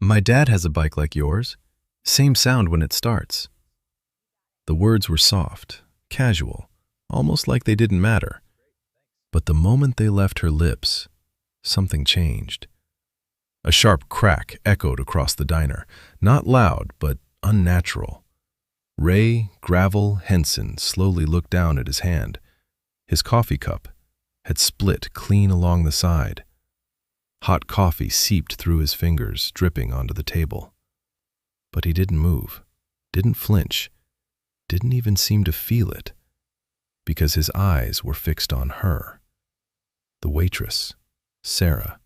My dad has a bike like yours. Same sound when it starts. The words were soft, casual, almost like they didn't matter. But the moment they left her lips, something changed. A sharp crack echoed across the diner, not loud, but unnatural. Ray Gravel Henson slowly looked down at his hand. His coffee cup had split clean along the side. Hot coffee seeped through his fingers, dripping onto the table. But he didn't move, didn't flinch, didn't even seem to feel it, because his eyes were fixed on her. The waitress, Sarah,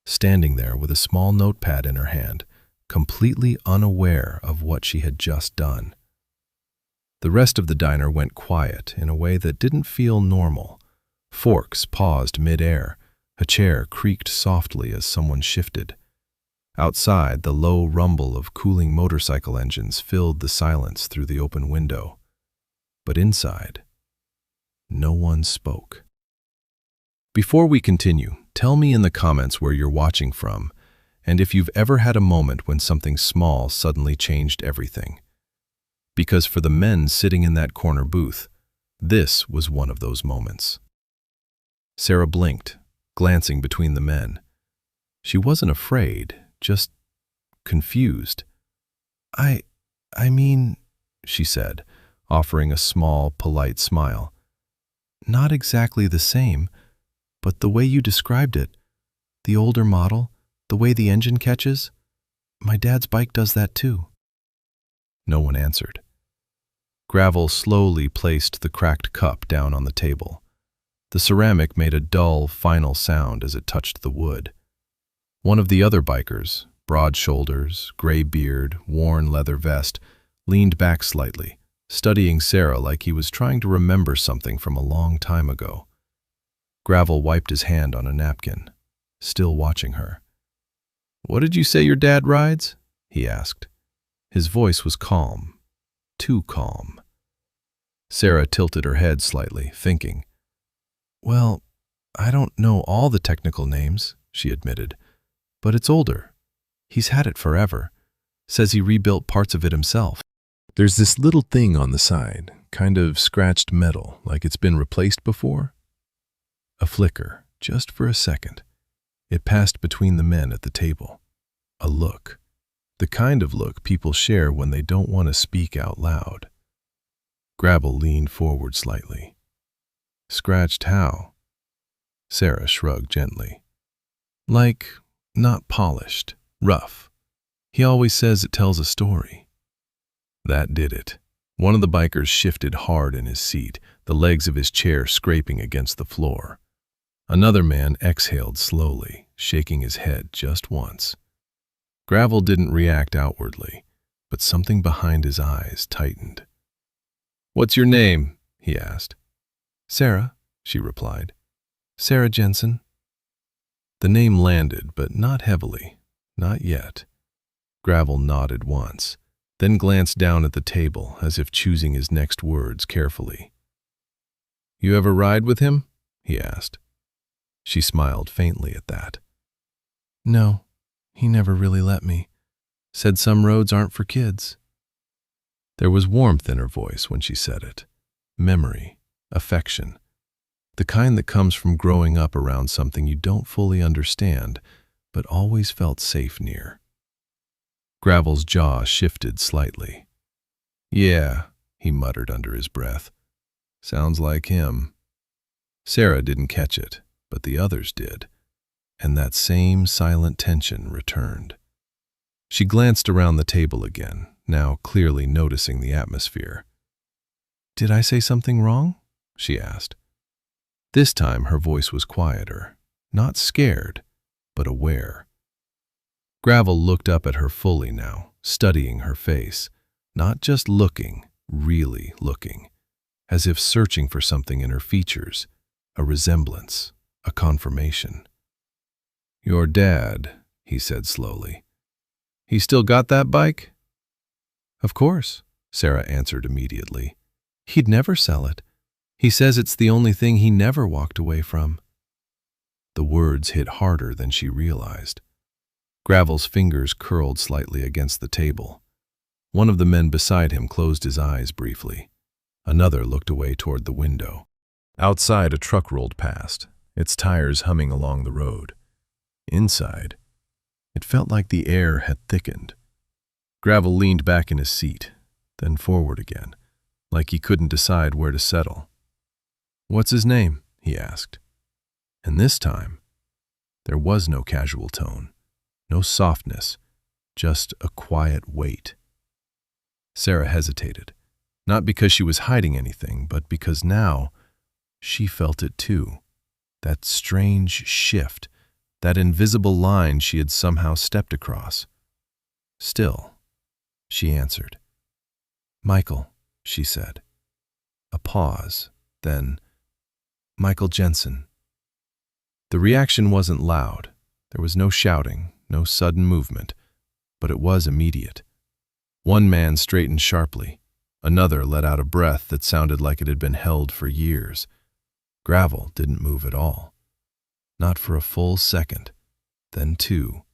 standing there with a small notepad in her hand, completely unaware of what she had just done. The rest of the diner went quiet in a way that didn't feel normal. Forks paused mid-air. A chair creaked softly as someone shifted. Outside, the low rumble of cooling motorcycle engines filled the silence through the open window. But inside, no one spoke. Before we continue, tell me in the comments where you're watching from, and if you've ever had a moment when something small suddenly changed everything. Because for the men sitting in that corner booth, this was one of those moments. Sarah blinked, glancing between the men. She wasn't afraid, just confused. I mean, she said, offering a small, polite smile. Not exactly the same, but the way you described it, the older model, the way the engine catches, my dad's bike does that too. No one answered. Gravel slowly placed the cracked cup down on the table. The ceramic made a dull, final sound as it touched the wood. One of the other bikers, broad shoulders, gray beard, worn leather vest, leaned back slightly, studying Sarah like he was trying to remember something from a long time ago. Gravel wiped his hand on a napkin, still watching her. "What did you say your dad rides?" he asked. His voice was calm, too calm. Sarah tilted her head slightly, thinking. "Well, I don't know all the technical names," she admitted, "but it's older. He's had it forever. Says he rebuilt parts of it himself. There's this little thing on the side, kind of scratched metal, like it's been replaced before." A flicker, just for a second. It passed between the men at the table. A look. The kind of look people share when they don't want to speak out loud. Gravel leaned forward slightly. "Scratched how?" Sarah shrugged gently. "Like, not polished, rough. He always says it tells a story." That did it. One of the bikers shifted hard in his seat, the legs of his chair scraping against the floor. Another man exhaled slowly, shaking his head just once. Gravel didn't react outwardly, but something behind his eyes tightened. "What's your name?" he asked. "Sarah," she replied. "Sarah Jensen." The name landed, but not heavily. Not yet. Gravel nodded once, then glanced down at the table as if choosing his next words carefully. "You ever ride with him?" he asked. She smiled faintly at that. "No, he never really let me. Said some roads aren't for kids." There was warmth in her voice when she said it. Memory, affection. The kind that comes from growing up around something you don't fully understand, but always felt safe near. Gravel's jaw shifted slightly. "Yeah," he muttered under his breath. "Sounds like him." Sarah didn't catch it, but the others did, and that same silent tension returned. She glanced around the table again, now clearly noticing the atmosphere. "Did I say something wrong?" she asked. This time her voice was quieter, not scared, but aware. Gravel looked up at her fully now, studying her face, not just looking, really looking, as if searching for something in her features, a resemblance, a confirmation. "Your dad," he said slowly. "He still got that bike?" "Of course," Sarah answered immediately. "He'd never sell it. He says it's the only thing he never walked away from." The words hit harder than she realized. Gravel's fingers curled slightly against the table. One of the men beside him closed his eyes briefly. Another looked away toward the window. Outside, a truck rolled past, its tires humming along the road. Inside, it felt like the air had thickened. Gravel leaned back in his seat, then forward again, like he couldn't decide where to settle. "What's his name?" he asked. And this time, there was no casual tone, no softness, just a quiet weight. Sarah hesitated, not because she was hiding anything, but because now she felt it too. That strange shift, that invisible line she had somehow stepped across. Still, she answered. "Michael," she said. A pause, then, "Michael Jensen." The reaction wasn't loud. There was no shouting, no sudden movement, but it was immediate. One man straightened sharply. Another let out a breath that sounded like it had been held for years. Gravel didn't move at all. Not for a full second, then 2,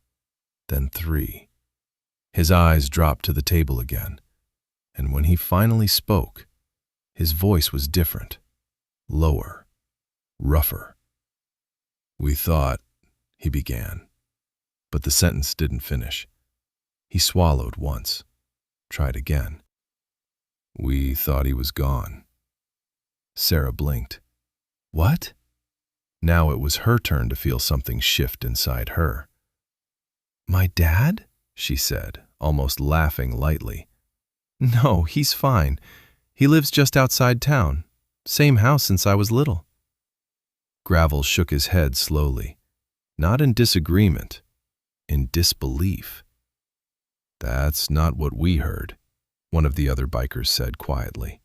then 3. His eyes dropped to the table again, and when he finally spoke, his voice was different, lower, rougher. "We thought," he began, but the sentence didn't finish. He swallowed once, tried again. "We thought he was gone." Sarah blinked. "What?" Now it was her turn to feel something shift inside her. "My dad?" she said, almost laughing lightly. "No, he's fine. He lives just outside town. Same house since I was little." Gravel shook his head slowly, not in disagreement, in disbelief. "That's not what we heard," one of the other bikers said quietly.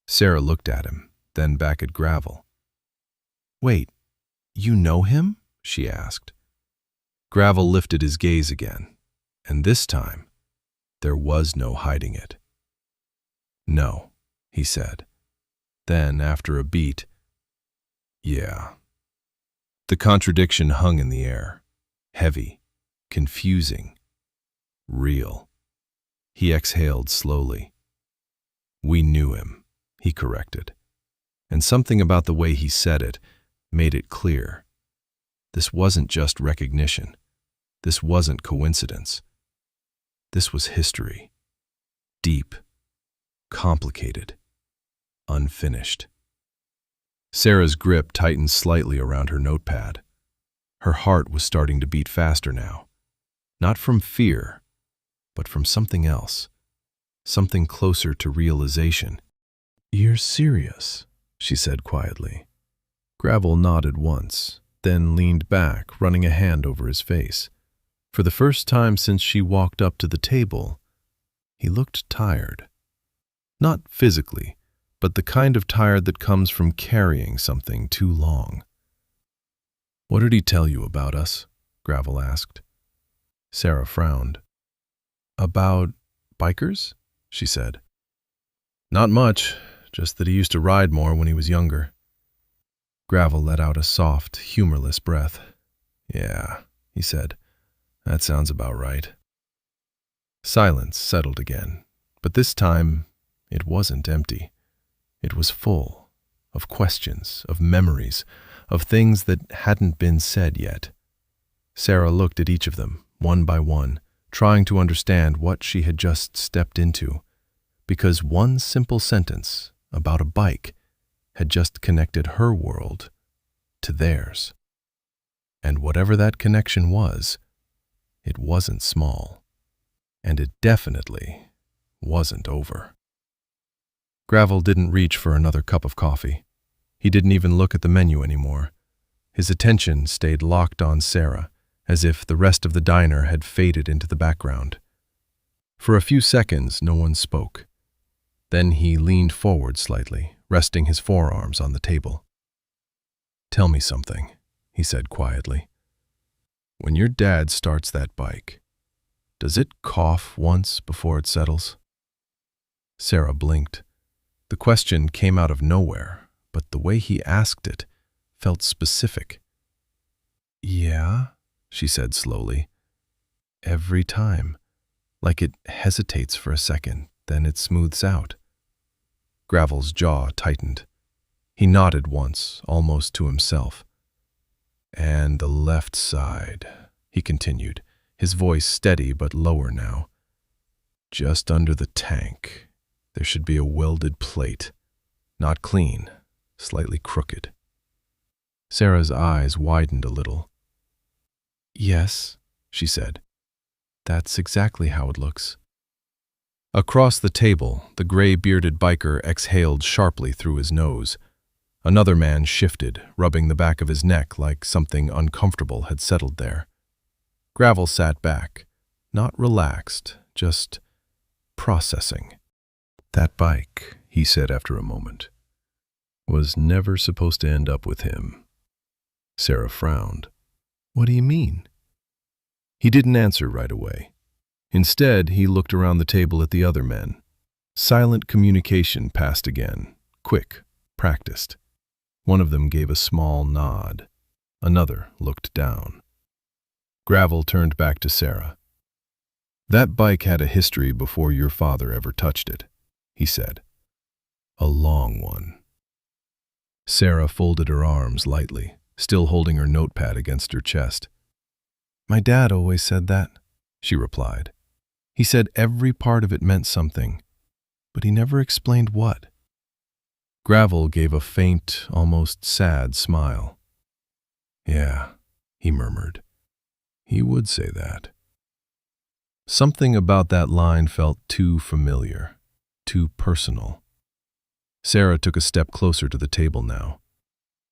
Sarah looked at him, then back at Gravel. "Wait, you know him?" she asked. Gravel lifted his gaze again, and this time, there was no hiding it. "No," he said. Then, after a beat, "Yeah." The contradiction hung in the air, heavy, confusing, real. He exhaled slowly. "We knew him," he corrected, and something about the way he said it made it clear. This wasn't just recognition. This wasn't coincidence. This was history. Deep, complicated, unfinished. Sarah's grip tightened slightly around her notepad. Her heart was starting to beat faster now. Not from fear, but from something else. Something closer to realization. "You're serious," she said quietly. Gravel nodded once, then leaned back, running a hand over his face. For the first time since she walked up to the table, he looked tired. Not physically, but the kind of tired that comes from carrying something too long. "What did he tell you about us?" Gravel asked. Sarah frowned. "About bikers?" she said. "Not much, just that he used to ride more when he was younger." Gravel let out a soft, humorless breath. "Yeah," he said. "That sounds about right." Silence settled again, but this time it wasn't empty. It was full of questions, of memories, of things that hadn't been said yet. Sarah looked at each of them, one by one, trying to understand what she had just stepped into, because one simple sentence about a bike had just connected her world to theirs. And whatever that connection was, it wasn't small, and it definitely wasn't over. Gravel didn't reach for another cup of coffee. He didn't even look at the menu anymore. His attention stayed locked on Sarah, as if the rest of the diner had faded into the background. For a few seconds, no one spoke. Then he leaned forward slightly, resting his forearms on the table. "Tell me something," he said quietly. "When your dad starts that bike, does it cough once before it settles?" Sarah blinked. The question came out of nowhere, but the way he asked it felt specific. "Yeah," she said slowly, every time, like it hesitates for a second, then it smooths out. Gravel's jaw tightened. He nodded once, almost to himself. And the left side, he continued, his voice steady but lower now. Just under the tank, there should be a welded plate. Not clean, slightly crooked. Sarah's eyes widened a little. Yes, she said. That's exactly how it looks. Across the table, the gray-bearded biker exhaled sharply through his nose. Another man shifted, rubbing the back of his neck like something uncomfortable had settled there. Gravel sat back, not relaxed, just processing. That bike, he said after a moment, was never supposed to end up with him. Sarah frowned. What do you mean? He didn't answer right away. Instead, he looked around the table at the other men. Silent communication passed again, quick, practiced. One of them gave a small nod. Another looked down. Gravel turned back to Sarah. That bike had a history before your father ever touched it, he said. A long one. Sarah folded her arms lightly, still holding her notepad against her chest. My dad always said that, she replied. He said every part of it meant something, but he never explained what. Gravel gave a faint, almost sad smile. Yeah, he murmured. He would say that. Something about that line felt too familiar, too personal. Sarah took a step closer to the table now.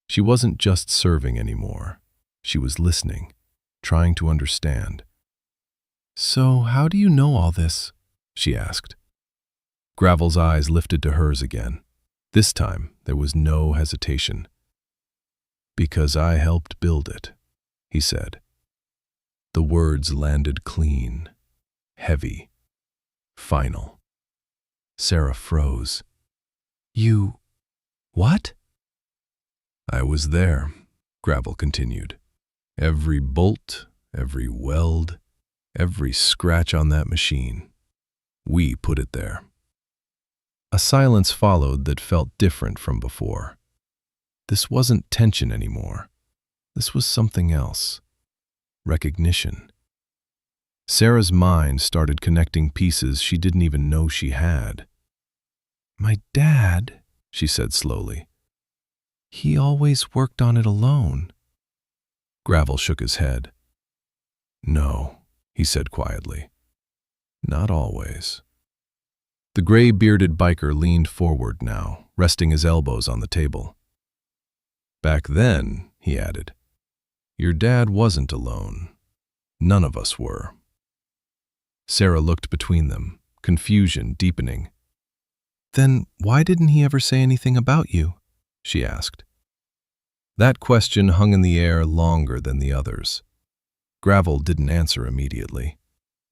She wasn't just serving anymore. She was listening, trying to understand. So how do you know all this? She asked. Gravel's eyes lifted to hers again. This time, there was no hesitation. Because I helped build it, he said. The words landed clean, heavy, final. Sarah froze. You... what? I was there, Gravel continued. Every bolt, every weld, every scratch on that machine. We put it there. A silence followed that felt different from before. This wasn't tension anymore. This was something else. Recognition. Sarah's mind started connecting pieces she didn't even know she had. My dad, she said slowly, he always worked on it alone. Gravel shook his head. No, he said quietly. Not always. The gray-bearded biker leaned forward now, resting his elbows on the table. Back then, he added, your dad wasn't alone. None of us were. Sarah looked between them, confusion deepening. Then why didn't he ever say anything about you? She asked. That question hung in the air longer than the others. Gravel didn't answer immediately.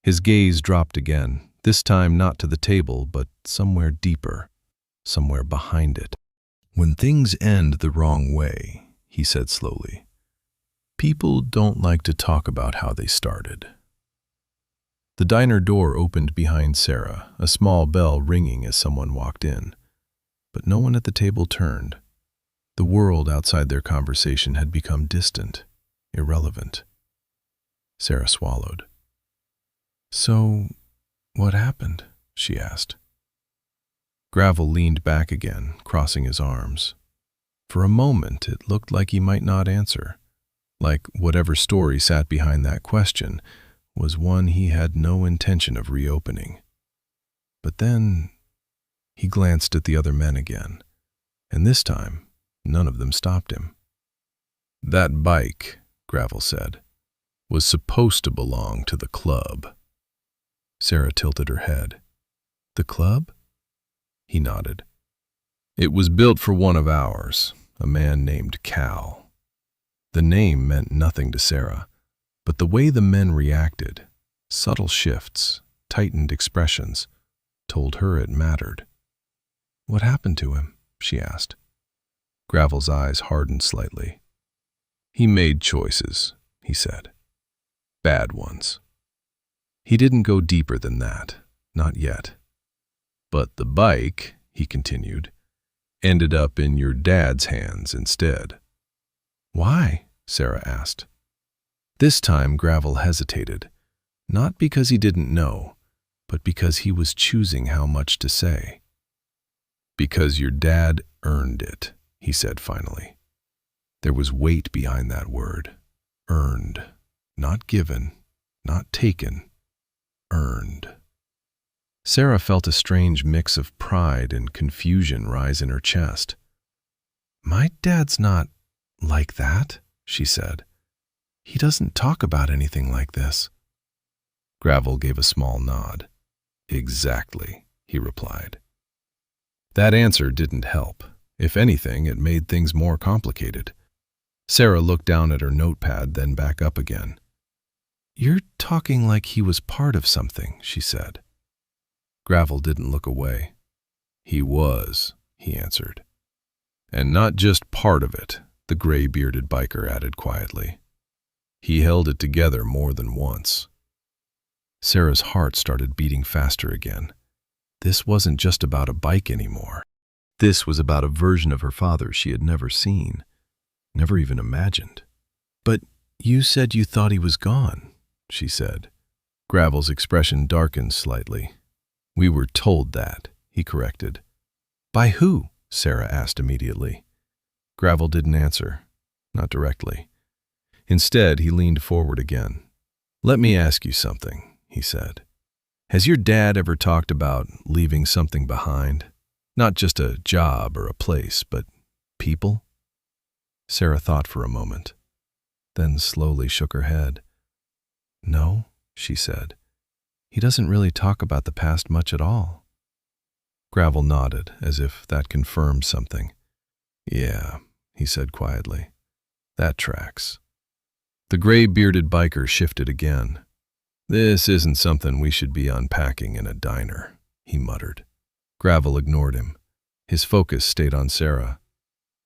His gaze dropped again, this time not to the table, but somewhere deeper, somewhere behind it. When things end the wrong way, he said slowly, people don't like to talk about how they started. The diner door opened behind Sarah, a small bell ringing as someone walked in. But no one at the table turned. The world outside their conversation had become distant, irrelevant. Sarah swallowed. So, what happened? She asked. Gravel leaned back again, crossing his arms. For a moment, it looked like he might not answer, like whatever story sat behind that question was one he had no intention of reopening. But then he glanced at the other men again, and this time none of them stopped him. That bike, Gravel said, was supposed to belong to the club. Sarah tilted her head. The club? He nodded. It was built for one of ours, a man named Cal. The name meant nothing to Sarah, but the way the men reacted, subtle shifts, tightened expressions, told her it mattered. What happened to him? She asked. Gravel's eyes hardened slightly. He made choices, he said. Bad ones. He didn't go deeper than that, not yet. But the bike, he continued, ended up in your dad's hands instead. Why? Sarah asked. This time Gravel hesitated, not because he didn't know, but because he was choosing how much to say. Because your dad earned it, he said finally. There was weight behind that word. Earned. Not given, not taken. Earned. Sarah felt a strange mix of pride and confusion rise in her chest. My dad's not like that, she said. He doesn't talk about anything like this. Gravel gave a small nod. Exactly, he replied. That answer didn't help. If anything, it made things more complicated. Sarah looked down at her notepad, then back up again. You're talking like he was part of something, she said. Gravel didn't look away. He was, he answered. And not just part of it, the gray-bearded biker added quietly. He held it together more than once. Sarah's heart started beating faster again. This wasn't just about a bike anymore. This was about a version of her father she had never seen, never even imagined. But you said you thought he was gone, she said. Gravel's expression darkened slightly. We were told that, he corrected. By who? Sarah asked immediately. Gravel didn't answer, not directly. Instead, he leaned forward again. Let me ask you something, he said. Has your dad ever talked about leaving something behind? Not just a job or a place, but people? Sarah thought for a moment, then slowly shook her head. No, she said. He doesn't really talk about the past much at all. Gravel nodded, as if that confirmed something. Yeah, he said quietly. That tracks. The gray-bearded biker shifted again. This isn't something we should be unpacking in a diner, he muttered. Gravel ignored him. His focus stayed on Sarah.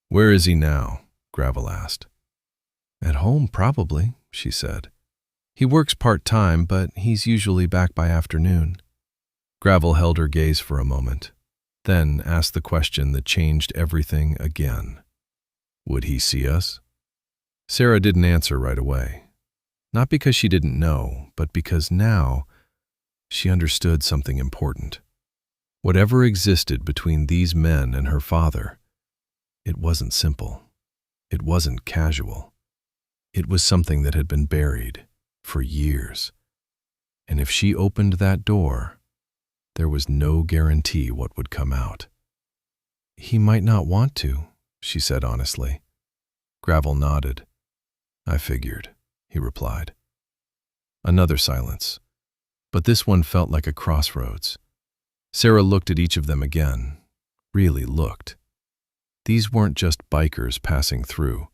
Where is he now? Gravel asked. At home, probably, she said. He works part-time, but he's usually back by afternoon. Gravel held her gaze for a moment, then asked the question that changed everything again. Would he see us? Sarah didn't answer right away. Not because she didn't know, but because now she understood something important. Whatever existed between these men and her father, it wasn't simple. It wasn't casual. It was something that had been buried for years. And if she opened that door, there was no guarantee what would come out. He might not want to, she said honestly. Gravel nodded. I figured, he replied. Another silence, but this one felt like a crossroads. Sarah looked at each of them again, really looked. These weren't just bikers passing through.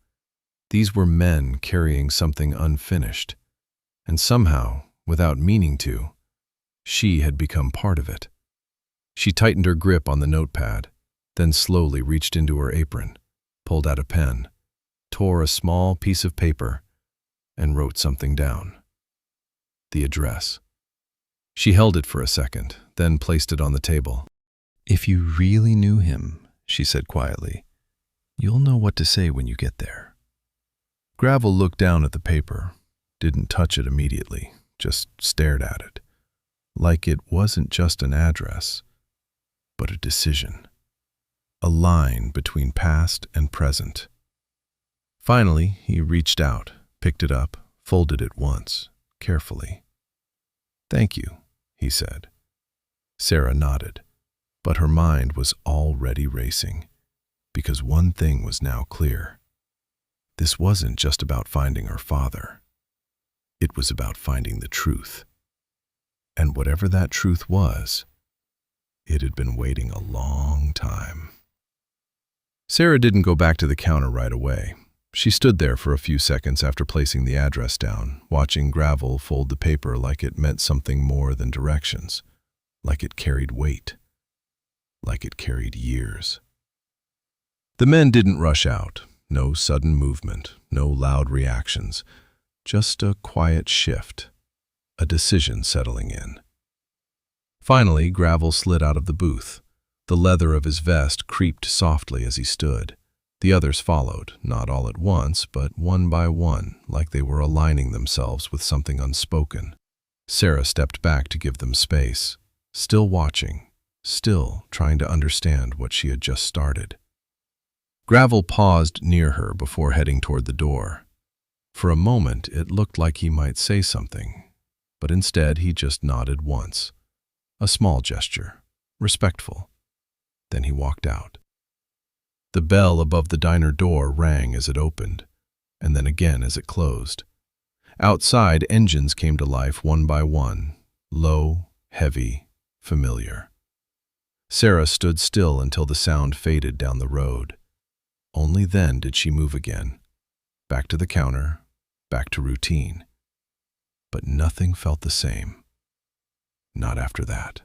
These were men carrying something unfinished, and somehow, without meaning to, she had become part of it. She tightened her grip on the notepad, then slowly reached into her apron, pulled out a pen, tore a small piece of paper, and wrote something down. The address. She held it for a second, then placed it on the table. If you really knew him, she said quietly, you'll know what to say when you get there. Gravel looked down at the paper, didn't touch it immediately, just stared at it, like it wasn't just an address, but a decision, a line between past and present. Finally, he reached out, picked it up, folded it once, carefully. Thank you, he said. Sarah nodded, but her mind was already racing, because one thing was now clear. This wasn't just about finding her father. It was about finding the truth. And whatever that truth was, it had been waiting a long time. Sarah didn't go back to the counter right away. She stood there for a few seconds after placing the address down, watching Gravel fold the paper like it meant something more than directions, like it carried weight, like it carried years. The men didn't rush out, no sudden movement, no loud reactions, just a quiet shift, a decision settling in. Finally, Gravel slid out of the booth. The leather of his vest creaked softly as he stood. The others followed, not all at once, but one by one, like they were aligning themselves with something unspoken. Sarah stepped back to give them space, still watching, still trying to understand what she had just started. Gravel paused near her before heading toward the door. For a moment, it looked like he might say something, but instead he just nodded once. A small gesture, respectful. Then he walked out. The bell above the diner door rang as it opened, and then again as it closed. Outside, engines came to life one by one, low, heavy, familiar. Sarah stood still until the sound faded down the road. Only then did she move again, back to the counter, back to routine. But nothing felt the same. Not after that.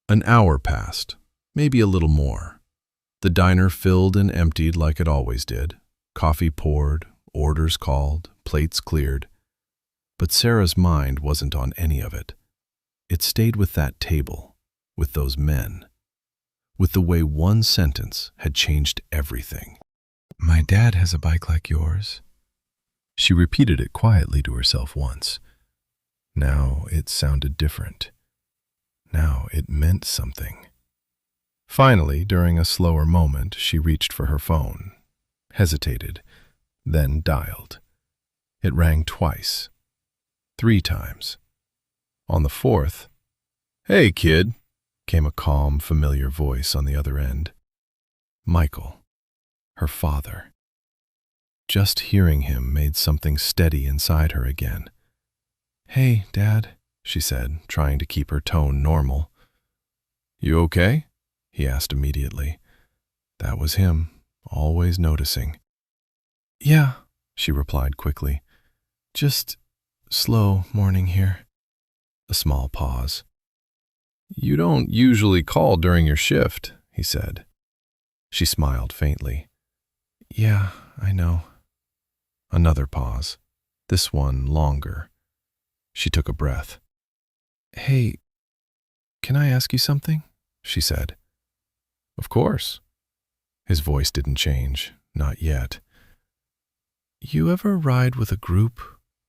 An hour passed, maybe a little more. The diner filled and emptied like it always did. Coffee poured, orders called, plates cleared. But Sarah's mind wasn't on any of it. It stayed with that table, with those men, with the way one sentence had changed everything. "My dad has a bike like yours." She repeated it quietly to herself once. Now it sounded different. Now it meant something. Finally, during a slower moment, she reached for her phone, hesitated, then dialed. It rang twice, 3 times. On the 4th, "Hey, kid," came a calm, familiar voice on the other end. Michael, her father. Just hearing him made something steady inside her again. "Hey, Dad," she said, trying to keep her tone normal. "You okay?" he asked immediately. That was him, always noticing. "Yeah," she replied quickly. "Just slow morning here." A small pause. "You don't usually call during your shift," he said. She smiled faintly. "Yeah, I know." Another pause, this one longer. She took a breath. "Hey, can I ask you something?" she said. "Of course." His voice didn't change, not yet. "You ever ride with a group?"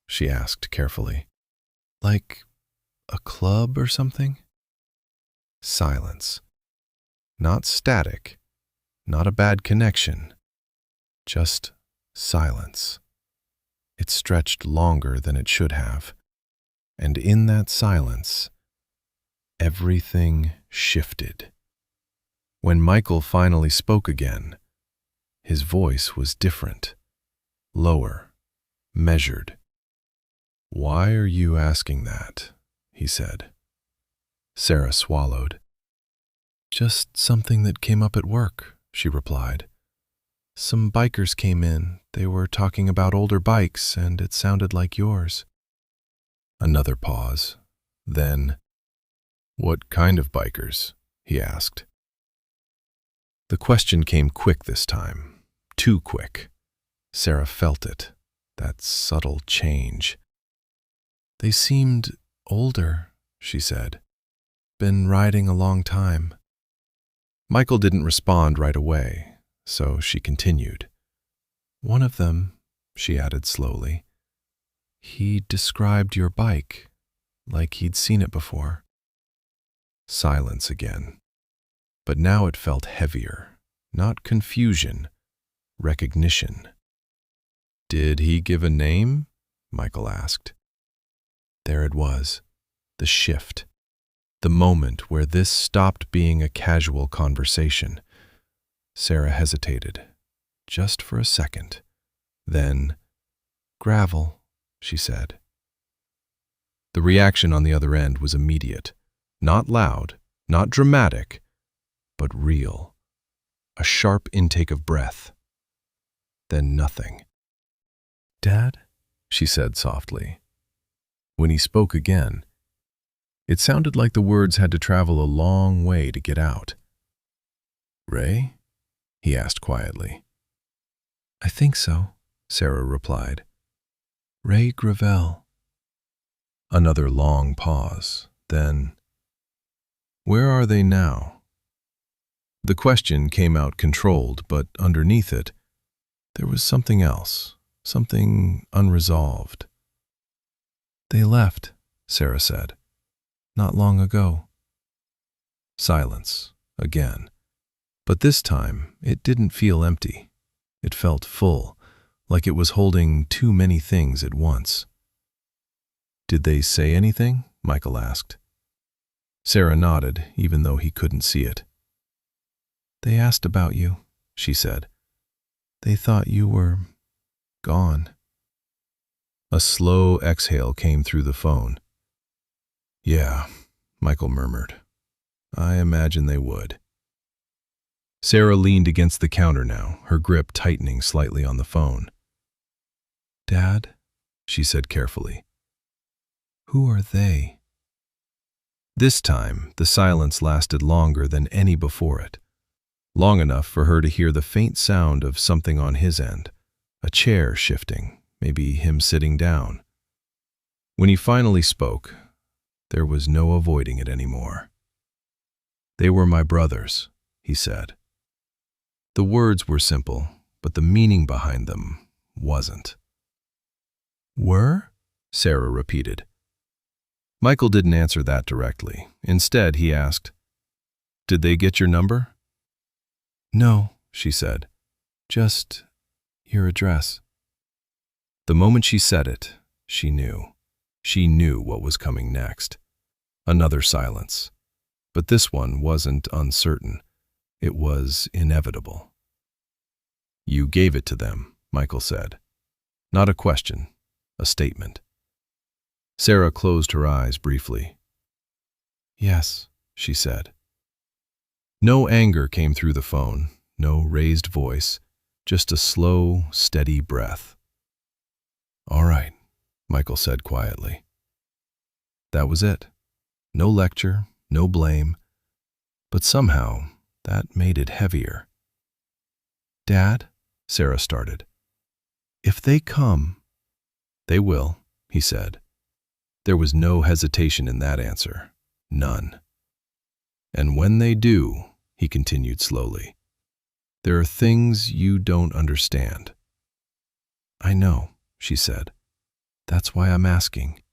she asked carefully. "Like a club or something?" Silence. Not static, not a bad connection, just silence. It stretched longer than it should have, and in that silence, everything shifted. When Michael finally spoke again, his voice was different, lower, measured. "Why are you asking that?" he said. Sarah swallowed. "Just something that came up at work," she replied. "Some bikers came in. They were talking about older bikes, and it sounded like yours." Another pause. Then, "What kind of bikers?" he asked. The question came quick this time, too quick. Sarah felt it, that subtle change. "They seemed older," she said. "Been riding a long time." Michael didn't respond right away, so she continued. "One of them," she added slowly, "he described your bike, like he'd seen it before." Silence again. But now it felt heavier, not confusion, recognition. "Did he give a name?" Michael asked. There it was, the shift. The moment where this stopped being a casual conversation. Sarah hesitated, just for a second. Then, "Gravel," she said. The reaction on the other end was immediate. Not loud, not dramatic, but real. A sharp intake of breath. Then nothing. "Dad?" she said softly. When he spoke again, it sounded like the words had to travel a long way to get out. "Ray?" he asked quietly. "I think so," Sarah replied. "Ray Gravel." Another long pause. Then, "Where are they now?" The question came out controlled, but underneath it, there was something else, something unresolved. "They left," Sarah said. "Not long ago." Silence, again. But this time, it didn't feel empty. It felt full, like it was holding too many things at once. "Did they say anything?" Michael asked. Sarah nodded, even though he couldn't see it. "They asked about you," she said. "They thought you were gone." A slow exhale came through the phone. "Yeah," Michael murmured. "I imagine they would." Sarah leaned against the counter now, her grip tightening slightly on the phone. "Dad," she said carefully, "who are they?" This time, the silence lasted longer than any before it. Long enough for her to hear the faint sound of something on his end, a chair shifting, maybe him sitting down. When he finally spoke, there was no avoiding it anymore. "They were my brothers," he said. The words were simple, but the meaning behind them wasn't. "Were?" Sarah repeated. Michael didn't answer that directly. Instead, he asked, "Did they get your number?" "No," she said. "Just your address." The moment she said it, she knew. She knew what was coming next. Another silence. But this one wasn't uncertain. It was inevitable. "You gave it to them," Michael said. Not a question, a statement. Sarah closed her eyes briefly. "Yes," she said. No anger came through the phone, no raised voice, just a slow, steady breath. "All right," Michael said quietly. That was it. No lecture, no blame, but somehow that made it heavier. "Dad," Sarah started, "if they come—" "They will," he said. There was no hesitation in that answer. None. "And when they do," he continued slowly, "there are things you don't understand." "I know," she said. "That's why I'm asking."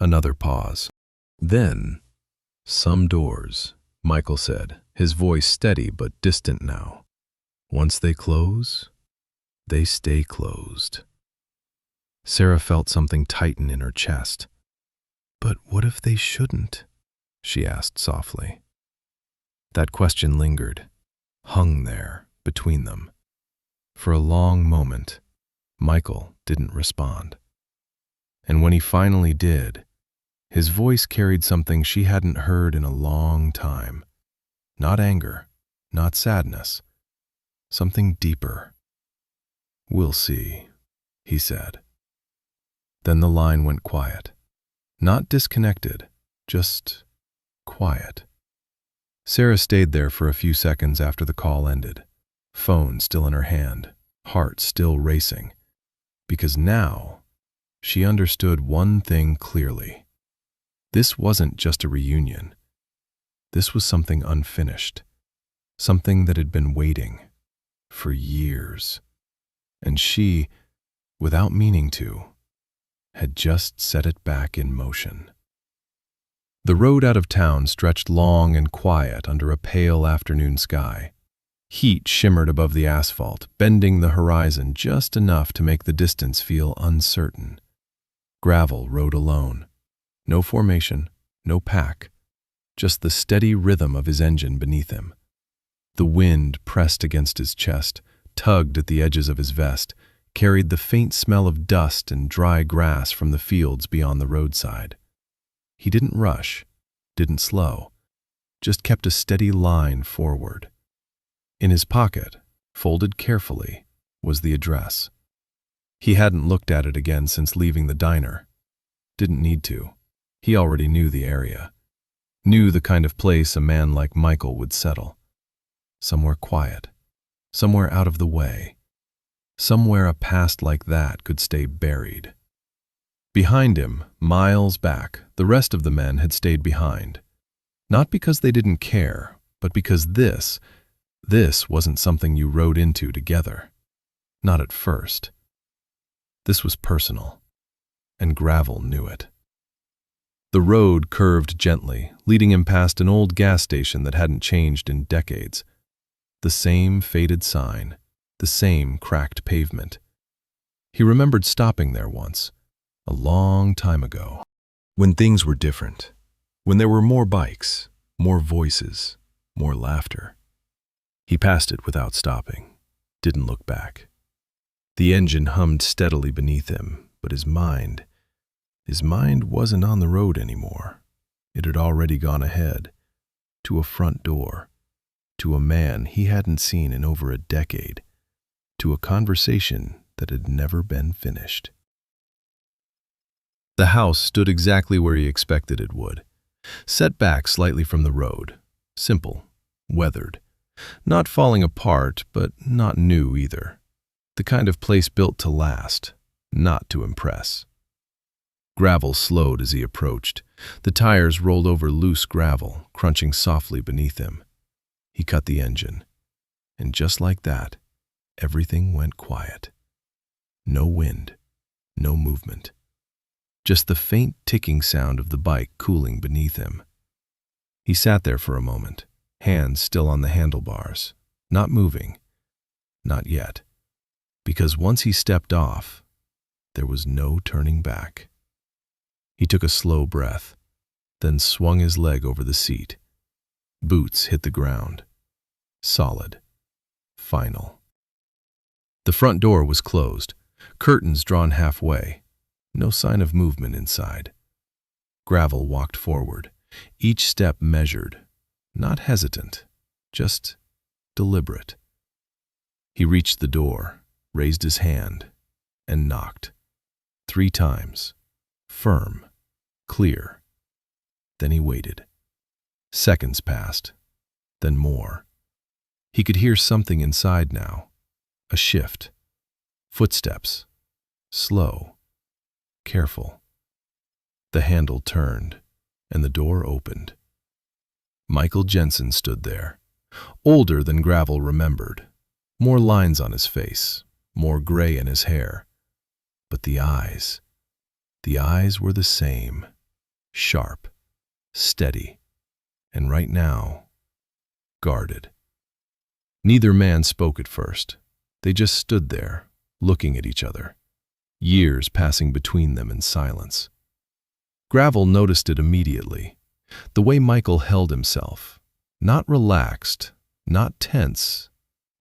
Another pause. "Then, some doors," Michael said, his voice steady but distant now. "Once they close, they stay closed." Sarah felt something tighten in her chest. "But what if they shouldn't?" she asked softly. That question lingered, hung there between them. For a long moment, Michael didn't respond. And when he finally did, his voice carried something she hadn't heard in a long time. Not anger, not sadness, something deeper. "We'll see," he said. Then the line went quiet. Not disconnected, just quiet. Sarah stayed there for a few seconds after the call ended, phone still in her hand, heart still racing, because now she understood one thing clearly. This wasn't just a reunion. This was something unfinished, something that had been waiting for years. And she, without meaning to, had just set it back in motion. The road out of town stretched long and quiet under a pale afternoon sky. Heat shimmered above the asphalt, bending the horizon just enough to make the distance feel uncertain. Gravel rode alone. No formation, no pack, just the steady rhythm of his engine beneath him. The wind pressed against his chest, tugged at the edges of his vest, carried the faint smell of dust and dry grass from the fields beyond the roadside. He didn't rush, didn't slow, just kept a steady line forward. In his pocket, folded carefully, was the address. He hadn't looked at it again since leaving the diner. Didn't need to. He already knew the area. Knew the kind of place a man like Michael would settle. Somewhere quiet. Somewhere out of the way. Somewhere a past like that could stay buried. Behind him, miles back, the rest of the men had stayed behind. Not because they didn't care, but because this wasn't something you rode into together. Not at first. This was personal, and Gravel knew it. The road curved gently, leading him past an old gas station that hadn't changed in decades. The same faded sign, the same cracked pavement. He remembered stopping there once, a long time ago, when things were different, when there were more bikes, more voices, more laughter. He passed it without stopping, didn't look back. The engine hummed steadily beneath him, but his mind wasn't on the road anymore. It had already gone ahead, to a front door, to a man he hadn't seen in over a decade, to a conversation that had never been finished. The house stood exactly where he expected it would, set back slightly from the road, simple, weathered, not falling apart, but not new either. The kind of place built to last, not to impress. Gravel slowed as he approached. The tires rolled over loose gravel, crunching softly beneath him. He cut the engine, and just like that, everything went quiet. No wind, no movement. Just the faint ticking sound of the bike cooling beneath him. He sat there for a moment, hands still on the handlebars, not moving. Not yet. Because once he stepped off, there was no turning back. He took a slow breath, then swung his leg over the seat. Boots hit the ground. Solid. Final. The front door was closed, curtains drawn halfway. No sign of movement inside. Gravel walked forward, each step measured, not hesitant, just deliberate. He reached the door, raised his hand, and knocked. 3 times. Firm. Clear. Then he waited. Seconds passed. Then more. He could hear something inside now. A shift. Footsteps. Slow. Careful. The handle turned, and the door opened. Michael Jensen stood there, older than Gravel remembered, more lines on his face, more gray in his hair. But the eyes were the same, sharp, steady, and right now, guarded. Neither man spoke at first. They just stood there, looking at each other, years passing between them in silence. Gravel noticed it immediately, the way Michael held himself, not relaxed, not tense,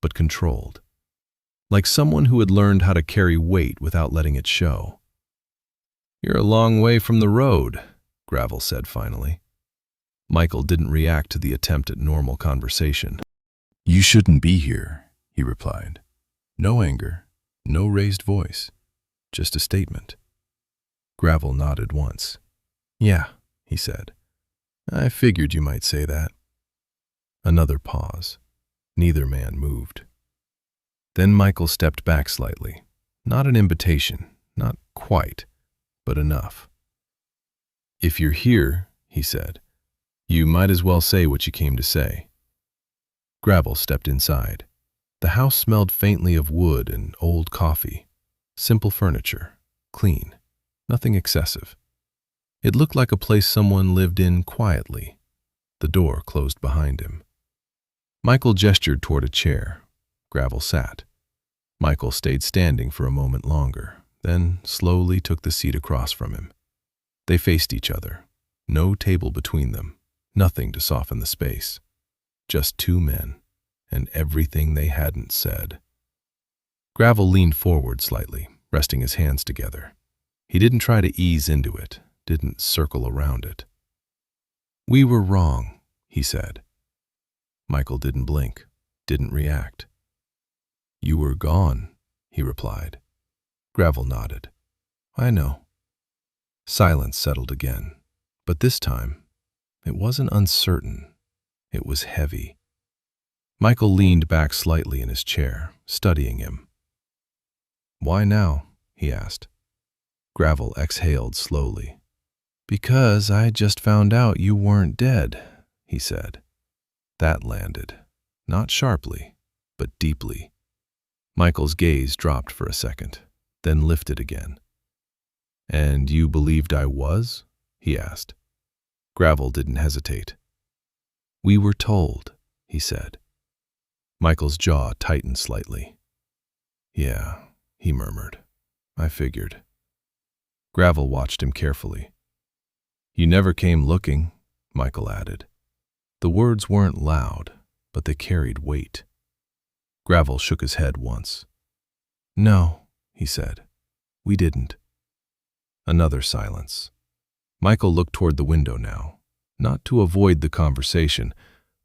but controlled, like someone who had learned how to carry weight without letting it show. "You're a long way from the road," Gravel said finally. Michael didn't react to the attempt at normal conversation. "You shouldn't be here," he replied. No anger, no raised voice, just a statement. Gravel nodded once. "Yeah," he said. "I figured you might say that." Another pause. Neither man moved. Then Michael stepped back slightly. Not an invitation, not quite, but enough. "If you're here," he said, "you might as well say what you came to say." Gravel stepped inside. The house smelled faintly of wood and old coffee. Simple furniture, clean, nothing excessive. It looked like a place someone lived in quietly. The door closed behind him. Michael gestured toward a chair. Gravel sat. Michael stayed standing for a moment longer, then slowly took the seat across from him. They faced each other. No table between them, nothing to soften the space. Just 2 men, and everything they hadn't said. Gravel leaned forward slightly, resting his hands together. He didn't try to ease into it, didn't circle around it. "We were wrong," he said. Michael didn't blink, didn't react. "You were gone," he replied. Gravel nodded. "I know." Silence settled again, but this time, it wasn't uncertain. It was heavy. Michael leaned back slightly in his chair, studying him. "Why now?" he asked. Gravel exhaled slowly. Because I just found out you weren't dead, he said. That landed, not sharply, but deeply. Michael's gaze dropped for a second, then lifted again. And you believed I was? He asked. Gravel didn't hesitate. We were told, he said. Michael's jaw tightened slightly. Yeah, he murmured. I figured. Gravel watched him carefully. You never came looking, Michael added. The words weren't loud, but they carried weight. Gravel shook his head once. No, he said. We didn't. Another silence. Michael looked toward the window now, not to avoid the conversation,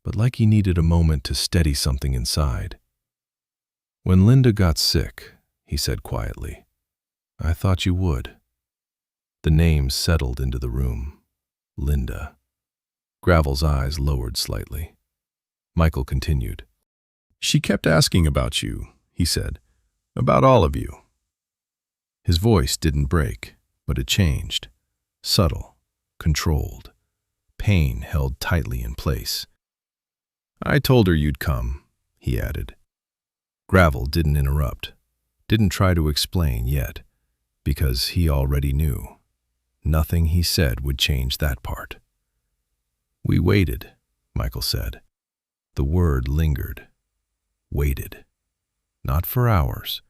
but like he needed a moment to steady something inside. When Linda got sick, he said quietly, I thought you would. The name settled into the room. Linda. Gravel's eyes lowered slightly. Michael continued. She kept asking about you, he said. About all of you. His voice didn't break, but it changed. Subtle, controlled. Pain held tightly in place. I told her you'd come, he added. Gravel didn't interrupt, didn't try to explain yet, because he already knew. Nothing he said would change that part. We waited, Michael said. The word lingered. Waited. Not for hours,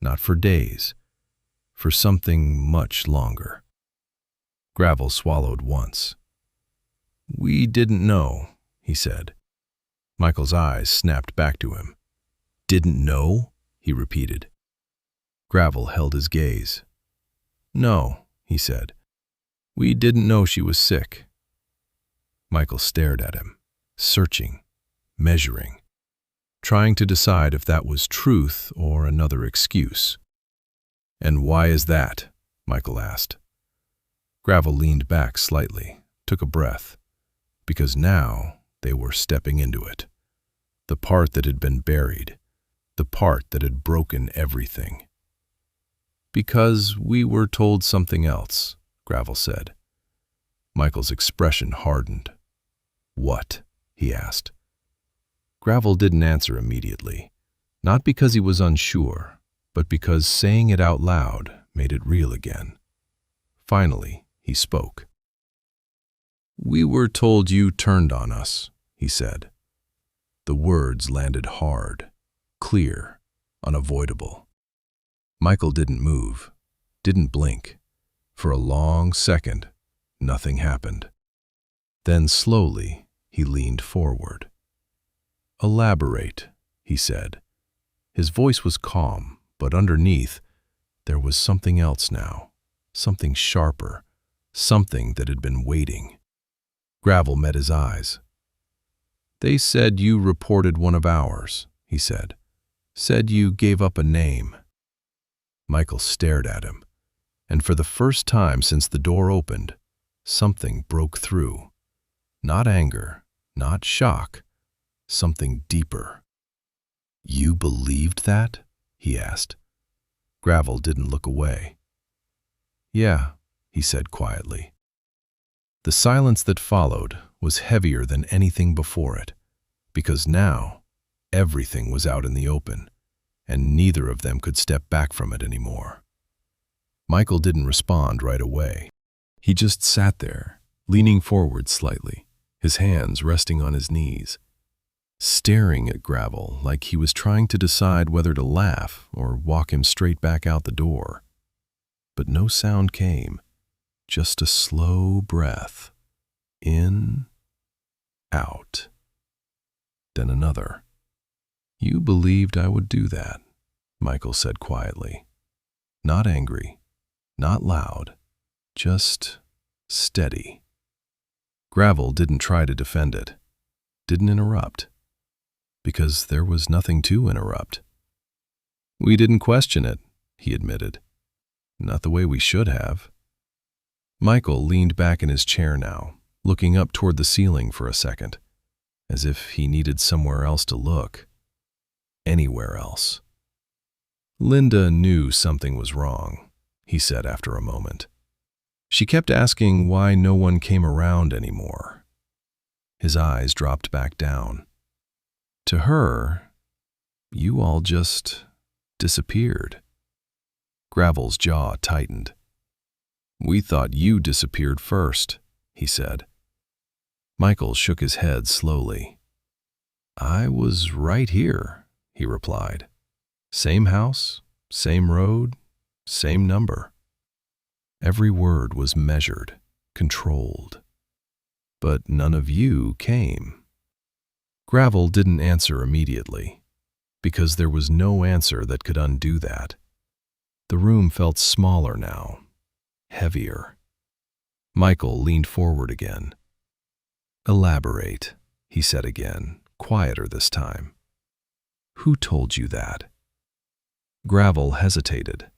not for days, for something much longer. Gravel swallowed once. We didn't know, he said. Michael's eyes snapped back to him. Didn't know? He repeated. Gravel held his gaze. No, he said. We didn't know she was sick. Michael stared at him, searching, measuring, trying to decide if that was truth or another excuse. And why is that? Michael asked. Gravel leaned back slightly, took a breath, because now they were stepping into it. The part that had been buried, the part that had broken everything. Because we were told something else, Gravel said. Michael's expression hardened. What? He asked. Gravel didn't answer immediately, not because he was unsure, but because saying it out loud made it real again. Finally, he spoke. We were told you turned on us, he said. The words landed hard, clear, unavoidable. Michael didn't move, didn't blink. For a long second, nothing happened. Then slowly, he leaned forward. Elaborate, he said. His voice was calm, but underneath, there was something else now, something sharper, something that had been waiting. Gravel met his eyes. They said you reported one of ours, he said. Said you gave up a name. Michael stared at him, and for the first time since the door opened, something broke through. Not anger, not shock, something deeper. You believed that? He asked. Gravel didn't look away. Yeah, he said quietly. The silence that followed was heavier than anything before it, because now everything was out in the open, and neither of them could step back from it anymore. Michael didn't respond right away. He just sat there, leaning forward slightly, his hands resting on his knees, staring at Gravel like he was trying to decide whether to laugh or walk him straight back out the door. But no sound came, just a slow breath. In, out. Then another. You believed I would do that, Michael said quietly. Not angry, not loud, just steady. Gravel didn't try to defend it, didn't interrupt, because there was nothing to interrupt. We didn't question it, he admitted. Not the way we should have. Michael leaned back in his chair now, looking up toward the ceiling for a second, as if he needed somewhere else to look. Anywhere else. Linda knew something was wrong. he said after a moment. She kept asking why no one came around anymore. His eyes dropped back down. To her, you all just disappeared. Gravel's jaw tightened. We thought you disappeared first, he said. Michael shook his head slowly. I was right here, he replied. Same house, same road, same number. Every word was measured, controlled. But none of you came. Gravel didn't answer immediately, because there was no answer that could undo that. The room felt smaller now, heavier. Michael leaned forward again. Elaborate, he said again, quieter this time. Who told you that? Gravel hesitated,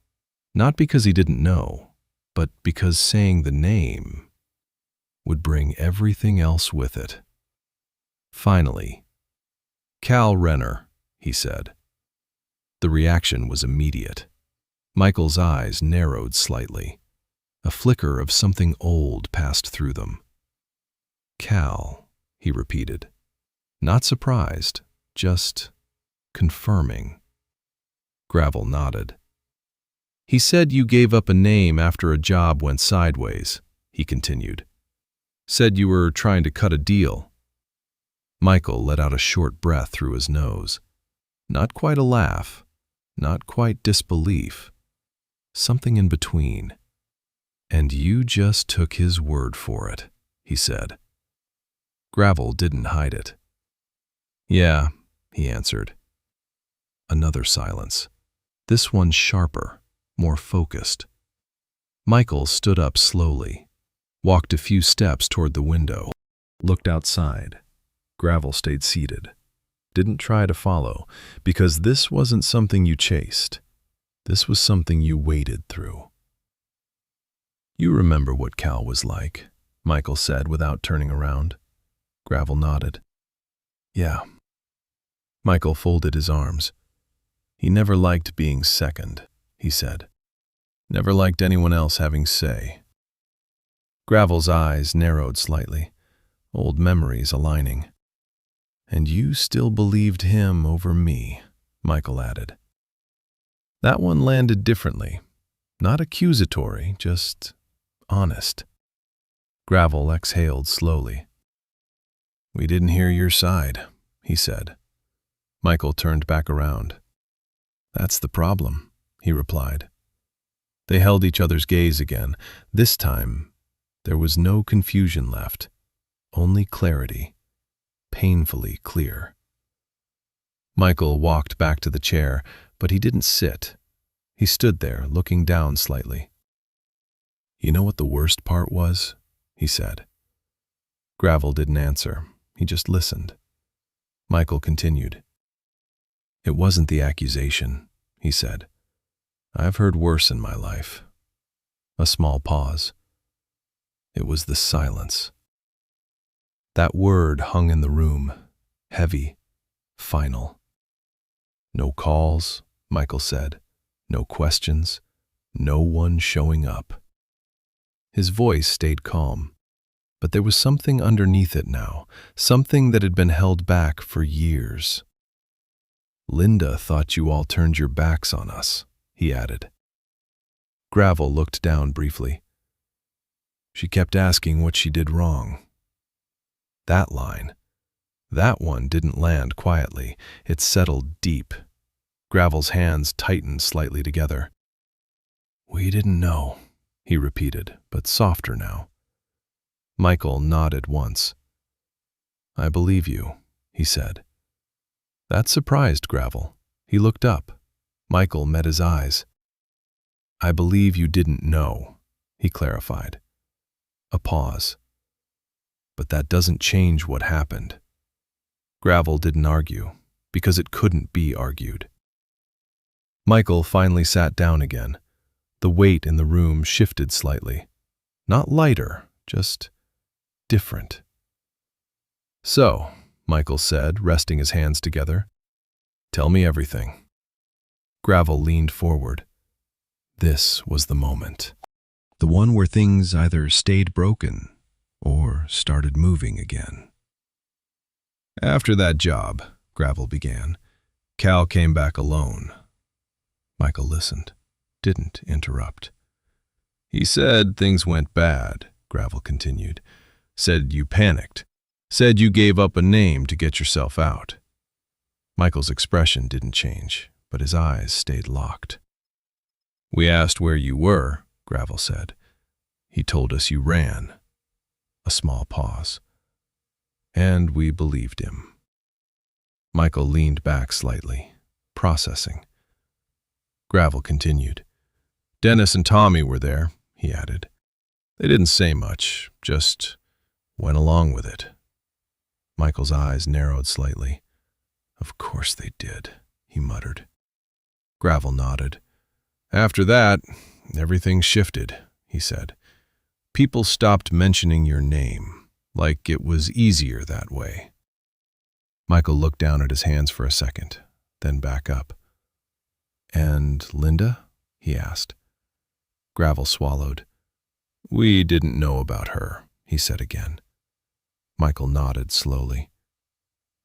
not because he didn't know, but because saying the name would bring everything else with it. Finally, Cal Renner, he said. The reaction was immediate. Michael's eyes narrowed slightly. A flicker of something old passed through them. Cal, he repeated. Not surprised, just confirming. Gravel nodded. He said you gave up a name after a job went sideways, he continued. Said you were trying to cut a deal. Michael let out a short breath through his nose. Not quite a laugh, not quite disbelief. Something in between. And you just took his word for it, he said. Gravel didn't hide it. Yeah, he answered. Another silence. This one sharper, more focused. Michael stood up slowly, walked a few steps toward the window, looked outside. Gravel stayed seated. Didn't try to follow, because this wasn't something you chased. This was something you waded through. You remember what Cal was like, Michael said without turning around. Gravel nodded. Yeah. Michael folded his arms. He never liked being second, he said. Never liked anyone else having say. Gravel's eyes narrowed slightly, old memories aligning. And you still believed him over me, Michael added. That one landed differently. Not accusatory, just honest. Gravel exhaled slowly. We didn't hear your side, he said. Michael turned back around. That's the problem, he replied. They held each other's gaze again. This time, there was no confusion left, only clarity, painfully clear. Michael walked back to the chair, but he didn't sit. He stood there, looking down slightly. You know what the worst part was? He said. Gravel didn't answer. He just listened. Michael continued. It wasn't the accusation, he said. I've heard worse in my life. A small pause. It was the silence. That word hung in the room, heavy, final. No calls, Michael said. No questions. No one showing up. His voice stayed calm, but there was something underneath it now, something that had been held back for years. Linda thought you all turned your backs on us, he added. Gravel looked down briefly. She kept asking what she did wrong. That line, that one didn't land quietly. It settled deep. Gravel's hands tightened slightly together. We didn't know, he repeated, but softer now. Michael nodded once. I believe you, he said. That surprised Gravel. He looked up. Michael met his eyes. I believe you didn't know, he clarified. A pause. But that doesn't change what happened. Gravel didn't argue, because it couldn't be argued. Michael finally sat down again. The weight in the room shifted slightly. Not lighter, just different. So, Michael said, resting his hands together, tell me everything. Gravel leaned forward. This was the moment. The one where things either stayed broken or started moving again. After that job, Gravel began, Cal came back alone. Michael listened, didn't interrupt. He said things went bad, Gravel continued. Said you panicked. Said you gave up a name to get yourself out. Michael's expression didn't change, but his eyes stayed locked. We asked where you were, Gravel said. He told us you ran. A small pause. And we believed him. Michael leaned back slightly, processing. Gravel continued. Dennis and Tommy were there, he added. They didn't say much, just went along with it. Michael's eyes narrowed slightly. Of course they did, he muttered. Gravel nodded. After that, everything shifted, he said. People stopped mentioning your name, like it was easier that way. Michael looked down at his hands for a second, then back up. And Linda? He asked. Gravel swallowed. We didn't know about her, he said again. Michael nodded slowly.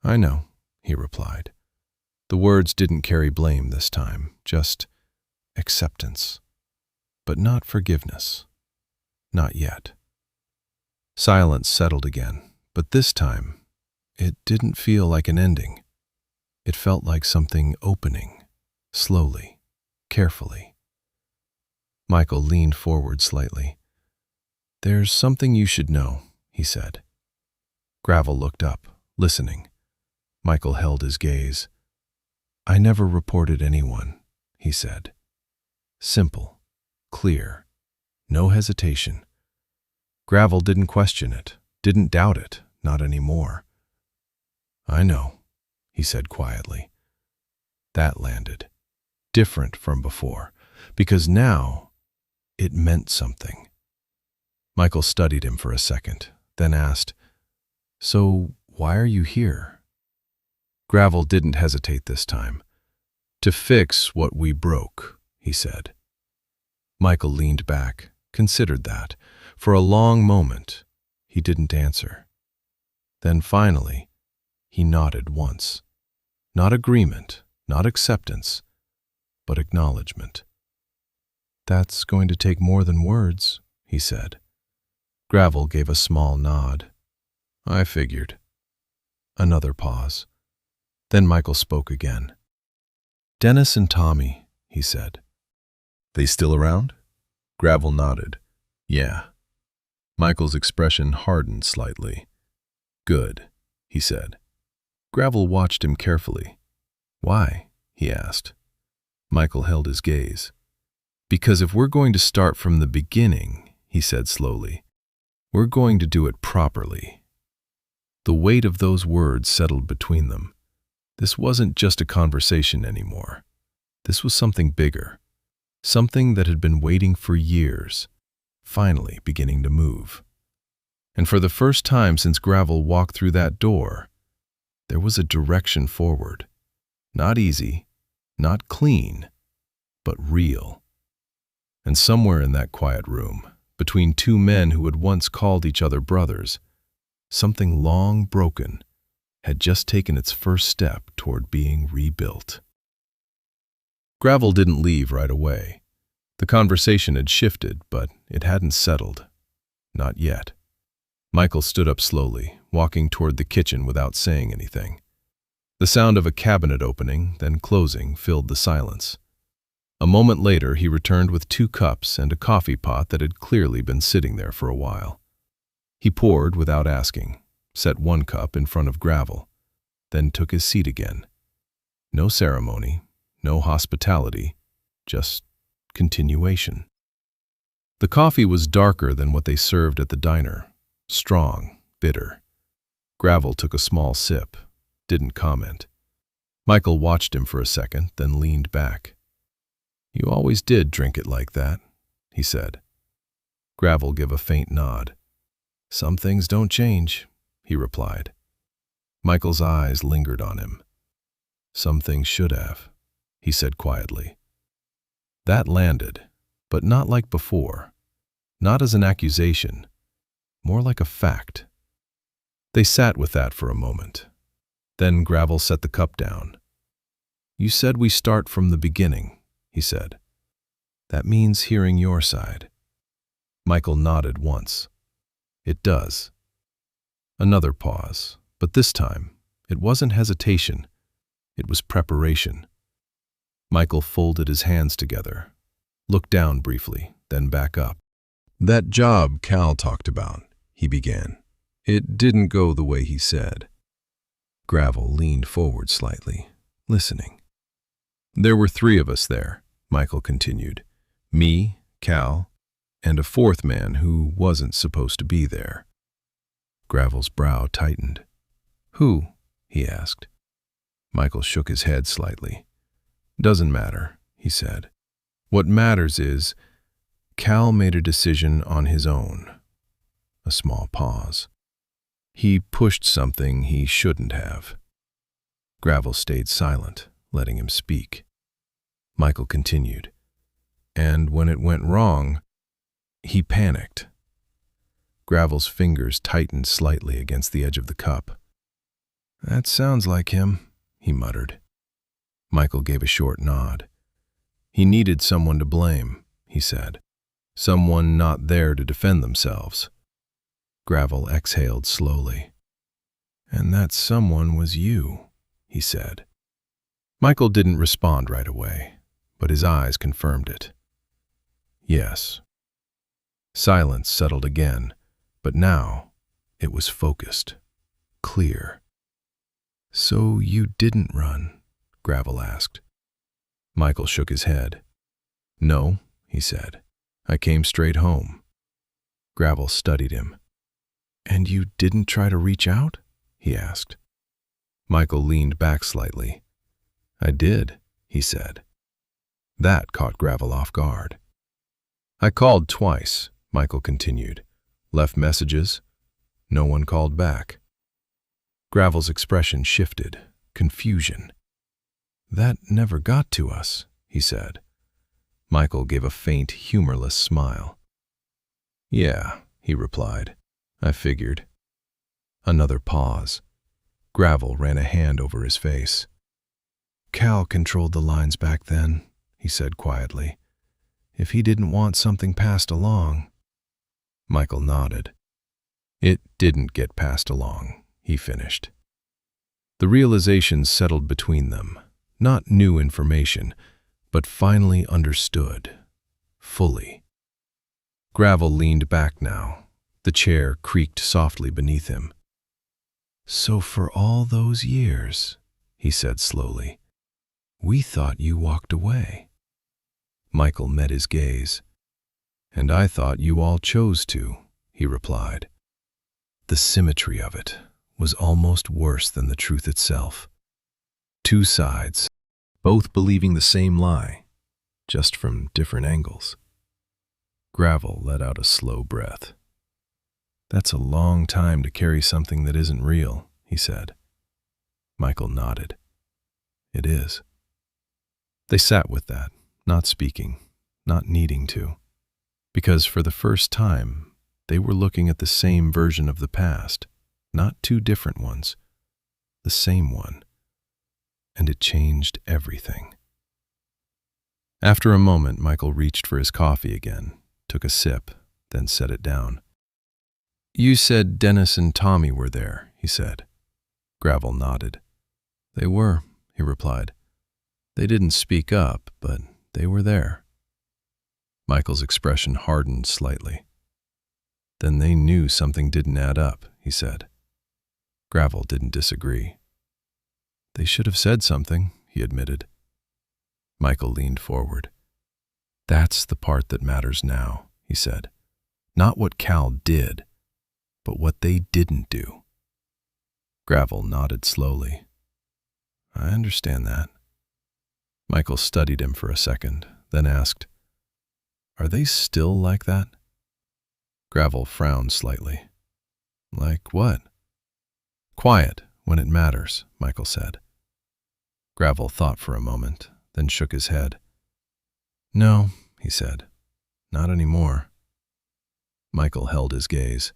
I know, he replied. The words didn't carry blame this time, just acceptance. But not forgiveness. Not yet. Silence settled again, but this time, it didn't feel like an ending. It felt like something opening, slowly, carefully. Michael leaned forward slightly. There's something you should know, he said. Gravel looked up, listening. Michael held his gaze. I never reported anyone, he said. Simple, clear, no hesitation. Gravel didn't question it, didn't doubt it, not anymore. I know, he said quietly. That landed, different from before, because now it meant something. Michael studied him for a second, then asked, So why are you here? Gravel didn't hesitate this time. To fix what we broke, he said. Michael leaned back, considered that. For a long moment, he didn't answer. Then finally, he nodded once. Not agreement, not acceptance, but acknowledgement. That's going to take more than words, he said. Gravel gave a small nod. I figured. Another pause. Then Michael spoke again. Dennis and Tommy, he said. They still around? Gravel nodded. Yeah. Michael's expression hardened slightly. Good, he said. Gravel watched him carefully. Why? He asked. Michael held his gaze. Because if we're going to start from the beginning, he said slowly, we're going to do it properly. The weight of those words settled between them. This wasn't just a conversation anymore. This was something bigger, something that had been waiting for years, finally beginning to move. And for the first time since Gravel walked through that door, there was a direction forward. Not easy, not clean, but real. And somewhere in that quiet room, between two men who had once called each other brothers, something long broken had just taken its first step toward being rebuilt. Gravel didn't leave right away. The conversation had shifted, but it hadn't settled. Not yet. Michael stood up slowly, walking toward the kitchen without saying anything. The sound of a cabinet opening, then closing, filled the silence. A moment later, he returned with 2 cups and a coffee pot that had clearly been sitting there for a while. He poured without asking, set 1 cup in front of Gravel, then took his seat again. No ceremony, no hospitality, just continuation. The coffee was darker than what they served at the diner, strong, bitter. Gravel took a small sip, didn't comment. Michael watched him for a second, then leaned back. You always did drink it like that, he said. Gravel gave a faint nod. Some things don't change, he replied. Michael's eyes lingered on him. Some things should have, he said quietly. That landed, but not like before. Not as an accusation, more like a fact. They sat with that for a moment. Then Gravel set the cup down. "You said we start from the beginning," he said. "That means hearing your side." Michael nodded once. "It does." Another pause, but this time it wasn't hesitation, it was preparation. Michael folded his hands together, looked down briefly, then back up. "That job Cal talked about," he began. "It didn't go the way he said." Gravel leaned forward slightly, listening. "There were 3 of us there," Michael continued. "Me, Cal, and a 4th man who wasn't supposed to be there." Gravel's brow tightened. "Who?" he asked. Michael shook his head slightly. "Doesn't matter," he said. "What matters is, Cal made a decision on his own." A small pause. "He pushed something he shouldn't have." Gravel stayed silent, letting him speak. Michael continued. "And when it went wrong, he panicked." Gravel's fingers tightened slightly against the edge of the cup. "That sounds like him," he muttered. Michael gave a short nod. "He needed someone to blame," he said. "Someone not there to defend themselves." Gravel exhaled slowly. "And that someone was you," he said. Michael didn't respond right away, but his eyes confirmed it. "Yes." Silence settled again, but now it was focused, clear. "So you didn't run?" Gravel asked. Michael shook his head. "No," he said. "I came straight home." Gravel studied him. "And you didn't try to reach out?" he asked. Michael leaned back slightly. "I did," he said. That caught Gravel off guard. "I called twice," Michael continued. "Left messages. No one called back." Gravel's expression shifted, confusion. "That never got to us," he said. Michael gave a faint, humorless smile. "Yeah," he replied. "I figured." Another pause. Gravel ran a hand over his face. "Cal controlled the lines back then," he said quietly. "If he didn't want something passed along." Michael nodded. "It didn't get passed along," he finished. The realization settled between them, not new information, but finally understood, fully. Gravel leaned back now. The chair creaked softly beneath him. "So for all those years," he said slowly, "we thought you walked away." Michael met his gaze. "And I thought you all chose to," he replied. The symmetry of it was almost worse than the truth itself. 2 sides, both believing the same lie, just from different angles. Gravel let out a slow breath. "That's a long time to carry something that isn't real," he said. Michael nodded. "It is." They sat with that, not speaking, not needing to, because for the first time they were looking at the same version of the past, not 2 different ones, the same one, and it changed everything. After a moment, Michael reached for his coffee again, took a sip, then set it down. "You said Dennis and Tommy were there," he said. Gravel nodded. "They were," he replied. "They didn't speak up, but they were there." Michael's expression hardened slightly. "Then they knew something didn't add up," he said. Gravel didn't disagree. "They should have said something," he admitted. Michael leaned forward. "That's the part that matters now," he said. "Not what Cal did, but what they didn't do." Gravel nodded slowly. "I understand that." Michael studied him for a second, then asked, "Are they still like that?" Gravel frowned slightly. "Like what?" "Quiet when it matters," Michael said. Gravel thought for a moment, then shook his head. "No," he said. Not anymore. Michael held his gaze.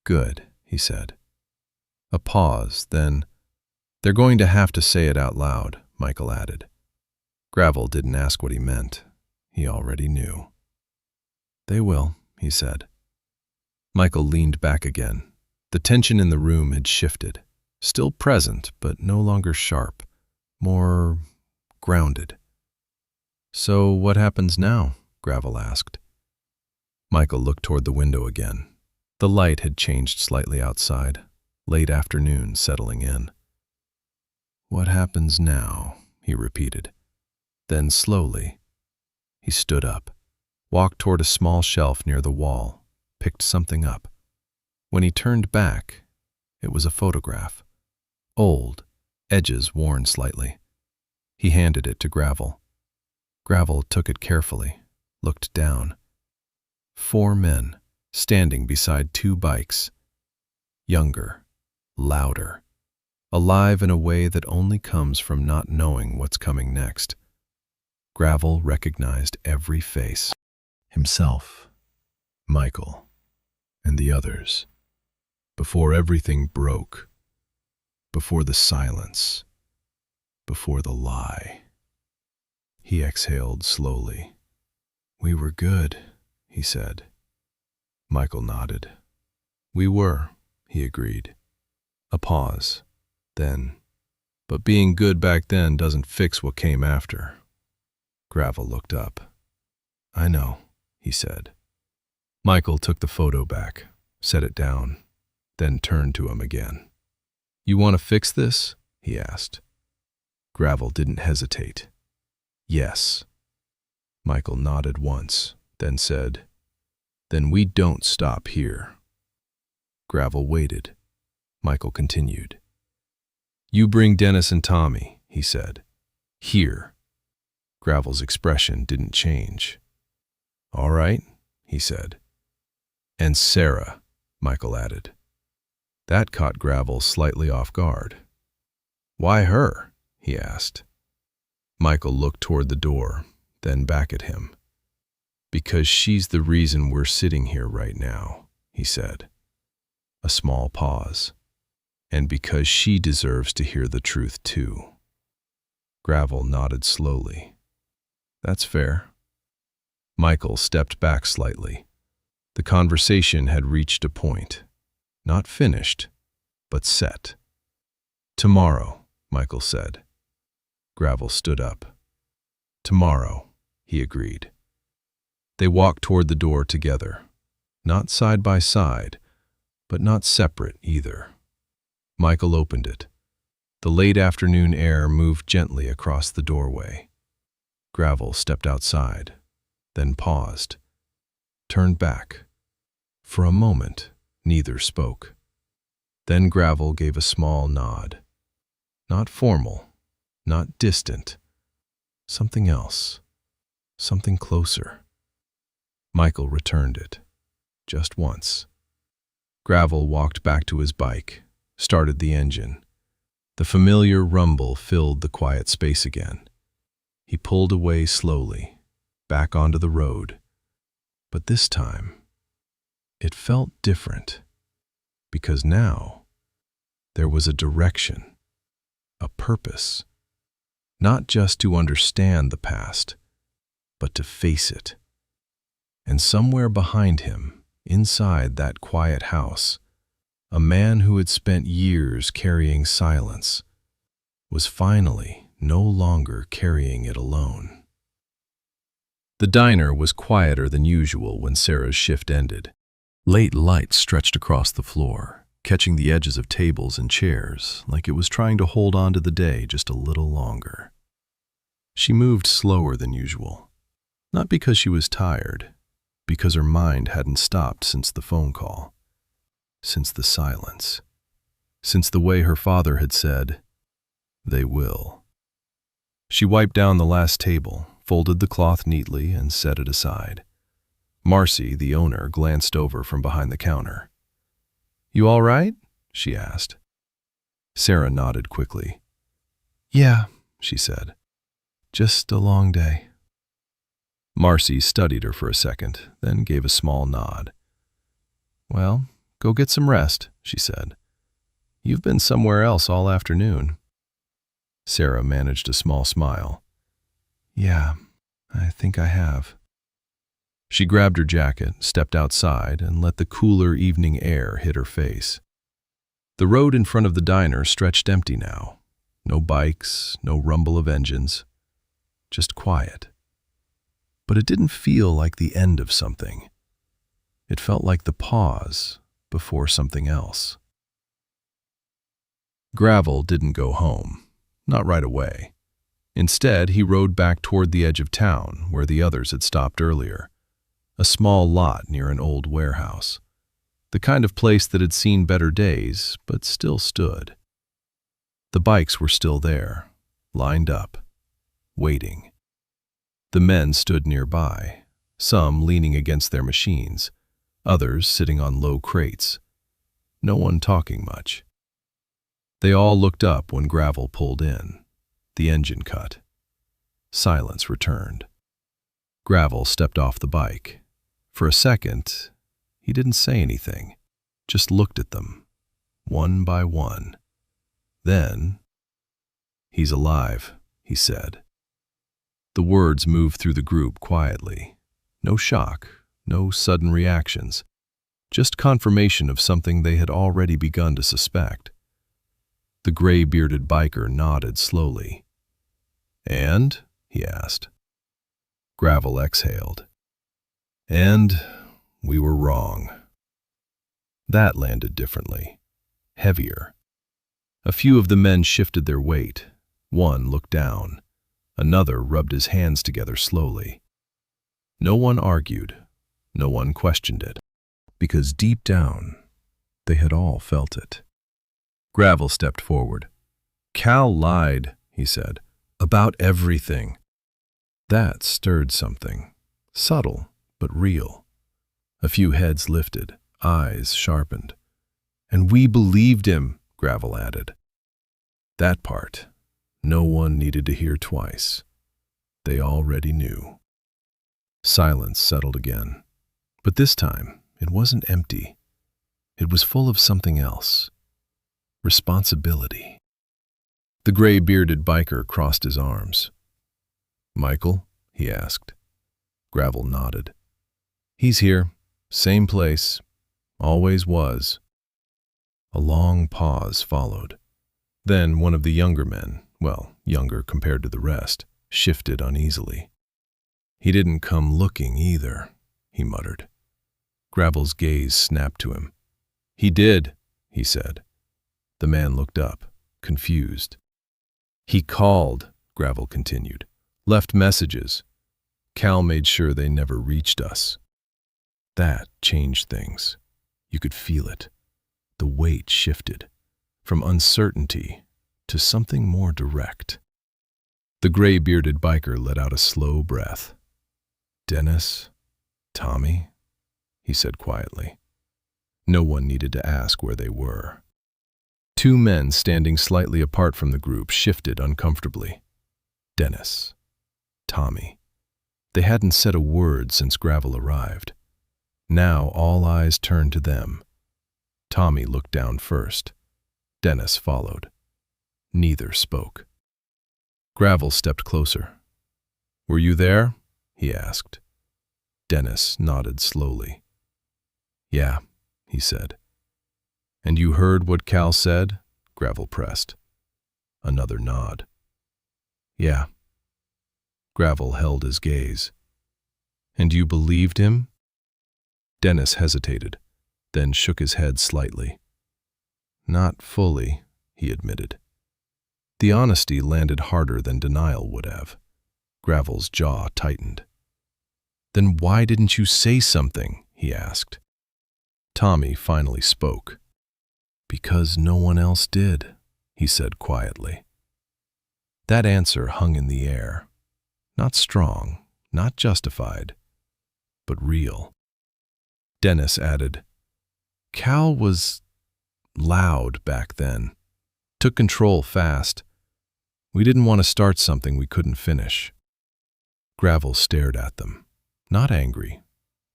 Good, he said. A pause, then, "They're going to have to say it out loud," Michael added. Gravel didn't ask what he meant. He already knew. "They will," he said. Michael leaned back again. The tension in the room had shifted. Still present, but no longer sharp. More grounded. "So what happens now?" Gravel asked. Michael looked toward the window again. The light had changed slightly outside, late afternoon settling in. "What happens now?" he repeated. Then slowly, he stood up, walked toward a small shelf near the wall, picked something up. When he turned back, it was a photograph. Old, edges worn slightly. He handed it to Gravel. Gravel took it carefully, looked down. 4 men, standing beside 2 bikes. Younger, louder, alive in a way that only comes from not knowing what's coming next. Gravel recognized every face. Himself, Michael, and the others. Before everything broke. Before the silence. Before the lie. He exhaled slowly. "We were good," he said. Michael nodded. "We were," he agreed. A pause. Then, "But being good back then doesn't fix what came after." Gravel looked up. "I know," he said. Michael took the photo back, set it down, then turned to him again. "You want to fix this?" he asked. Gravel didn't hesitate. "Yes." Michael nodded once, then said, "Then we don't stop here." Gravel waited. Michael continued. "You bring Dennis and Tommy," he said. "Here." Gravel's expression didn't change. "All right," he said. "And Sarah," Michael added. That caught Gravel slightly off guard. "Why her?" he asked. Michael looked toward the door, then back at him. "Because she's the reason we're sitting here right now," he said. A small pause. "And because she deserves to hear the truth too." Gravel nodded slowly. "That's fair." Michael stepped back slightly. The conversation had reached a point. Not finished, but set. "Tomorrow," Michael said. Gravel stood up. "Tomorrow," he agreed. They walked toward the door together. Not side by side, but not separate either. Michael opened it. The late afternoon air moved gently across the doorway. Gravel stepped outside, then paused, turned back. For a moment, neither spoke. Then Gravel gave a small nod. Not formal, not distant. Something else. Something closer. Michael returned it. Just once. Gravel walked back to his bike, started the engine. The familiar rumble filled the quiet space again. He pulled away slowly, back onto the road. But this time, it felt different. Because now, there was a direction, a purpose. Not just to understand the past, but to face it. And somewhere behind him, inside that quiet house, a man who had spent years carrying silence was finally no longer carrying it alone. The diner was quieter than usual when Sarah's shift ended. Late light stretched across the floor, catching the edges of tables and chairs like it was trying to hold on to the day just a little longer. She moved slower than usual, not because she was tired, because her mind hadn't stopped since the phone call, since the silence, since the way her father had said, "They will." She wiped down the last table, folded the cloth neatly, and set it aside. Marcy, the owner, glanced over from behind the counter. "You all right?" she asked. Sarah nodded quickly. "Yeah," she said. "Just a long day." Marcy studied her for a second, then gave a small nod. "Well, go get some rest," she said. "You've been somewhere else all afternoon." Sarah managed a small smile. "Yeah, I think I have." She grabbed her jacket, stepped outside, and let the cooler evening air hit her face. The road in front of the diner stretched empty now. No bikes, no rumble of engines, just quiet. But it didn't feel like the end of something. It felt like the pause before something else. Gravel didn't go home, not right away. Instead, he rode back toward the edge of town, where the others had stopped earlier. A small lot near an old warehouse. The kind of place that had seen better days, but still stood. The bikes were still there, lined up, waiting. The men stood nearby, some leaning against their machines, others sitting on low crates. No one talking much. They all looked up when Gravel pulled in. The engine cut. Silence returned. Gravel stepped off the bike. For a second, he didn't say anything, just looked at them, one by one. Then, "He's alive," he said. The words moved through the group quietly. No shock, no sudden reactions, just confirmation of something they had already begun to suspect. The gray-bearded biker nodded slowly. "And?" he asked. Gravel exhaled. "And we were wrong." That landed differently, heavier. A few of the men shifted their weight. One looked down. Another rubbed his hands together slowly. No one argued. No one questioned it. Because deep down, they had all felt it. Gravel stepped forward. "Cal lied," he said, "about everything." That stirred something. Subtle, but real. A few heads lifted, eyes sharpened. "And we believed him," Gravel added. That part, no one needed to hear twice. They already knew. Silence settled again. But this time, it wasn't empty. It was full of something else. Responsibility. The gray-bearded biker crossed his arms. "Michael?" he asked. Gravel nodded. "He's here. Same place. Always was." A long pause followed. Then one of the younger men, well, younger compared to the rest, shifted uneasily. "He didn't come looking either," he muttered. Gravel's gaze snapped to him. "He did," he said. The man looked up, confused. "He called," Gravel continued. "Left messages. Cal made sure they never reached us." That changed things. You could feel it. The weight shifted, from uncertainty to something more direct. The gray-bearded biker let out a slow breath. "Dennis? Tommy?" he said quietly. No one needed to ask where they were. Two men standing slightly apart from the group shifted uncomfortably. Dennis. Tommy. They hadn't said a word since Gravel arrived. Now all eyes turned to them. Tommy looked down first. Dennis followed. Neither spoke. Gravel stepped closer. "Were you there?" he asked. Dennis nodded slowly. "Yeah," he said. "And you heard what Cal said?" Gravel pressed. Another nod. "Yeah." Gravel held his gaze. "And you believed him?" Dennis hesitated, then shook his head slightly. "Not fully," he admitted. The honesty landed harder than denial would have. Gravel's jaw tightened. "Then why didn't you say something?" he asked. Tommy finally spoke. "Because no one else did," he said quietly. That answer hung in the air. Not strong, not justified, but real. Dennis added, "Cal was loud back then. Took control fast. We didn't want to start something we couldn't finish." Gravel stared at them. Not angry,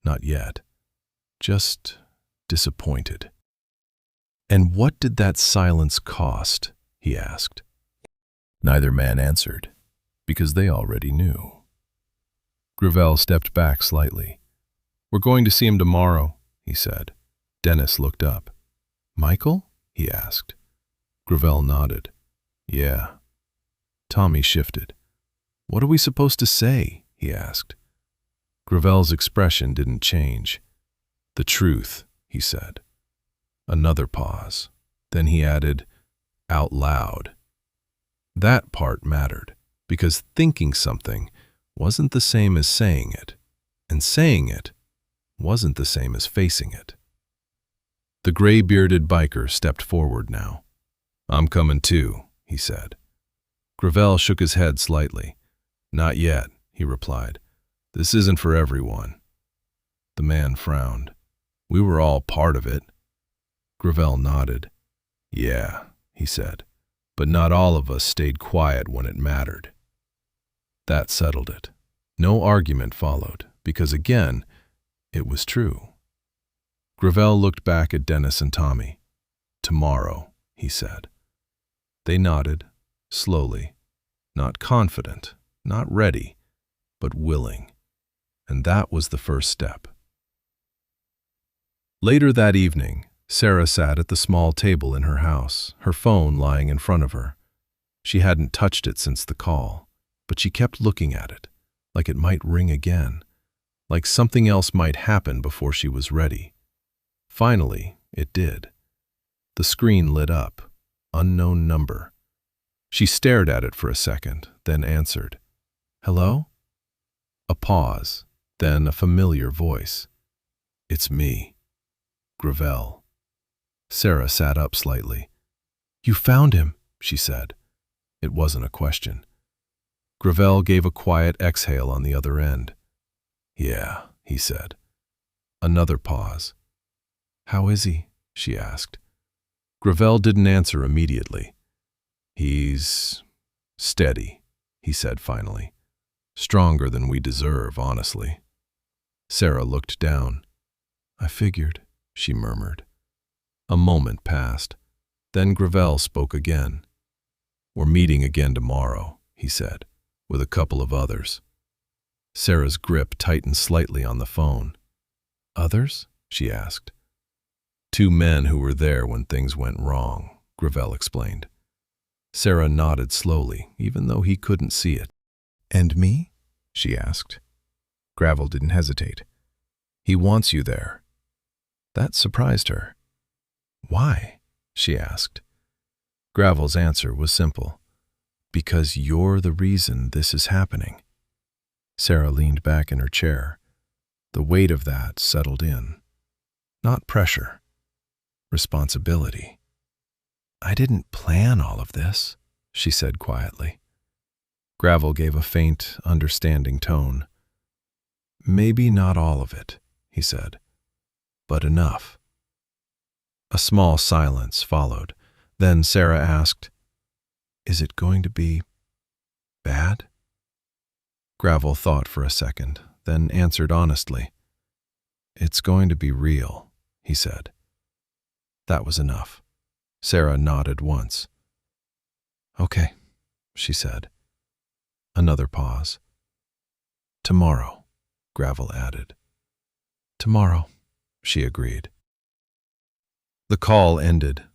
not yet, just disappointed. "And what did that silence cost?" he asked. Neither man answered, because they already knew. Gravel stepped back slightly. "We're going to see him tomorrow," he said. Dennis looked up. "Michael?" he asked. Gravel nodded. "Yeah." Tommy shifted. "What are we supposed to say?" he asked. Gravel's expression didn't change. "The truth," he said. Another pause. Then he added, "out loud." That part mattered, because thinking something wasn't the same as saying it, and saying it wasn't the same as facing it. The gray-bearded biker stepped forward now. "I'm coming too," he said. Gravel shook his head slightly. "Not yet," he replied. "This isn't for everyone." The man frowned. "We were all part of it." Gravel nodded. "Yeah," he said, "but not all of us stayed quiet when it mattered." That settled it. No argument followed, because again, it was true. Gravel looked back at Dennis and Tommy. "Tomorrow," he said. They nodded, slowly, not confident, not ready, but willing. And that was the first step. Later that evening, Sarah sat at the small table in her house, her phone lying in front of her. She hadn't touched it since the call, but she kept looking at it, like it might ring again, like something else might happen before she was ready. Finally, it did. The screen lit up. Unknown number. She stared at it for a second, then answered. "Hello?" A pause, then a familiar voice. "It's me, Gravel." Sarah sat up slightly. "You found him," she said. It wasn't a question. Gravel gave a quiet exhale on the other end. "Yeah," he said. Another pause. "How is he?" she asked. Gravel didn't answer immediately. "He's steady," he said finally. "Stronger than we deserve, honestly." Sarah looked down. "I figured," she murmured. A moment passed. Then Gravel spoke again. "We're meeting again tomorrow," he said, "with a couple of others." Sarah's grip tightened slightly on the phone. "Others?" she asked. "Two men who were there when things went wrong," Gravel explained. Sarah nodded slowly, even though he couldn't see it. "And me?" she asked. Gravel didn't hesitate. "He wants you there." That surprised her. "Why?" she asked. Gravel's answer was simple. "Because you're the reason this is happening." Sarah leaned back in her chair. The weight of that settled in. Not pressure. Responsibility. "I didn't plan all of this," she said quietly. Gravel gave a faint, understanding tone. "Maybe not all of it," he said, "but enough." A small silence followed. Then Sarah asked, "Is it going to be bad?" Gravel thought for a second, then answered honestly. "It's going to be real," he said. That was enough. Sarah nodded once. "Okay," she said. Another pause. "Tomorrow," Gravel added. "Tomorrow," she agreed. The call ended.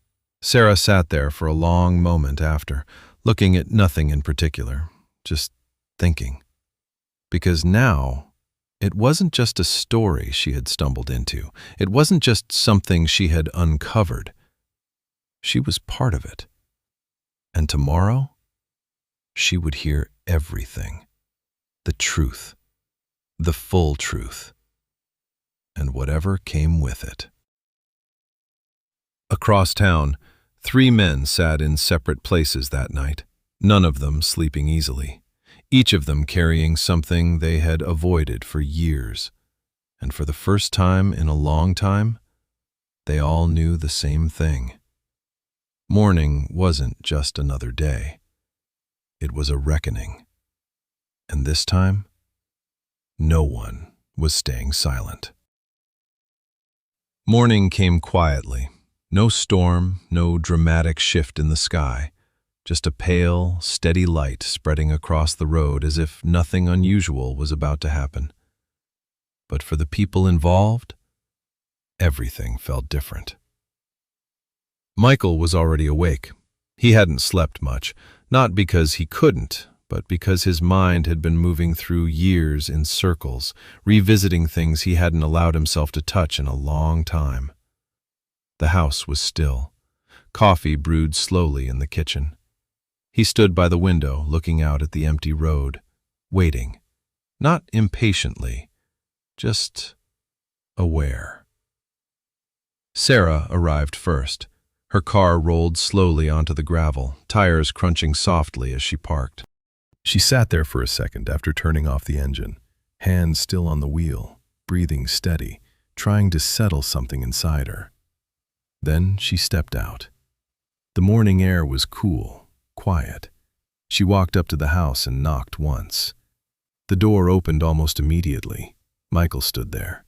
Sarah sat there for a long moment after, looking at nothing in particular, just thinking. Because now, it wasn't just a story she had stumbled into. It wasn't just something she had uncovered. She was part of it. And tomorrow, she would hear everything. The truth. The full truth. And whatever came with it. Across town, 3 men sat in separate places that night, none of them sleeping easily, each of them carrying something they had avoided for years. And for the first time in a long time, they all knew the same thing. Morning wasn't just another day. It was a reckoning. And this time, no one was staying silent. Morning came quietly. No storm, no dramatic shift in the sky. Just a pale, steady light spreading across the road as if nothing unusual was about to happen. But for the people involved, everything felt different. Michael was already awake. He hadn't slept much, not because he couldn't, but because his mind had been moving through years in circles, revisiting things he hadn't allowed himself to touch in a long time. The house was still. Coffee brewed slowly in the kitchen. He stood by the window, looking out at the empty road, waiting, not impatiently, just aware. Sarah arrived first. Her car rolled slowly onto the gravel, tires crunching softly as she parked. She sat there for a second after turning off the engine, hands still on the wheel, breathing steady, trying to settle something inside her. Then she stepped out. The morning air was cool, quiet. She walked up to the house and knocked once. The door opened almost immediately. Michael stood there.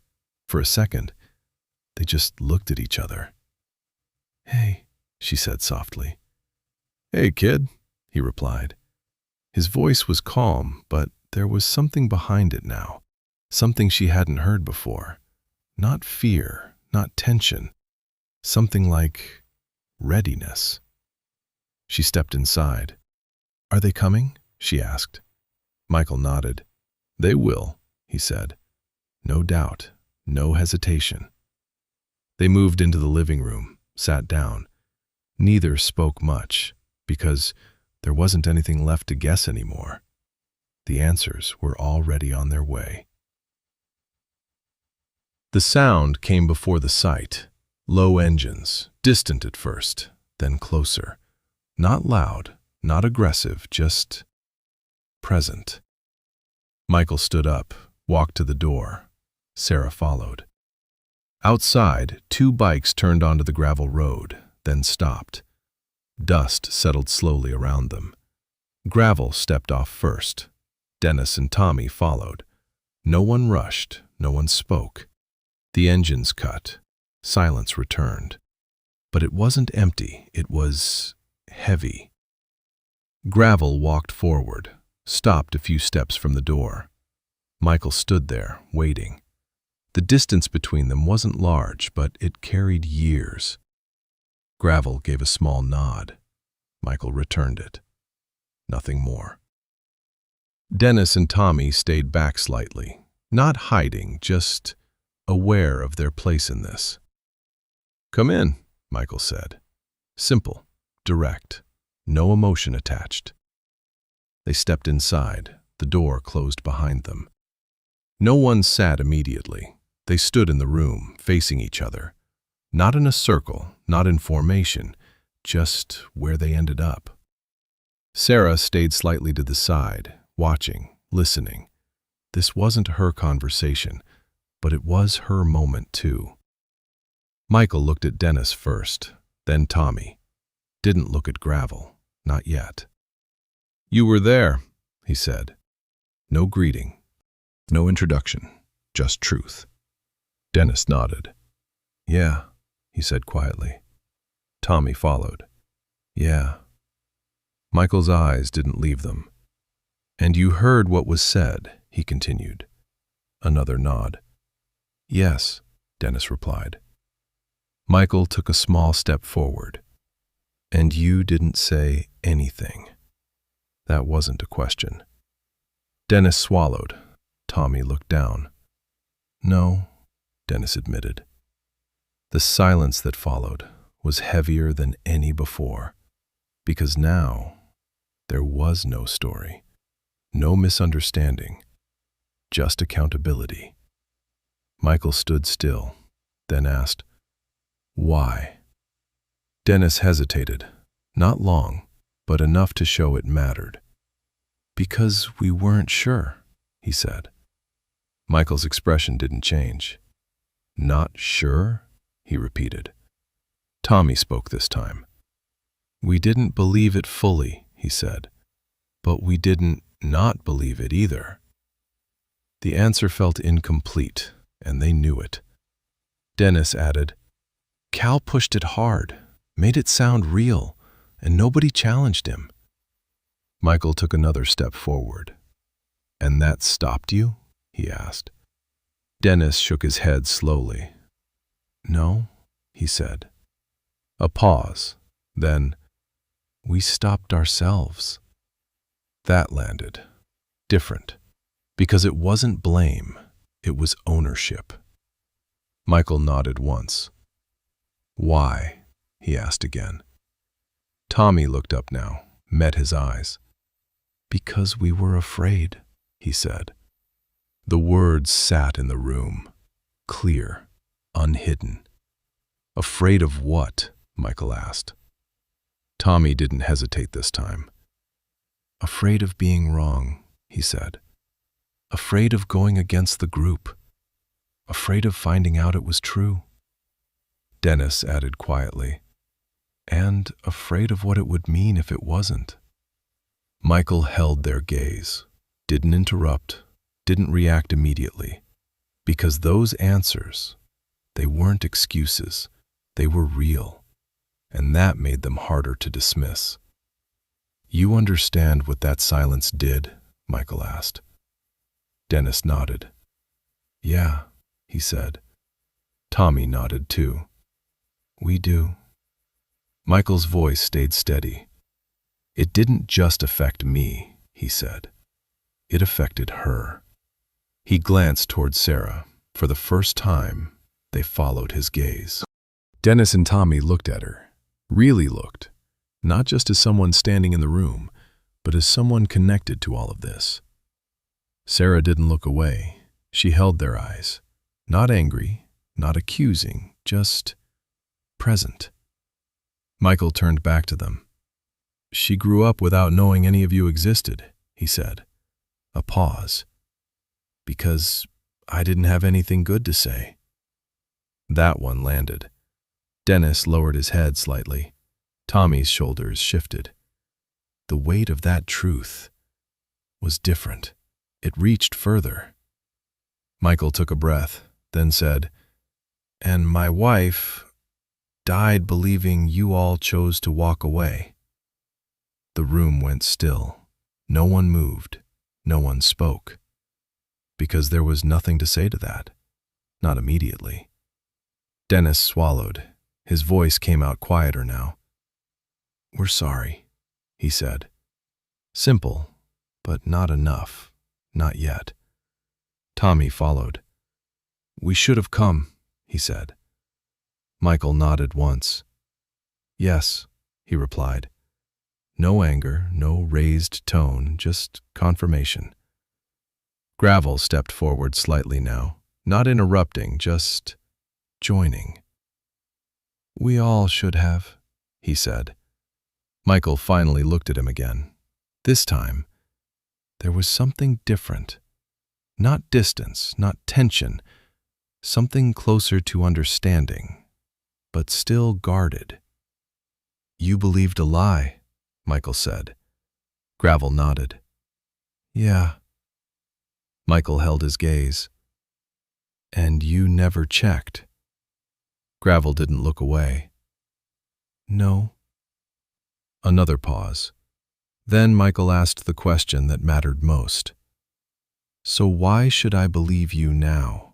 For a second, they just looked at each other. "Hey," she said softly. "Hey, kid," he replied. His voice was calm, but there was something behind it now, something she hadn't heard before. Not fear, not tension, something like readiness. She stepped inside. "Are they coming?" she asked. Michael nodded. "They will," he said. No doubt, no hesitation. They moved into the living room, sat down. Neither spoke much, because there wasn't anything left to guess anymore. The answers were already on their way. The sound came before the sight. Low engines, distant at first, then closer. Not loud, not aggressive, just present. Michael stood up, walked to the door. Sarah followed. Outside, 2 bikes turned onto the gravel road, then stopped. Dust settled slowly around them. Gravel stepped off first. Dennis and Tommy followed. No one rushed, no one spoke. The engines cut. Silence returned. But it wasn't empty, it was heavy. Gravel walked forward, stopped a few steps from the door. Michael stood there, waiting. The distance between them wasn't large, but it carried years. Gravel gave a small nod. Michael returned it. Nothing more. Dennis and Tommy stayed back slightly, not hiding, just aware of their place in this. "Come in," Michael said. Simple, direct, no emotion attached. They stepped inside. The door closed behind them. No one sat immediately. They stood in the room, facing each other. Not in a circle, not in formation, just where they ended up. Sarah stayed slightly to the side, watching, listening. This wasn't her conversation, but it was her moment too. Michael looked at Dennis first, then Tommy. Didn't look at Gravel, not yet. "You were there," he said. No greeting, no introduction, just truth. Dennis nodded. "Yeah," he said quietly. Tommy followed. "Yeah." Michael's eyes didn't leave them. "And you heard what was said," he continued. Another nod. "Yes," Dennis replied. Michael took a small step forward. "And you didn't say anything." That wasn't a question. Dennis swallowed. Tommy looked down. "No," Dennis admitted. The silence that followed was heavier than any before, because now there was no story, no misunderstanding, just accountability. Michael stood still, then asked, "Why?" Dennis hesitated, not long, but enough to show it mattered. "Because we weren't sure," he said. Michael's expression didn't change. "Not sure?" he repeated. Tommy spoke this time. "We didn't believe it fully," he said, "but we didn't not believe it either." The answer felt incomplete, and they knew it. Dennis added, Cal pushed it hard, made it sound real, and nobody challenged him. Michael took another step forward. And that stopped you? He asked. Dennis shook his head slowly. No, he said. A pause. Then, we stopped ourselves. That landed. Different. Because it wasn't blame, it was ownership. Michael nodded once. Why? He asked again. Tommy looked up now, met his eyes. Because we were afraid, he said. The words sat in the room, clear, unhidden. Afraid of what? Michael asked. Tommy didn't hesitate this time. Afraid of being wrong, he said. Afraid of going against the group. Afraid of finding out it was true. Dennis added quietly, and afraid of what it would mean if it wasn't. Michael held their gaze, didn't interrupt, didn't react immediately, because those answers, they weren't excuses, they were real, and that made them harder to dismiss. You understand what that silence did? Michael asked. Dennis nodded. Yeah, he said. Tommy nodded too. We do. Michael's voice stayed steady. It didn't just affect me, he said. It affected her. He glanced toward Sarah. For the first time, they followed his gaze. Dennis and Tommy looked at her, really looked, not just as someone standing in the room, but as someone connected to all of this. Sarah didn't look away. She held their eyes, not angry, not accusing, just present. Michael turned back to them. She grew up without knowing any of you existed, he said. A pause. Because I didn't have anything good to say. That one landed. Dennis lowered his head slightly. Tommy's shoulders shifted. The weight of that truth was different. It reached further. Michael took a breath, then said, And my wife died believing you all chose to walk away. The room went still. No one moved. No one spoke. Because there was nothing to say to that. Not immediately. Dennis swallowed. His voice came out quieter now. We're sorry, he said. Simple, but not enough. Not yet. Tommy followed. We should have come, he said. Michael nodded once. Yes, he replied. No anger, no raised tone, just confirmation. Gravel stepped forward slightly now, not interrupting, just joining. We all should have, he said. Michael finally looked at him again. This time, there was something different. Not distance, not tension, something closer to understanding, but still guarded. You believed a lie, Michael said. Gravel nodded. Yeah. Michael held his gaze. And you never checked. Gravel didn't look away. No. Another pause. Then Michael asked the question that mattered most. So why should I believe you now?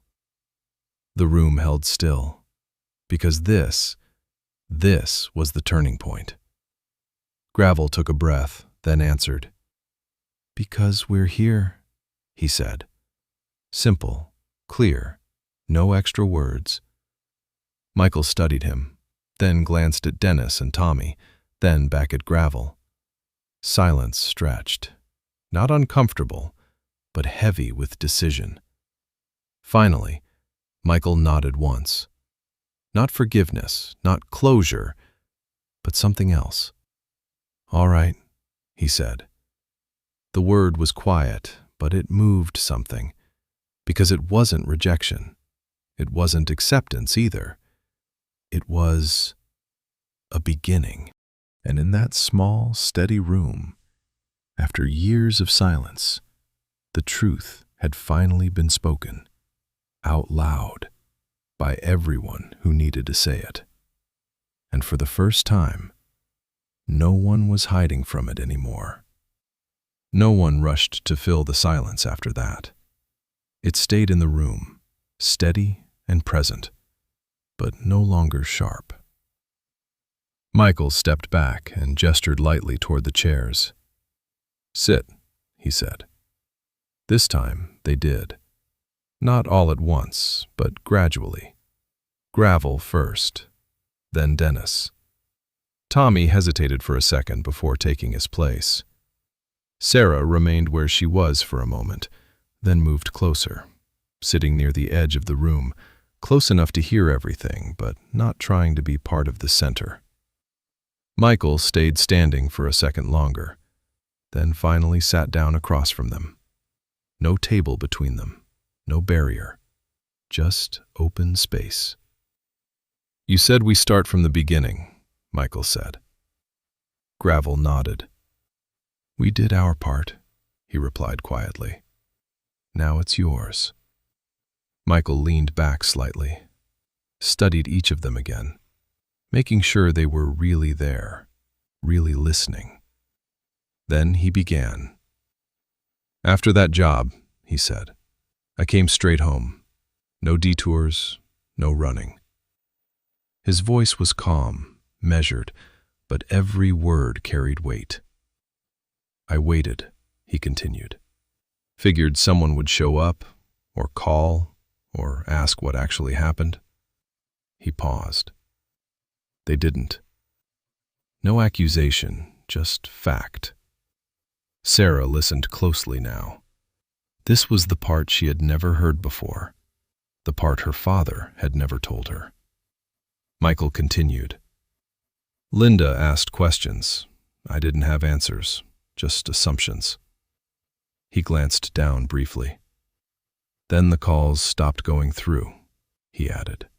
The room held still. Because this was the turning point. Gravel took a breath, then answered. Because we're here, he said. Simple, clear, no extra words. Michael studied him, then glanced at Dennis and Tommy, then back at Gravel. Silence stretched, not uncomfortable, but heavy with decision. Finally, Michael nodded once. Not forgiveness, not closure, but something else. All right, he said. The word was quiet, but it moved something, because it wasn't rejection. It wasn't acceptance either. It was a beginning. And in that small, steady room, after years of silence, the truth had finally been spoken, out loud, by everyone who needed to say it. And for the first time, no one was hiding from it anymore. No one rushed to fill the silence after that. It stayed in the room, steady and present, but no longer sharp. Michael stepped back and gestured lightly toward the chairs. "Sit," he said. This time they did. Not all at once, but gradually. Gravel first, then Dennis. Tommy hesitated for a second before taking his place. Sarah remained where she was for a moment, then moved closer, sitting near the edge of the room, close enough to hear everything, but not trying to be part of the center. Michael stayed standing for a second longer, then finally sat down across from them. No table between them, no barrier, just open space. "You said we start from the beginning," Michael said. Gravel nodded. "We did our part," he replied quietly. "Now it's yours." Michael leaned back slightly, studied each of them again, making sure they were really there, really listening. Then he began. "After that job," he said, "I came straight home. No detours, no running." His voice was calm, measured, but every word carried weight. "I waited," he continued. "Figured someone would show up, or call, or ask what actually happened." He paused. They didn't. No accusation, just fact. Sarah listened closely now. This was the part she had never heard before, the part her father had never told her. Michael continued. "Linda asked questions. I didn't have answers, just assumptions." He glanced down briefly. "Then the calls stopped going through," he added.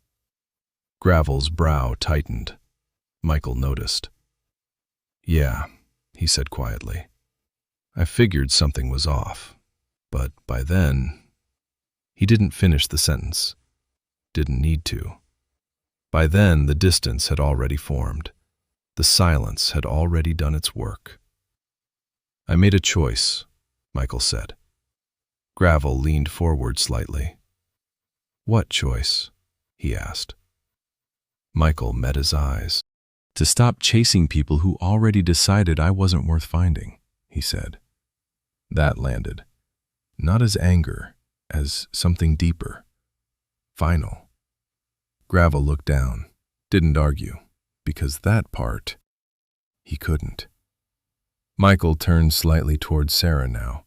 Gravel's brow tightened. Michael noticed. "Yeah," he said quietly. "I figured something was off, but by then—" He didn't finish the sentence. Didn't need to. By then, the distance had already formed. The silence had already done its work. "I made a choice," Michael said. Gravel leaned forward slightly. "What choice?" he asked. Michael met his eyes. "To stop chasing people who already decided I wasn't worth finding," he said. That landed. Not as anger, as something deeper. Final. Gravel looked down, didn't argue, because that part, he couldn't. Michael turned slightly towards Sarah now.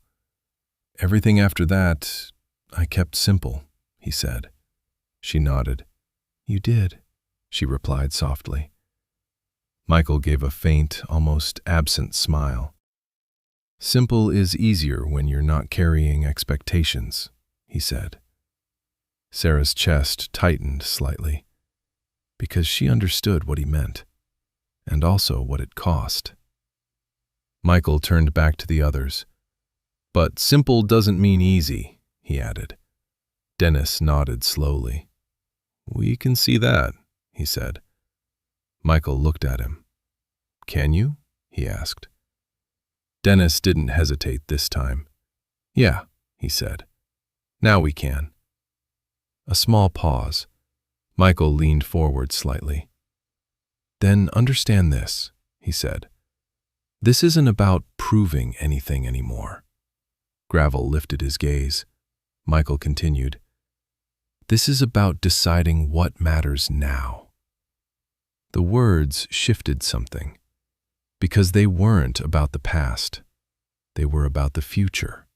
"Everything after that, I kept simple," he said. She nodded. "You did," she replied softly. Michael gave a faint, almost absent smile. "Simple is easier when you're not carrying expectations," he said. Sarah's chest tightened slightly, because she understood what he meant, and also what it cost. Michael turned back to the others. "But simple doesn't mean easy," he added. Dennis nodded slowly. "We can see that," he said. Michael looked at him. "Can you?" he asked. Dennis didn't hesitate this time. "Yeah," he said. "Now we can." A small pause. Michael leaned forward slightly. "Then understand this," he said. "This isn't about proving anything anymore." Gravel lifted his gaze. Michael continued. "This is about deciding what matters now." The words shifted something, because they weren't about the past. They were about the future.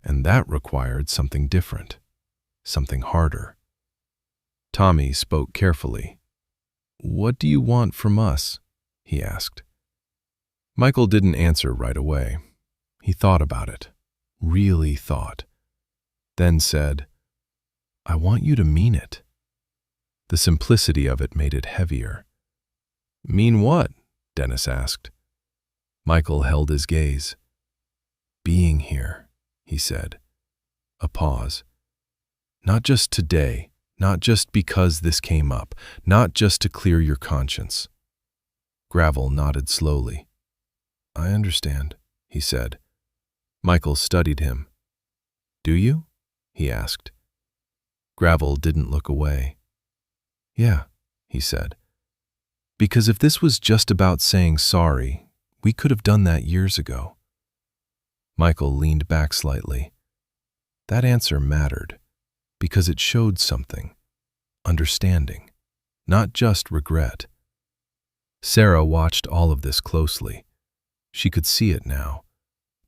And that required something different, something harder. Tommy spoke carefully. "What do you want from us?" he asked. Michael didn't answer right away. He thought about it, really thought. Then said, "I want you to mean it." The simplicity of it made it heavier. "Mean what?" Dennis asked. Michael held his gaze. "Being here," he said. A pause. Not just today, not just because this came up, not just to clear your conscience. Gravel nodded slowly. I understand, he said. Michael studied him. Do you? He asked. Gravel didn't look away. Yeah, he said. Because if this was just about saying sorry, we could have done that years ago. Michael leaned back slightly. That answer mattered, because it showed something. Understanding, not just regret. Sarah watched all of this closely. She could see it now.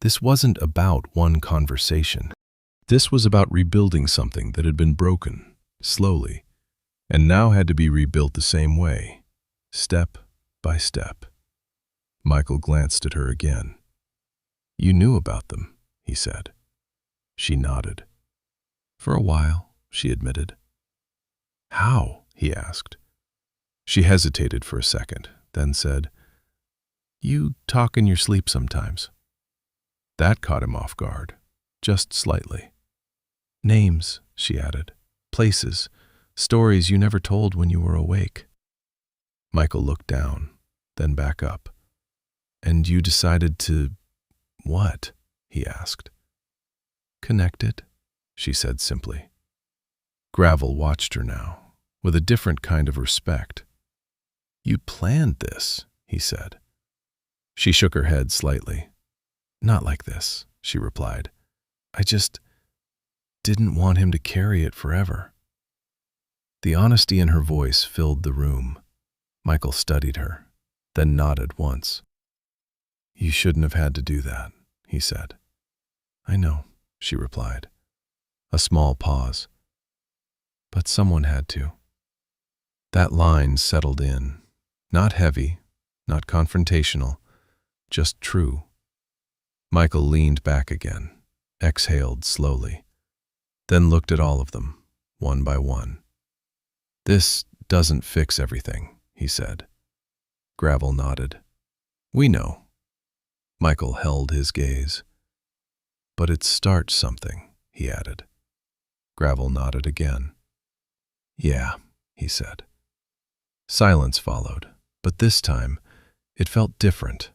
This wasn't about one conversation. This was about rebuilding something that had been broken, slowly, and now had to be rebuilt the same way, step by step. Michael glanced at her again. You knew about them, he said. She nodded. For a while, she admitted. How? He asked. She hesitated for a second, then said, You talk in your sleep sometimes. That caught him off guard, just slightly. Names, she added, places, stories you never told when you were awake. Michael looked down, then back up. And you decided to… what? He asked. Connect it, she said simply. Gravel watched her now, with a different kind of respect. You planned this, he said. She shook her head slightly. Not like this, she replied. I just didn't want him to carry it forever. The honesty in her voice filled the room. Michael studied her, then nodded once. You shouldn't have had to do that, he said. I know, she replied. A small pause. But someone had to. That line settled in. Not heavy, not confrontational, just true. Michael leaned back again, exhaled slowly, then looked at all of them, one by one. This doesn't fix everything, he said. Gravel nodded. We know. Michael held his gaze. But it starts something, he added. Gravel nodded again. Yeah, he said. Silence followed, but this time it felt different.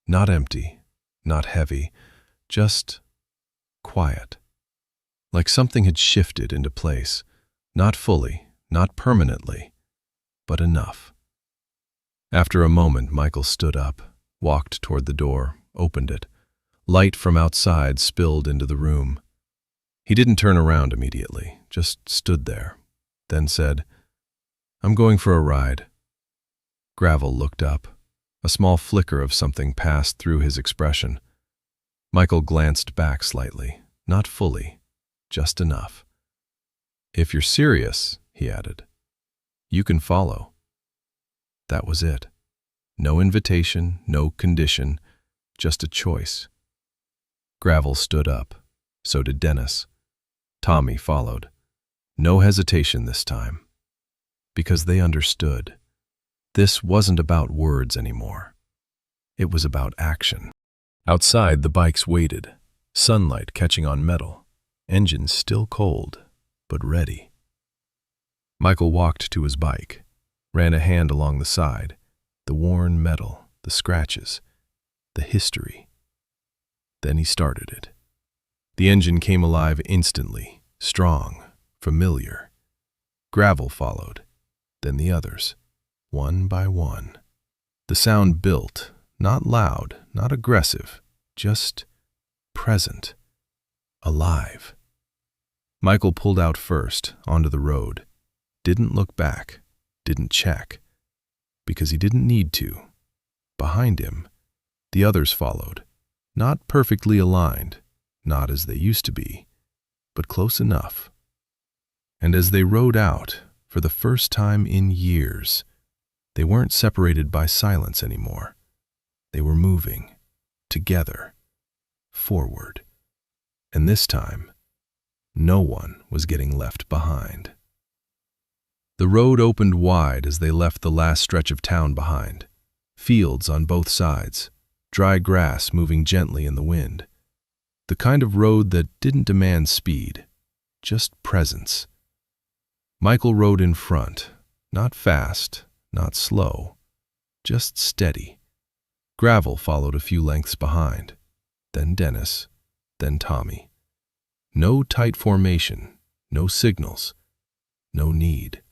Not empty, not heavy, just quiet. Like something had shifted into place, not fully, not permanently, but enough. After a moment, Michael stood up, walked toward the door, opened it. Light from outside spilled into the room. He didn't turn around immediately, just stood there, then said, I'm going for a ride. Gravel looked up. A small flicker of something passed through his expression. Michael glanced back slightly, not fully, just enough. If you're serious, he added, you can follow. That was it. No invitation, no condition, just a choice. Gravel stood up. So did Dennis. Tommy followed. No hesitation this time. Because they understood. This wasn't about words anymore. It was about action. Outside, the bikes waited, sunlight catching on metal, engines still cold, but ready. Michael walked to his bike, ran a hand along the side, the worn metal, the scratches, the history. Then he started it. The engine came alive instantly, strong, familiar. Gravel followed, then the others, one by one. The sound built, not loud, not aggressive, just present, alive. Michael pulled out first, onto the road. Didn't look back, didn't check, because he didn't need to. Behind him, the others followed, not perfectly aligned, not as they used to be, but close enough. And as they rode out, for the first time in years, they weren't separated by silence anymore. They were moving, together, forward. And this time, no one was getting left behind. The road opened wide as they left the last stretch of town behind. Fields on both sides, dry grass moving gently in the wind. The kind of road that didn't demand speed, just presence. Michael rode in front, not fast, not slow, just steady. Gravel followed a few lengths behind, then Dennis, then Tommy. No tight formation, no signals, no need.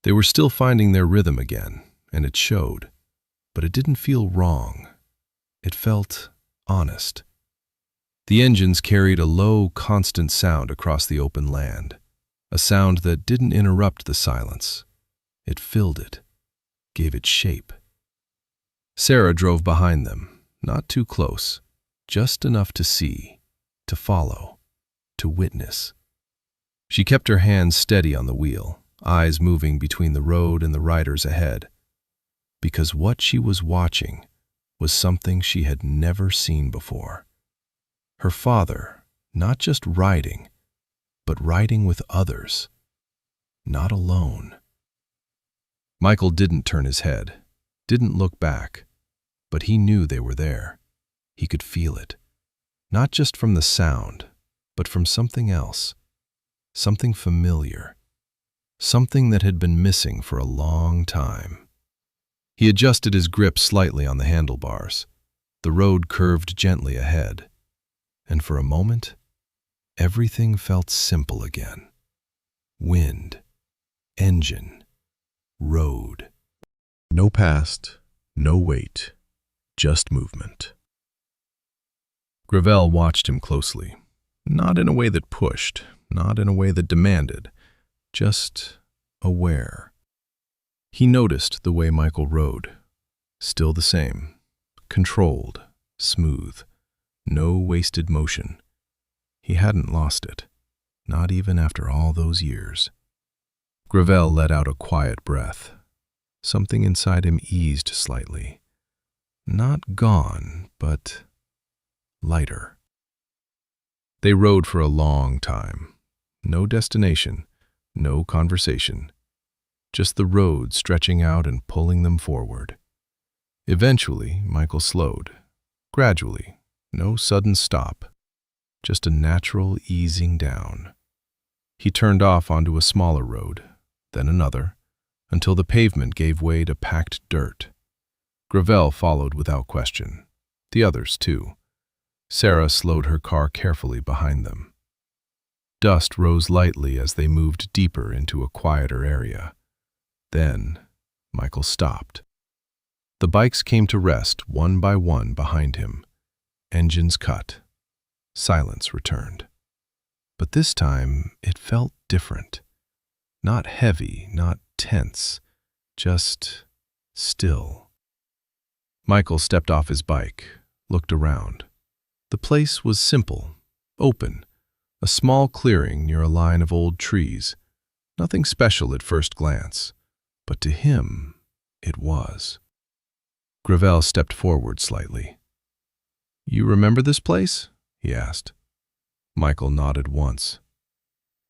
They were still finding their rhythm again, and it showed, but it didn't feel wrong. It felt honest. The engines carried a low, constant sound across the open land, a sound that didn't interrupt the silence. It filled it, gave it shape. Sarah drove behind them, not too close, just enough to see, to follow, to witness. She kept her hands steady on the wheel, eyes moving between the road and the riders ahead, because what she was watching was something she had never seen before. Her father, not just riding, but riding with others, not alone. Michael didn't turn his head, didn't look back, but he knew they were there. He could feel it, not just from the sound, but from something else, something familiar, something that had been missing for a long time. He adjusted his grip slightly on the handlebars. The road curved gently ahead, and for a moment, everything felt simple again. Wind, engine, road. No past, no weight, just movement. Gravel watched him closely, not in a way that pushed, not in a way that demanded, just aware. He noticed the way Michael rode, still the same, controlled, smooth, no wasted motion. He hadn't lost it, not even after all those years. Gravel let out a quiet breath. Something inside him eased slightly. Not gone, but lighter. They rode for a long time. No destination, no conversation. Just the road stretching out and pulling them forward. Eventually, Michael slowed. Gradually, no sudden stop. Just a natural easing down. He turned off onto a smaller road, then another, until the pavement gave way to packed dirt. Gravel followed without question. The others, too. Sarah slowed her car carefully behind them. Dust rose lightly as they moved deeper into a quieter area. Then, Michael stopped. The bikes came to rest one by one behind him. Engines cut. Silence returned. But this time, it felt different. Not heavy, not tense, just still. Michael stepped off his bike, looked around. The place was simple, open, a small clearing near a line of old trees. Nothing special at first glance, but to him, it was. Gravel stepped forward slightly. "You remember this place?" he asked. Michael nodded once.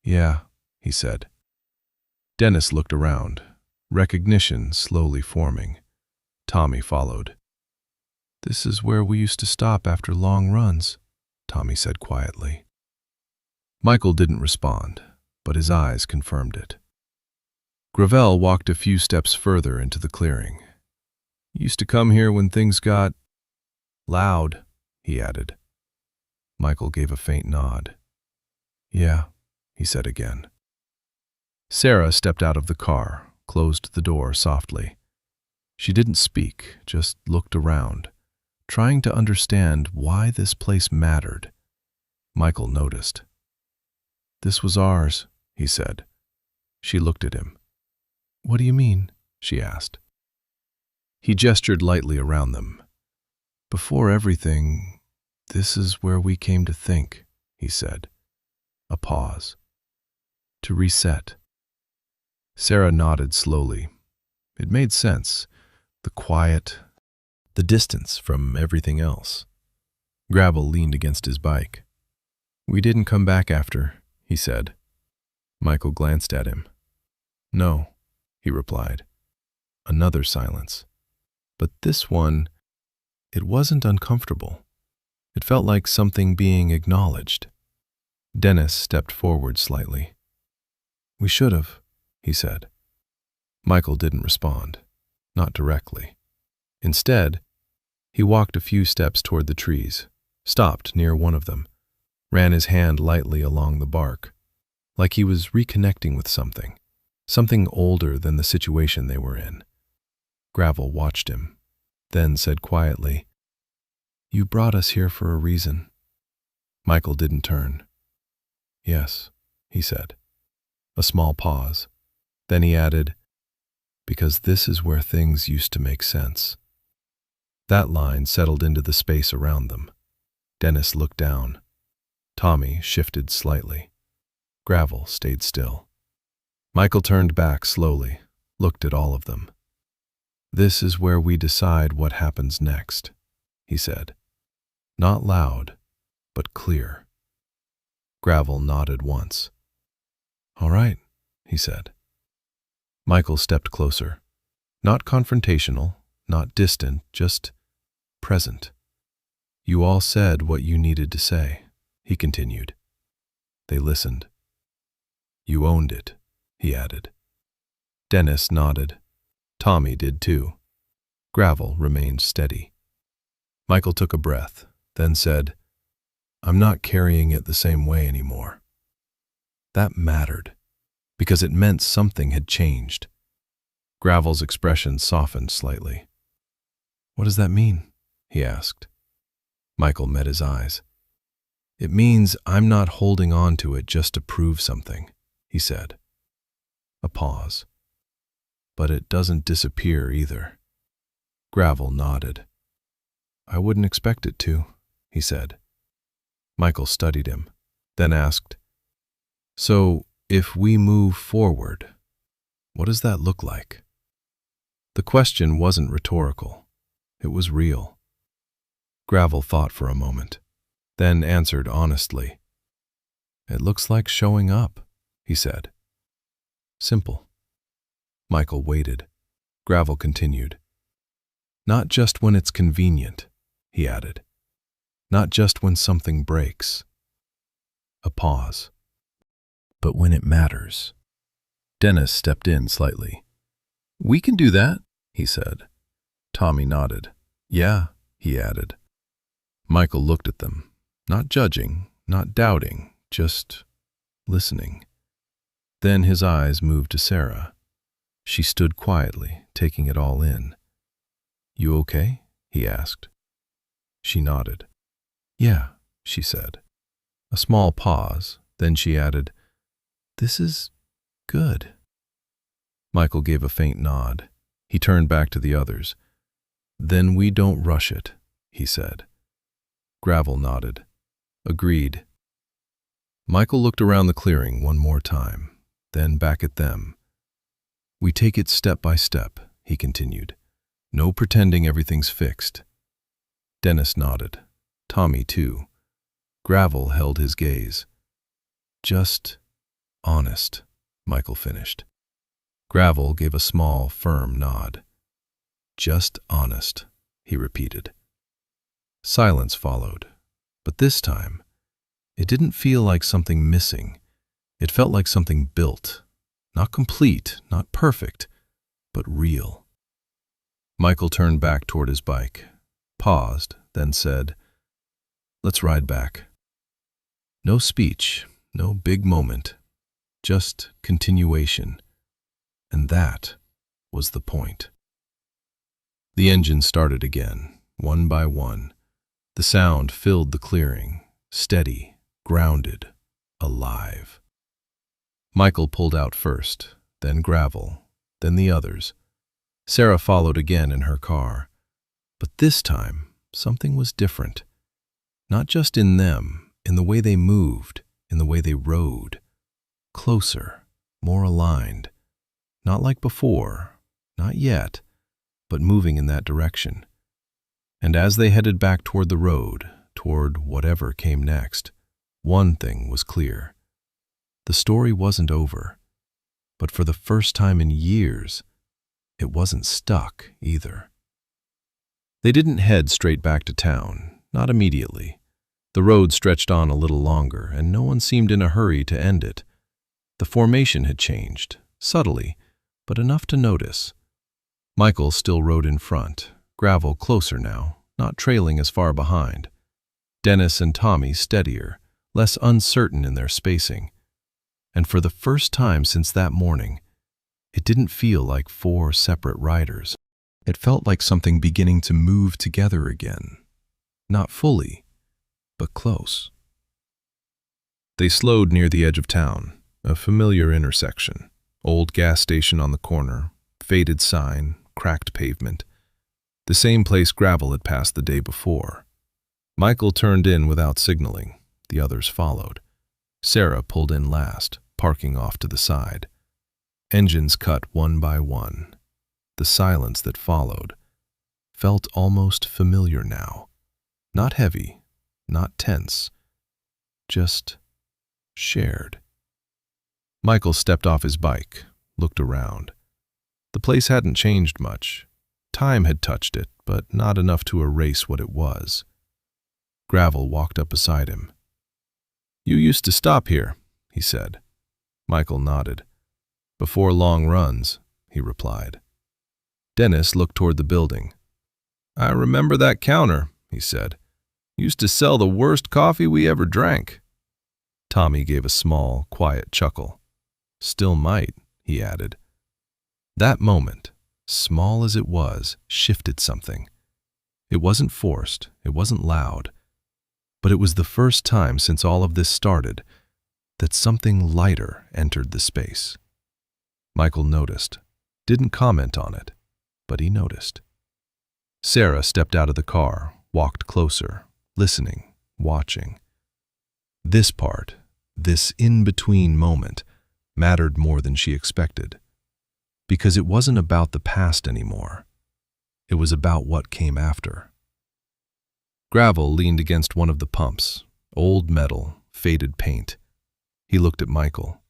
"Yeah," he said. Dennis looked around, recognition slowly forming. Tommy followed. "This is where we used to stop after long runs," Tommy said quietly. Michael didn't respond, but his eyes confirmed it. Gravel walked a few steps further into the clearing. "Used to come here when things got loud," he added. Michael gave a faint nod. "Yeah," he said again. Sarah stepped out of the car, closed the door softly. She didn't speak, just looked around, trying to understand why this place mattered. Michael noticed. "This was ours," he said. She looked at him. "What do you mean?" she asked. He gestured lightly around them. "Before everything, this is where we came to think," he said. A pause. "To reset." Sarah nodded slowly. It made sense. The quiet, the distance from everything else. Gravel leaned against his bike. "We didn't come back after," he said. Michael glanced at him. "No," he replied. Another silence. But this one, it wasn't uncomfortable. It felt like something being acknowledged. Dennis stepped forward slightly. "We should have," he said. Michael didn't respond, not directly. Instead, he walked a few steps toward the trees, stopped near one of them, ran his hand lightly along the bark, like he was reconnecting with something older than the situation they were in. Gravel watched him, then said quietly, "You brought us here for a reason." Michael didn't turn. "Yes," he said. A small pause. Then he added, "Because this is where things used to make sense." That line settled into the space around them. Dennis looked down. Tommy shifted slightly. Gravel stayed still. Michael turned back slowly, looked at all of them. "This is where we decide what happens next," he said. Not loud, but clear. Gravel nodded once. "All right," he said. Michael stepped closer. Not confrontational, not distant, just present. "You all said what you needed to say," he continued. They listened. "You owned it," he added. Dennis nodded. Tommy did too. Gravel remained steady. Michael took a breath, then said, "I'm not carrying it the same way anymore." That mattered, because it meant something had changed. Gravel's expression softened slightly. "What does that mean?" he asked. Michael met his eyes. "It means I'm not holding on to it just to prove something," he said. A pause. "But it doesn't disappear either." Gravel nodded. "I wouldn't expect it to," he said. Michael studied him, then asked, "So, if we move forward, what does that look like?" The question wasn't rhetorical. It was real. Gravel thought for a moment, then answered honestly. "It looks like showing up," he said. "Simple." Michael waited. Gravel continued. "Not just when it's convenient," he added. "Not just when something breaks." A pause. "But when it matters." Dennis stepped in slightly. "We can do that," he said. Tommy nodded. "Yeah," he added. Michael looked at them, not judging, not doubting, just listening. Then his eyes moved to Sarah. She stood quietly, taking it all in. "You okay?" he asked. She nodded. "Yeah," she said. A small pause, then she added, "This is good." Michael gave a faint nod. He turned back to the others. "Then we don't rush it," he said. Gravel nodded. "Agreed." Michael looked around the clearing one more time, then back at them. "We take it step by step," he continued. "No pretending everything's fixed." Dennis nodded. Tommy too. Gravel held his gaze. "Just honest," Michael finished. Gravel gave a small, firm nod. "Just honest," he repeated. Silence followed, but this time, it didn't feel like something missing. It felt like something built, not complete, not perfect, but real. Michael turned back toward his bike, paused, then said, "Let's ride back." No speech, no big moment, just continuation. And that was the point. The engine started again, one by one. The sound filled the clearing, steady, grounded, alive. Michael pulled out first, then Gravel, then the others. Sarah followed again in her car. But this time, something was different. Not just in them, in the way they moved, in the way they rode. Closer, more aligned. Not like before, not yet, but moving in that direction. And as they headed back toward the road, toward whatever came next, one thing was clear. The story wasn't over, but for the first time in years, it wasn't stuck either. They didn't head straight back to town, not immediately. The road stretched on a little longer, and no one seemed in a hurry to end it. The formation had changed, subtly, but enough to notice. Michael still rode in front, Gravel closer now, not trailing as far behind. Dennis and Tommy steadier, less uncertain in their spacing. And for the first time since that morning, it didn't feel like four separate riders. It felt like something beginning to move together again. Not fully, but close. They slowed near the edge of town, a familiar intersection. Old gas station on the corner, faded sign, cracked pavement. The same place Gravel had passed the day before. Michael turned in without signaling. The others followed. Sarah pulled in last, parking off to the side. Engines cut one by one. The silence that followed felt almost familiar now. Not heavy, not tense, just shared. Michael stepped off his bike, looked around. The place hadn't changed much. Time had touched it, but not enough to erase what it was. Gravel walked up beside him. "You used to stop here," he said. Michael nodded. "Before long runs," he replied. Dennis looked toward the building. "I remember that counter," he said. "Used to sell the worst coffee we ever drank." Tommy gave a small, quiet chuckle. "Still might," he added. That moment, small as it was, shifted something. It wasn't forced, it wasn't loud, but it was the first time since all of this started that something lighter entered the space. Michael noticed, didn't comment on it, but he noticed. Sarah stepped out of the car, walked closer, listening, watching. This part, this in-between moment, mattered more than she expected, because it wasn't about the past anymore. It was about what came after. Gravel leaned against one of the pumps, old metal, faded paint. He looked at Michael.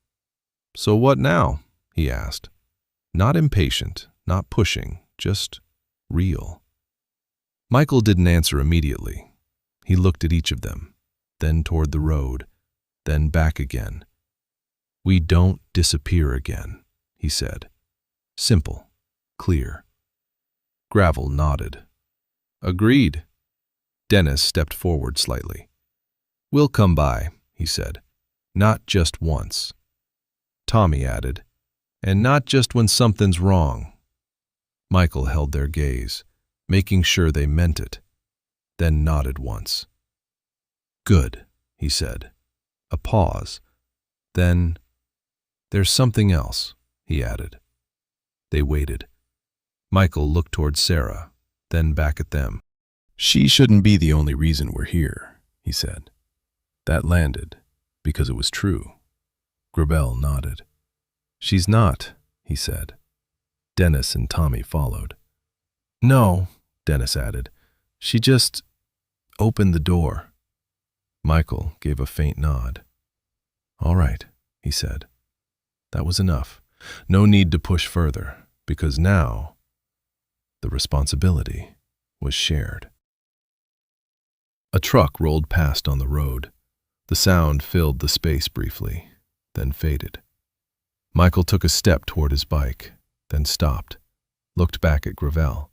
"So what now?" he asked. Not impatient, not pushing, just real. Michael didn't answer immediately. He looked at each of them, then toward the road, then back again. "We don't disappear again," he said. Simple, clear. Gravel nodded. "Agreed." Dennis stepped forward slightly. "We'll come by," he said. "Not just once." Tommy added, "And not just when something's wrong." Michael held their gaze, making sure they meant it, then nodded once. "Good," he said. A pause. Then, "There's something else," he added. They waited. Michael looked toward Sarah, then back at them. "She shouldn't be the only reason we're here," he said. That landed, because it was true. Gravel nodded. "She's not," he said. Dennis and Tommy followed. "No," Dennis added. "She just opened the door." Michael gave a faint nod. "All right," he said. That was enough. No need to push further, because now the responsibility was shared. A truck rolled past on the road. The sound filled the space briefly, then faded. Michael took a step toward his bike, then stopped, looked back at Gravel.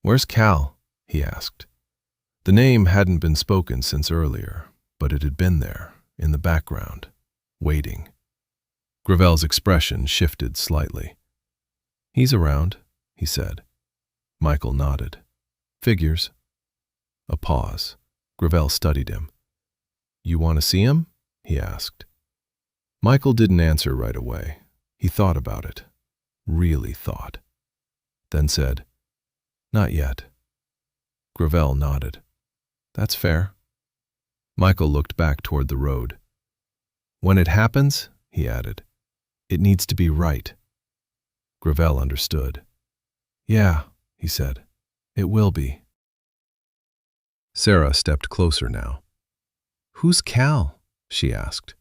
"Where's Cal?" he asked. The name hadn't been spoken since earlier, but it had been there, in the background, waiting. Gravel's expression shifted slightly. "He's around," he said. Michael nodded. "Figures." A pause. Gravel studied him. "You want to see him?" he asked. Michael didn't answer right away. He thought about it. Really thought. Then said, "Not yet." Gravel nodded. "That's fair." Michael looked back toward the road. "When it happens," he added, "it needs to be right." Gravel understood. "Yeah," he said, "it will be." Sarah stepped closer now. "Who's Cal?" she asked.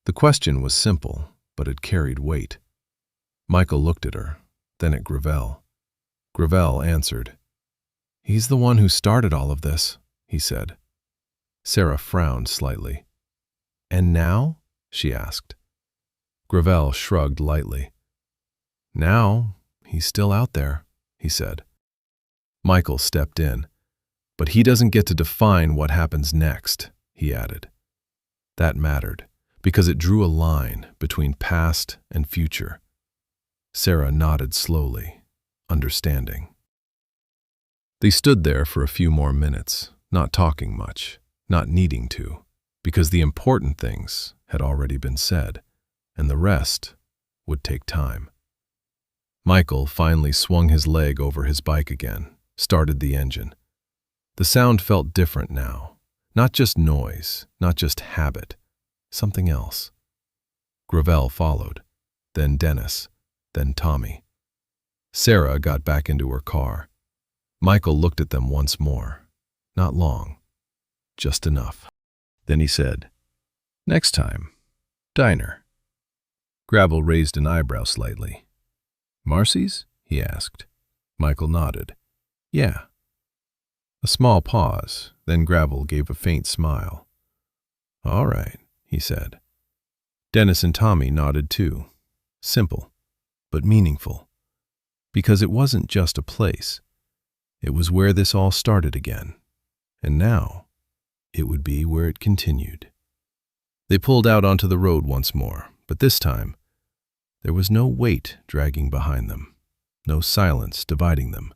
The question was simple, but it carried weight. Michael looked at her, then at Gravel. Gravel answered. "He's the one who started all of this," he said. Sarah frowned slightly. "And now?" she asked. Gravel shrugged lightly. "Now, he's still out there," he said. Michael stepped in. "But he doesn't get to define what happens next," he added. That mattered, because it drew a line between past and future. Sarah nodded slowly, understanding. They stood there for a few more minutes, not talking much, not needing to, because the important things had already been said, and the rest would take time. Michael finally swung his leg over his bike again, started the engine. The sound felt different now. Not just noise, not just habit, something else. Gravel followed, then Dennis, then Tommy. Sarah got back into her car. Michael looked at them once more. Not long. Just enough. Then he said, "Next time, diner." Gravel raised an eyebrow slightly. "Marcy's?" he asked. Michael nodded. "Yeah." A small pause, then Gravel gave a faint smile. "All right," he said. Dennis and Tommy nodded too. Simple, but meaningful. Because it wasn't just a place. It was where this all started again. And now, it would be where it continued. They pulled out onto the road once more, but this time, there was no weight dragging behind them, no silence dividing them,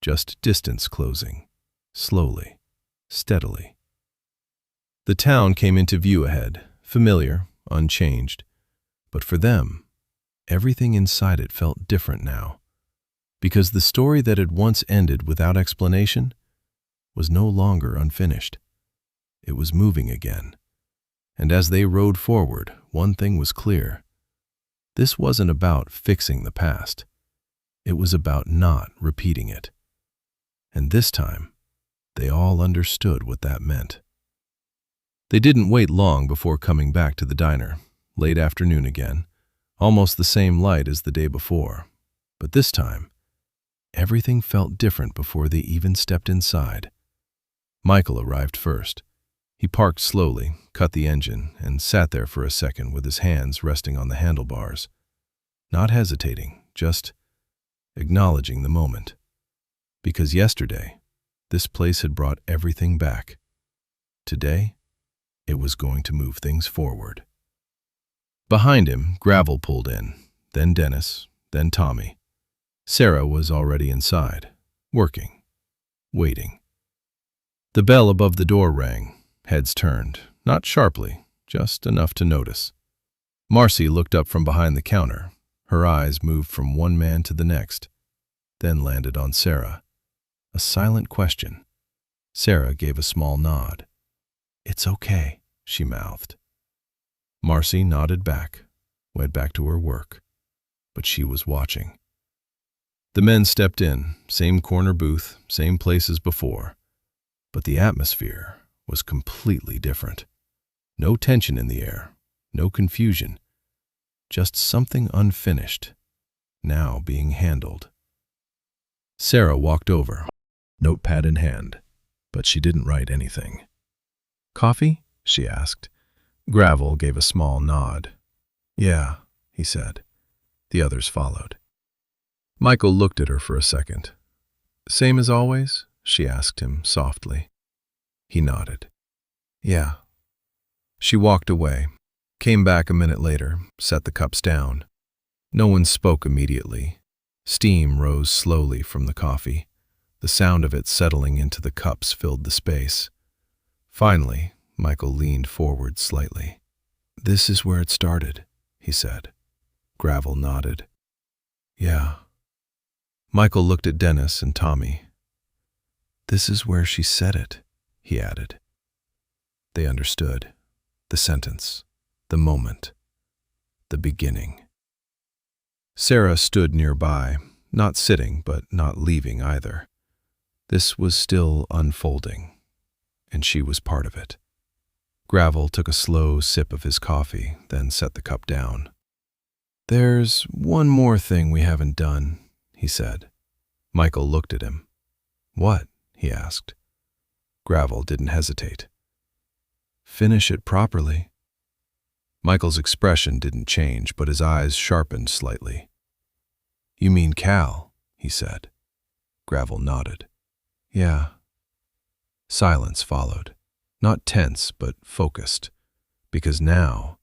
just distance closing. Slowly, steadily. The town came into view ahead, familiar, unchanged. But for them, everything inside it felt different now, because the story that had once ended without explanation was no longer unfinished. It was moving again. And as they rode forward, one thing was clear. This wasn't about fixing the past. It was about not repeating it. And this time, they all understood what that meant. They didn't wait long before coming back to the diner, late afternoon again, almost the same light as the day before. But this time, everything felt different before they even stepped inside. Michael arrived first. He parked slowly, cut the engine, and sat there for a second with his hands resting on the handlebars. Not hesitating, just acknowledging the moment. Because yesterday, this place had brought everything back. Today, it was going to move things forward. Behind him, Gravel pulled in, then Dennis, then Tommy. Sarah was already inside, working, waiting. The bell above the door rang, heads turned, not sharply, just enough to notice. Marcy looked up from behind the counter. Her eyes moved from one man to the next, then landed on Sarah. A silent question. Sarah gave a small nod. "It's okay," she mouthed. Marcy nodded back, went back to her work. But she was watching. The men stepped in, same corner booth, same place as before. But the atmosphere was completely different. No tension in the air, no confusion. Just something unfinished, now being handled. Sarah walked over, notepad in hand, but she didn't write anything. "Coffee?" she asked. Gravel gave a small nod. "Yeah," he said. The others followed. Michael looked at her for a second. "Same as always?" she asked him softly. He nodded. "Yeah." She walked away, came back a minute later, set the cups down. No one spoke immediately. Steam rose slowly from the coffee. The sound of it settling into the cups filled the space. Finally, Michael leaned forward slightly. "This is where it started," he said. Gravel nodded. "Yeah." Michael looked at Dennis and Tommy. "This is where she said it," he added. They understood. The sentence, the moment, the beginning. Sarah stood nearby, not sitting but not leaving either. This was still unfolding, and she was part of it. Gravel took a slow sip of his coffee, then set the cup down. "There's one more thing we haven't done," he said. Michael looked at him. "What?" he asked. Gravel didn't hesitate. Finish it properly. Michael's expression didn't change, but his eyes sharpened slightly. You mean Cal, he said. Gravel nodded. Yeah. Silence followed, not tense but focused, because now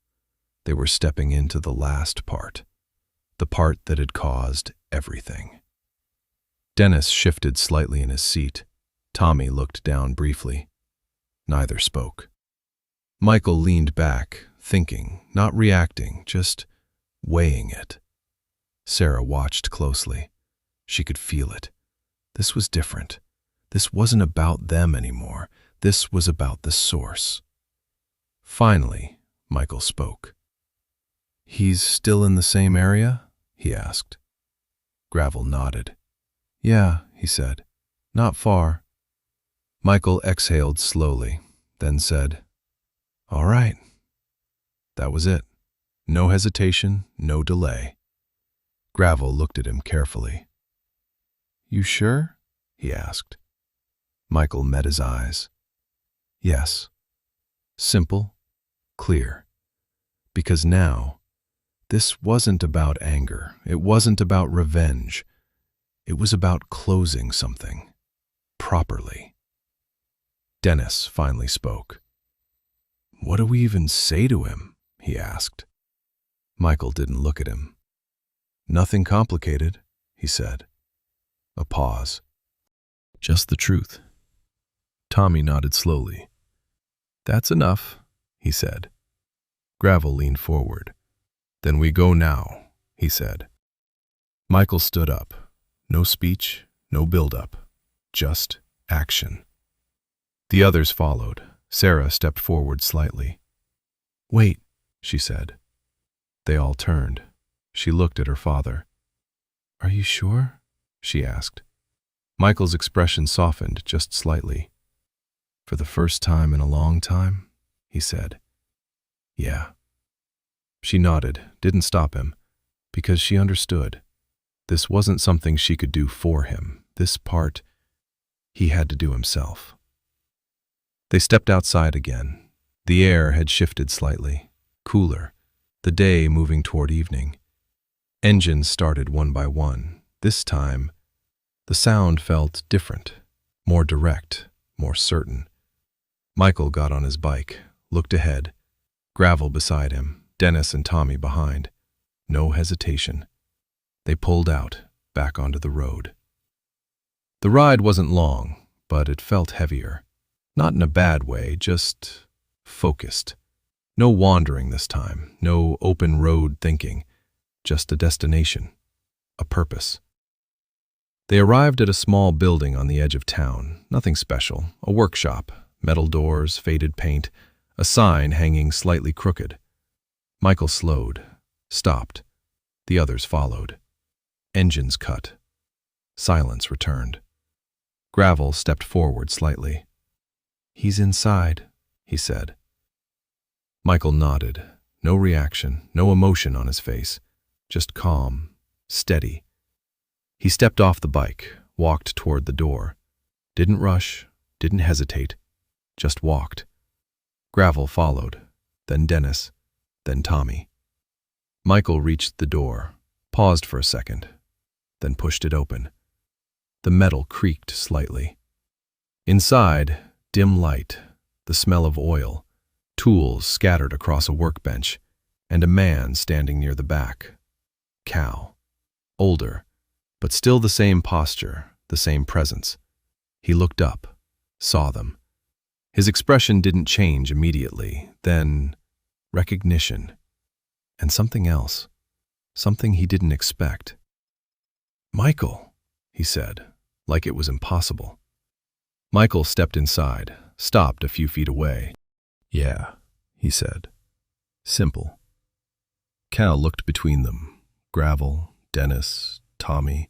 they were stepping into the last part, the part that had caused everything. Dennis shifted slightly in his seat. Tommy looked down briefly. Neither spoke. Michael leaned back, thinking, not reacting, just weighing it. Sarah watched closely. She could feel it. This was different. This wasn't about them anymore. This was about the source. Finally, Michael spoke. He's still in the same area? He asked. Gravel nodded. Yeah, he said. Not far. Michael exhaled slowly, then said, All right. That was it. No hesitation, no delay. Gravel looked at him carefully. You sure? He asked. Michael met his eyes. Yes. Simple, clear. Because now, this wasn't about anger. It wasn't about revenge. It was about closing something. Properly. Dennis finally spoke. What do we even say to him? He asked. Michael didn't look at him. Nothing complicated, he said. A pause. Just the truth. Tommy nodded slowly. That's enough, he said. Gravel leaned forward. Then we go now, he said. Michael stood up. No speech, no build-up. Just action. The others followed. Sarah stepped forward slightly. Wait, she said. They all turned. She looked at her father. Are you sure? She asked. Michael's expression softened just slightly. For the first time in a long time, he said. Yeah. She nodded, didn't stop him, because she understood. This wasn't something she could do for him. This part, he had to do himself. They stepped outside again. The air had shifted slightly, cooler, the day moving toward evening. Engines started one by one. This time, the sound felt different, more direct, more certain. Michael got on his bike, looked ahead, Gravel beside him, Dennis and Tommy behind. No hesitation. They pulled out, back onto the road. The ride wasn't long, but it felt heavier. Not in a bad way, just focused. No wandering this time, no open road thinking, just a destination, a purpose. They arrived at a small building on the edge of town, nothing special, a workshop, metal doors, faded paint, a sign hanging slightly crooked. Michael slowed, stopped. The others followed. Engines cut. Silence returned. Gravel stepped forward slightly. He's inside, he said. Michael nodded. No reaction, no emotion on his face. Just calm, steady. He stepped off the bike, walked toward the door. Didn't rush, didn't hesitate, just walked. Gravel followed, then Dennis, then Tommy. Michael reached the door, paused for a second, then pushed it open. The metal creaked slightly. Inside, dim light, the smell of oil, tools scattered across a workbench, and a man standing near the back. Cal. Older, but still the same posture, the same presence. He looked up, saw them. His expression didn't change immediately, then recognition, and something else, something he didn't expect. Michael, he said, like it was impossible. Michael stepped inside, stopped a few feet away. Yeah, he said. Simple. Cal looked between them. Gravel, Dennis, Tommy,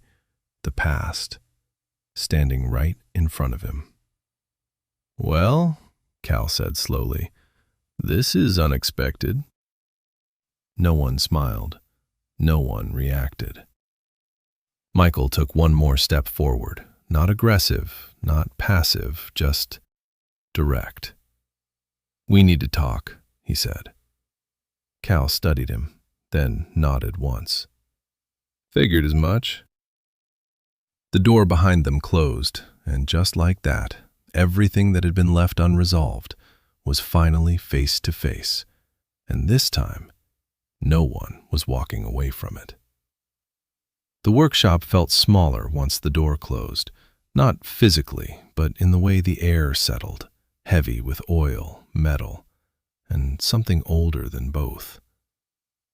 the past, standing right in front of him. Well, Cal said slowly, this is unexpected. No one smiled. No one reacted. Michael took one more step forward, not aggressive, not passive, just direct. "We need to talk," he said. Cal studied him, then nodded once. "Figured as much." The door behind them closed, and just like that, everything that had been left unresolved was finally face to face, and this time, no one was walking away from it. The workshop felt smaller once the door closed, not physically, but in the way the air settled, heavy with oil, metal, and something older than both.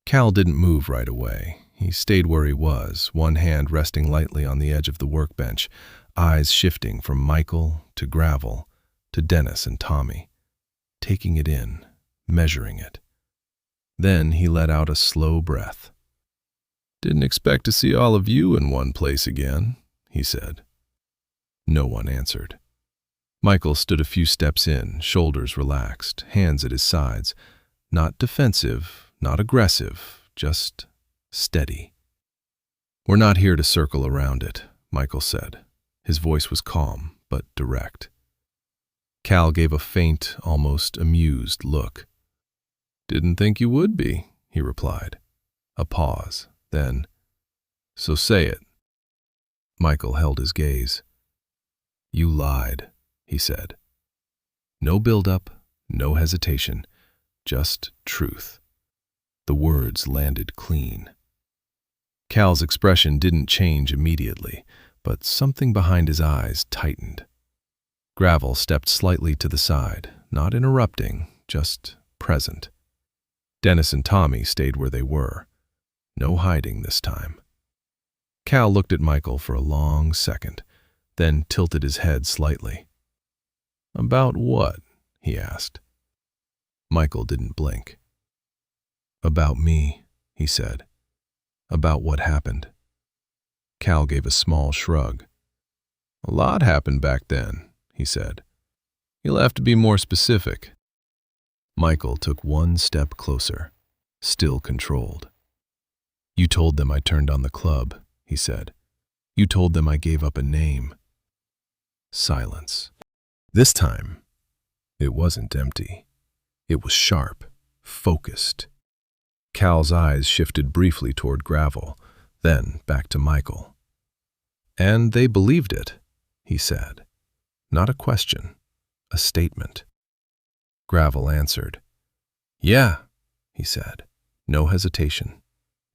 Cal didn't move right away. He stayed where he was, one hand resting lightly on the edge of the workbench, eyes shifting from Michael to Gravel to Dennis and Tommy, taking it in, measuring it. Then he let out a slow breath. "Didn't expect to see all of you in one place again," he said. No one answered. Michael stood a few steps in, shoulders relaxed, hands at his sides, not defensive, not aggressive, just steady. "We're not here to circle around it," Michael said. His voice was calm, but direct. Cal gave a faint, almost amused look. "Didn't think you would be," he replied. A pause, then, "So say it." Michael held his gaze. "You lied," he said. No build-up, no hesitation, just truth. The words landed clean. Cal's expression didn't change immediately, but something behind his eyes tightened. Gravel stepped slightly to the side, not interrupting, just present. Dennis and Tommy stayed where they were. No hiding this time. Cal looked at Michael for a long second, then tilted his head slightly. "About what?" he asked. Michael didn't blink. "About me," he said. "About what happened." Cal gave a small shrug. "A lot happened back then," he said. "You'll have to be more specific." Michael took one step closer, still controlled. "You told them I turned on the club," he said. "You told them I gave up a name." Silence. This time, it wasn't empty. It was sharp, focused. Cal's eyes shifted briefly toward Gravel, then back to Michael. "And they believed it," he said. Not a question, a statement. Gravel answered. "Yeah," he said. No hesitation,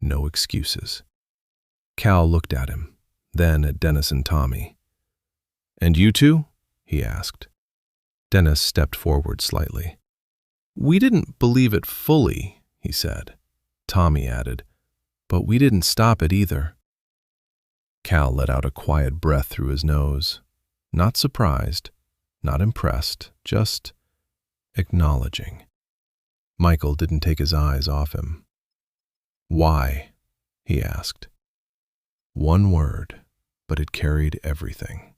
no excuses. Cal looked at him, then at Dennis and Tommy. "And you two?" he asked. Dennis stepped forward slightly. "We didn't believe it fully," he said. Tommy added, "But we didn't stop it either." Cal let out a quiet breath through his nose. Not surprised, not impressed, just acknowledging. Michael didn't take his eyes off him. "Why?" he asked. One word, but it carried everything.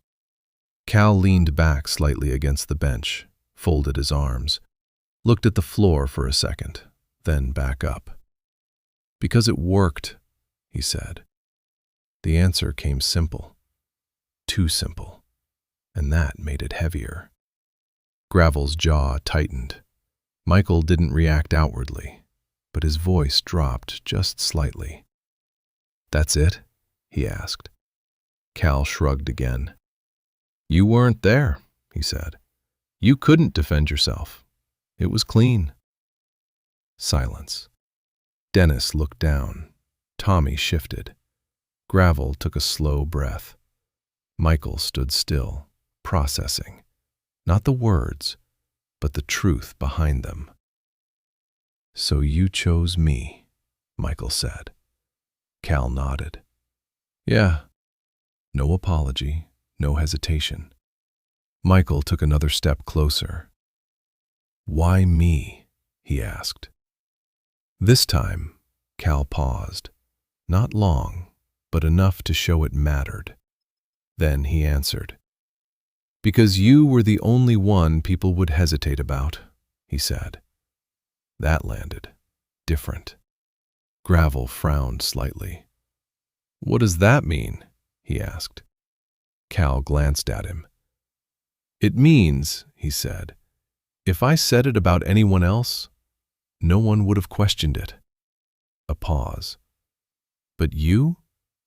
Cal leaned back slightly against the bench, folded his arms, looked at the floor for a second, then back up. "Because it worked," he said. The answer came simple. Too simple. And that made it heavier. Gravel's jaw tightened. Michael didn't react outwardly, but his voice dropped just slightly. "That's it?" he asked. Cal shrugged again. "You weren't there," he said. "You couldn't defend yourself. It was clean." Silence. Dennis looked down. Tommy shifted. Gravel took a slow breath. Michael stood still, processing. Not the words, but the truth behind them. "So you chose me," Michael said. Cal nodded. "Yeah." No apology, no hesitation. Michael took another step closer. "Why me?" he asked. This time, Cal paused. Not long, but enough to show it mattered. Then he answered. "Because you were the only one people would hesitate about," he said. That landed. Different. Gravel frowned slightly. "What does that mean?" he asked. Cal glanced at him. "It means," he said, If I said it about anyone else, no one would have questioned it. A pause. But you?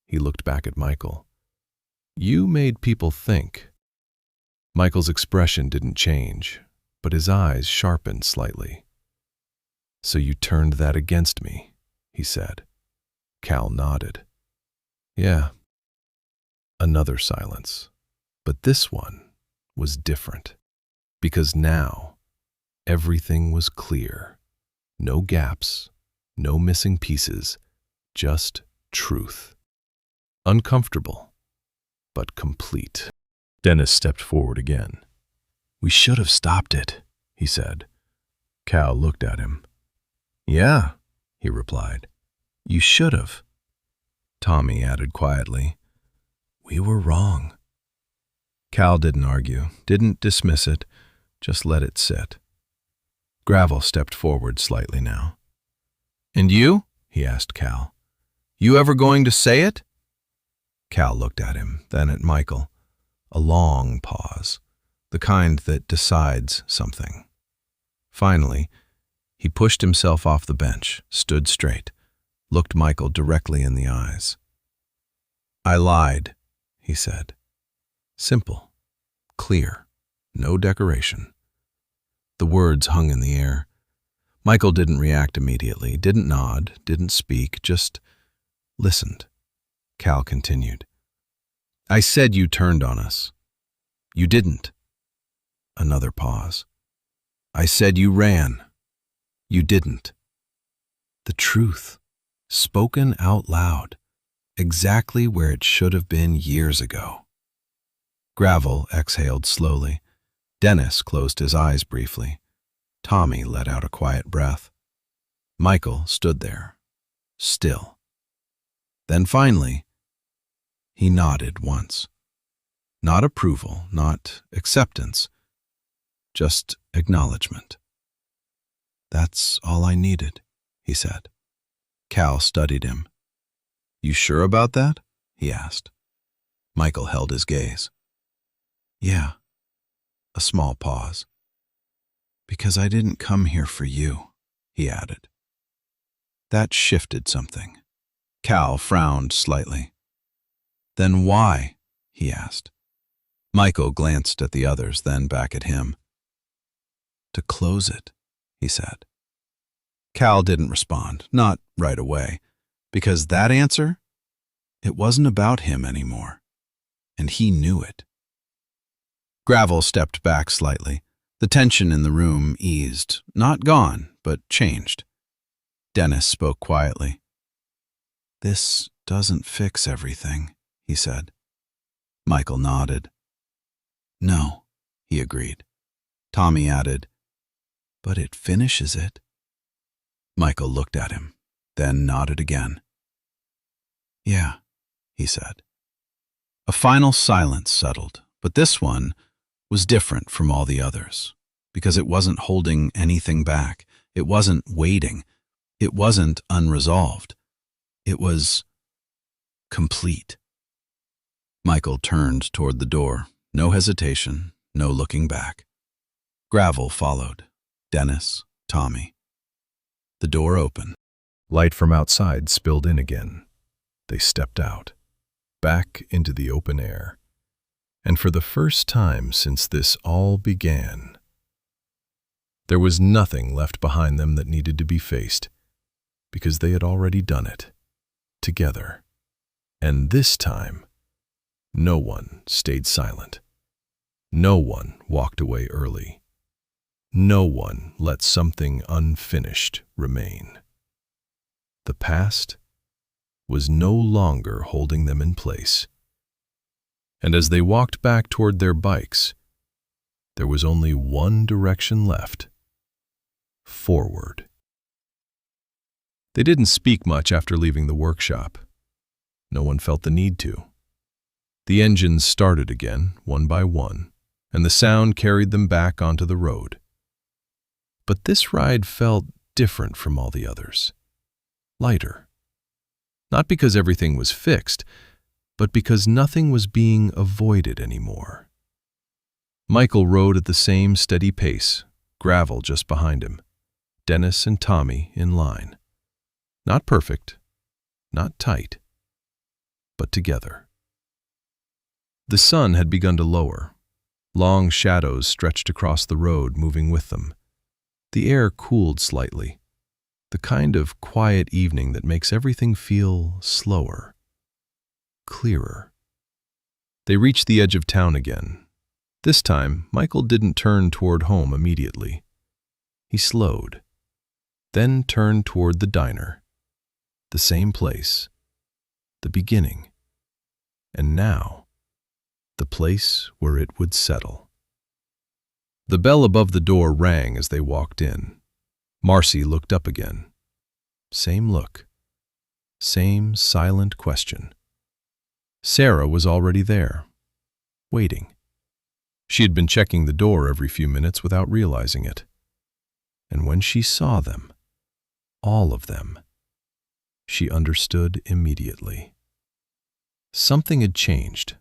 He looked back at Michael. You made people think. Michael's expression didn't change, but his eyes sharpened slightly. So you turned that against me, he said. Cal nodded. Yeah. Another silence. But this one was different, because now everything was clear. No gaps, no missing pieces, just truth. Uncomfortable, but complete. Dennis stepped forward again. We should have stopped it, he said. Cal looked at him. Yeah, he replied. You should have. Tommy added quietly. We were wrong. Cal didn't argue, didn't dismiss it, just let it sit. Gravel stepped forward slightly now. And you? He asked Cal. You ever going to say it? Cal looked at him, then at Michael. A long pause, the kind that decides something. Finally, he pushed himself off the bench, stood straight, looked Michael directly in the eyes. I lied, he said. Simple, clear, no decoration. The words hung in the air. Michael didn't react immediately, didn't nod, didn't speak, just listened. Cal continued. I said you turned on us. You didn't. Another pause. I said you ran. You didn't. The truth, spoken out loud, exactly where it should have been years ago. Gravel exhaled slowly. Dennis closed his eyes briefly. Tommy let out a quiet breath. Michael stood there, still. Then finally, he nodded once. Not approval, not acceptance, just acknowledgement. That's all I needed, he said. Cal studied him. You sure about that? He asked. Michael held his gaze. Yeah. A small pause. Because I didn't come here for you, he added. That shifted something. Cal frowned slightly. Then why? He asked. Michael glanced at the others, then back at him. To close it, he said. Cal didn't respond, not right away, because that answer, it wasn't about him anymore, and he knew it. Gravel stepped back slightly. The tension in the room eased, not gone, but changed. Dennis spoke quietly. This doesn't fix everything, he said. Michael nodded. No, he agreed. Tommy added, but it finishes it. Michael looked at him, then nodded again. Yeah, he said. A final silence settled, but this one was different from all the others, because it wasn't holding anything back. It wasn't waiting. It wasn't unresolved. It was complete. Michael turned toward the door. No hesitation, no looking back. Gravel followed. Dennis, Tommy. The door opened. Light from outside spilled in again. They stepped out, back into the open air. And for the first time since this all began, there was nothing left behind them that needed to be faced, because they had already done it, together. And this time, no one stayed silent. No one walked away early. No one let something unfinished remain. The past was no longer holding them in place. And as they walked back toward their bikes, there was only one direction left: forward. They didn't speak much after leaving the workshop. No one felt the need to. The engines started again, one by one, and the sound carried them back onto the road. But this ride felt different from all the others. Lighter. Not because everything was fixed, but because nothing was being avoided anymore. Michael rode at the same steady pace, Gravel just behind him, Dennis and Tommy in line. Not perfect, not tight, but together. The sun had begun to lower. Long shadows stretched across the road, moving with them. The air cooled slightly, the kind of quiet evening that makes everything feel slower, clearer. They reached the edge of town again. This time, Michael didn't turn toward home immediately. He slowed, then turned toward the diner. The same place, the beginning, and now, the place where it would settle. The bell above the door rang as they walked in. Marcy looked up again. Same look, same silent question. Sarah was already there, waiting. She had been checking the door every few minutes without realizing it. And when she saw them, all of them, she understood immediately. Something had changed.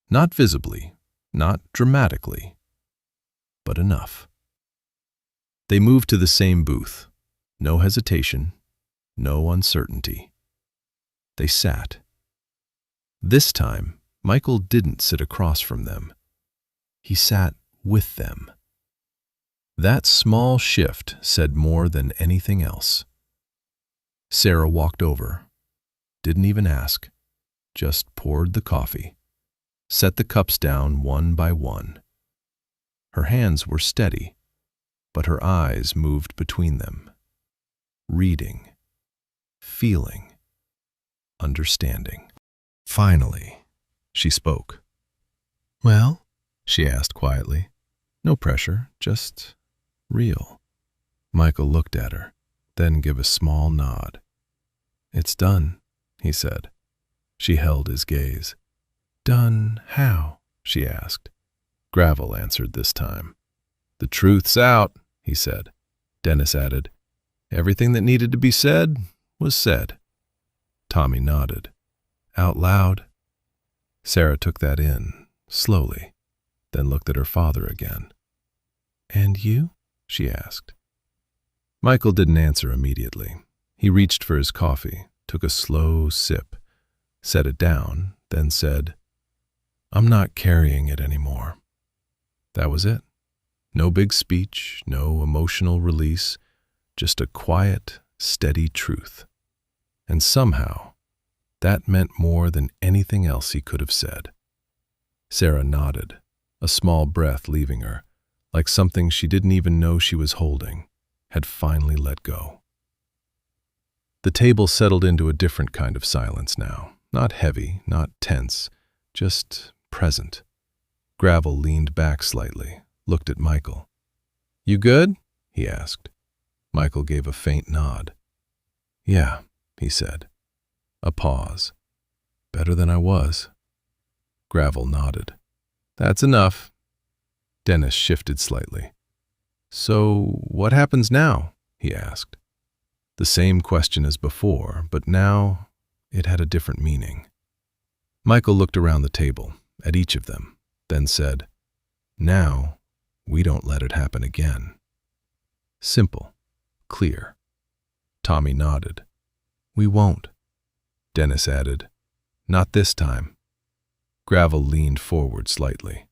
Not visibly, not dramatically, but enough. They moved to the same booth. No hesitation, no uncertainty. They sat. This time, Michael didn't sit across from them. He sat with them. That small shift said more than anything else. Sarah walked over, didn't even ask, just poured the coffee, set the cups down one by one. Her hands were steady, but her eyes moved between them, reading, feeling, understanding. Finally, she spoke. "Well?" she asked quietly. No pressure, just real. Michael looked at her, then gave a small nod. "It's done," he said. She held his gaze. "Done how?" she asked. Gravel answered this time. "The truth's out," he said. Dennis added, "Everything that needed to be said was said." Tommy nodded. "Out loud?" Sarah took that in, slowly, then looked at her father again. "And you?" she asked. Michael didn't answer immediately. He reached for his coffee, took a slow sip, set it down, then said, "I'm not carrying it anymore." That was it. No big speech, no emotional release, just a quiet, steady truth. And somehow, that meant more than anything else he could have said. Sarah nodded, a small breath leaving her, like something she didn't even know she was holding, had finally let go. The table settled into a different kind of silence now, not heavy, not tense, just present. Gravel leaned back slightly, looked at Michael. "You good?" he asked. Michael gave a faint nod. "Yeah," he said. A pause. "Better than I was." Gravel nodded. "That's enough." Dennis shifted slightly. "So what happens now?" he asked. The same question as before, but now it had a different meaning. Michael looked around the table, at each of them, then said, "Now we don't let it happen again." Simple, clear. Tommy nodded. "We won't." Dennis added, "Not this time." Gravel leaned forward slightly.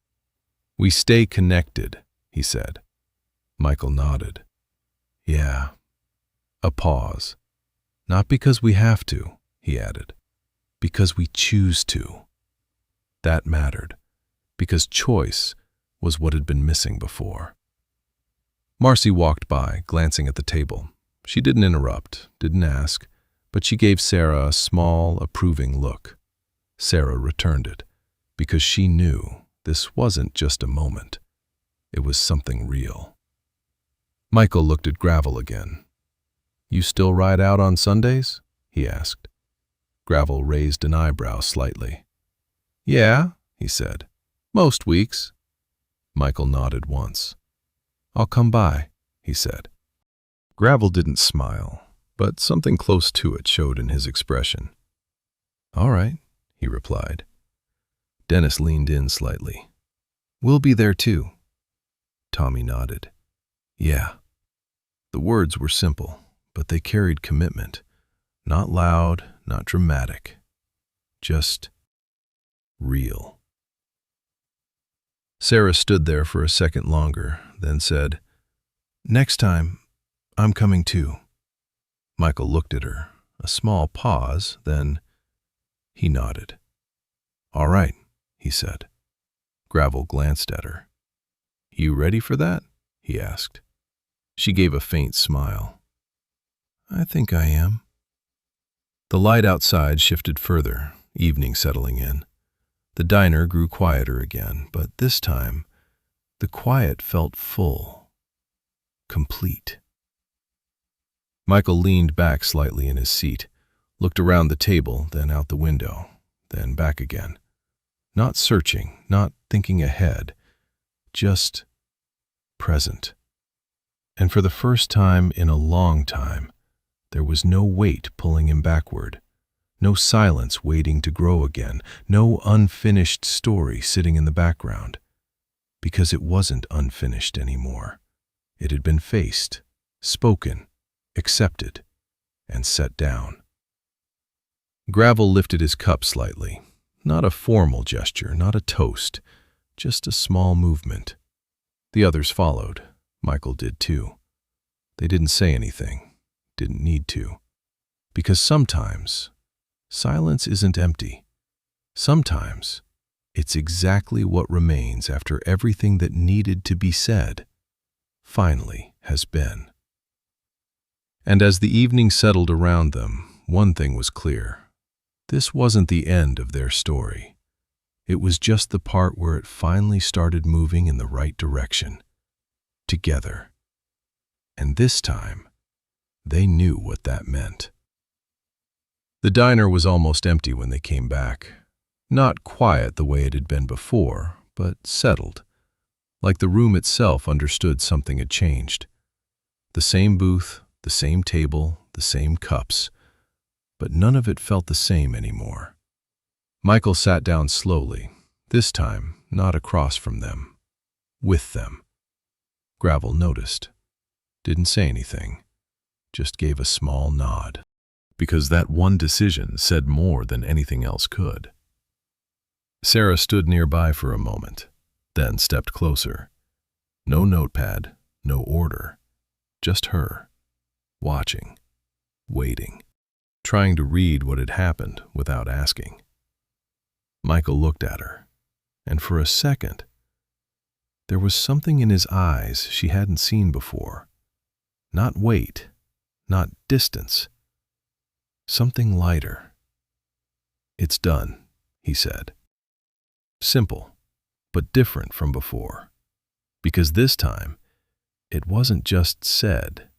"We stay connected," he said. Michael nodded. "Yeah." A pause. "Not because we have to," he added. "Because we choose to." That mattered, because choice was what had been missing before. Marcy walked by, glancing at the table. She didn't interrupt, didn't ask, but she gave Sarah a small, approving look. Sarah returned it, because she knew this wasn't just a moment. It was something real. Michael looked at Gravel again. "You still ride out on Sundays?" he asked. Gravel raised an eyebrow slightly. "Yeah," he said. "Most weeks." Michael nodded once. "I'll come by," he said. Gravel didn't smile, but something close to it showed in his expression. "All right," he replied. Dennis leaned in slightly. "We'll be there too." Tommy nodded. Yeah. The words were simple, but they carried commitment. Not loud, not dramatic. Just real. Sarah stood there for a second longer, then said, "Next time, I'm coming too." Michael looked at her. A small pause, then he nodded. "All right," he said. Gravel glanced at her. "You ready for that?" he asked. She gave a faint smile. "I think I am." The light outside shifted further, evening settling in. The diner grew quieter again, but this time, the quiet felt full, complete. Michael leaned back slightly in his seat, looked around the table, then out the window, then back again. Not searching, not thinking ahead, just present. And for the first time in a long time, there was no weight pulling him backward, no silence waiting to grow again, no unfinished story sitting in the background, because it wasn't unfinished anymore. It had been faced, spoken, accepted, and set down. Gravel lifted his cup slightly, not a formal gesture, not a toast, just a small movement. The others followed. Michael did too. They didn't say anything, didn't need to. Because sometimes, silence isn't empty. Sometimes, it's exactly what remains after everything that needed to be said finally has been. And as the evening settled around them, one thing was clear. This wasn't the end of their story. It was just the part where it finally started moving in the right direction. Together. And this time, they knew what that meant. The diner was almost empty when they came back. Not quiet the way it had been before, but settled. Like the room itself understood something had changed. The same booth, the same table, the same cups, but none of it felt the same anymore. Michael sat down slowly, this time not across from them, with them. Gravel noticed, didn't say anything, just gave a small nod, because that one decision said more than anything else could. Sarah stood nearby for a moment, then stepped closer. No notepad, no order, just her, watching, waiting, trying to read what had happened without asking. Michael looked at her, and for a second, there was something in his eyes she hadn't seen before. Not weight, not distance. Something lighter. "It's done," he said. Simple, but different from before. Because this time, it wasn't just said,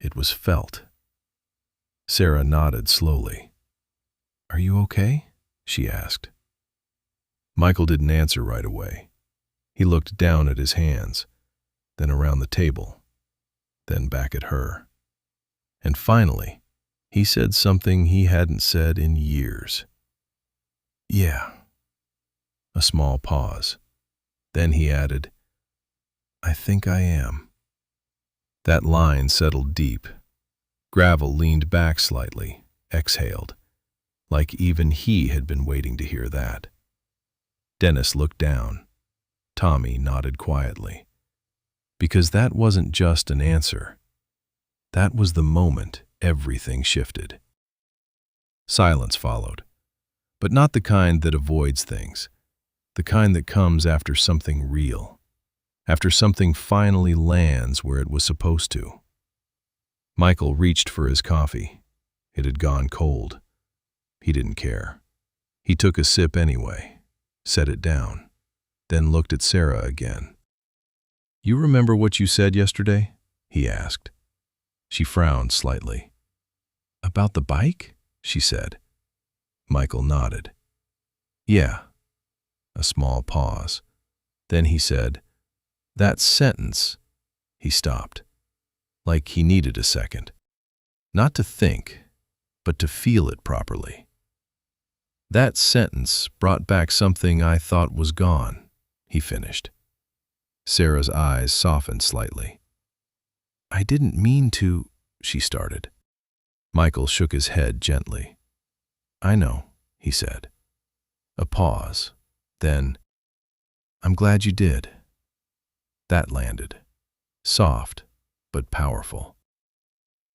it was felt. Sarah nodded slowly. "Are you okay?" she asked. Michael didn't answer right away. He looked down at his hands, then around the table, then back at her. And finally, he said something he hadn't said in years. "Yeah." A small pause. Then he added, "I think I am." That line settled deep. Gravel leaned back slightly, exhaled, like even he had been waiting to hear that. Dennis looked down. Tommy nodded quietly. Because that wasn't just an answer. That was the moment everything shifted. Silence followed, but not the kind that avoids things, the kind that comes after something real, after something finally lands where it was supposed to. Michael reached for his coffee. It had gone cold. He didn't care. He took a sip anyway, set it down, then looked at Sarah again. "You remember what you said yesterday?" he asked. She frowned slightly. "About the bike?" she said. Michael nodded. "Yeah." A small pause. Then he said, "That sentence." He stopped, like he needed a second. Not to think, but to feel it properly. "That sentence brought back something I thought was gone," he finished. Sarah's eyes softened slightly. I didn't mean to, she started. Michael shook his head gently. I know, he said. A pause. Then, I'm glad you did. That landed. Soft, but powerful.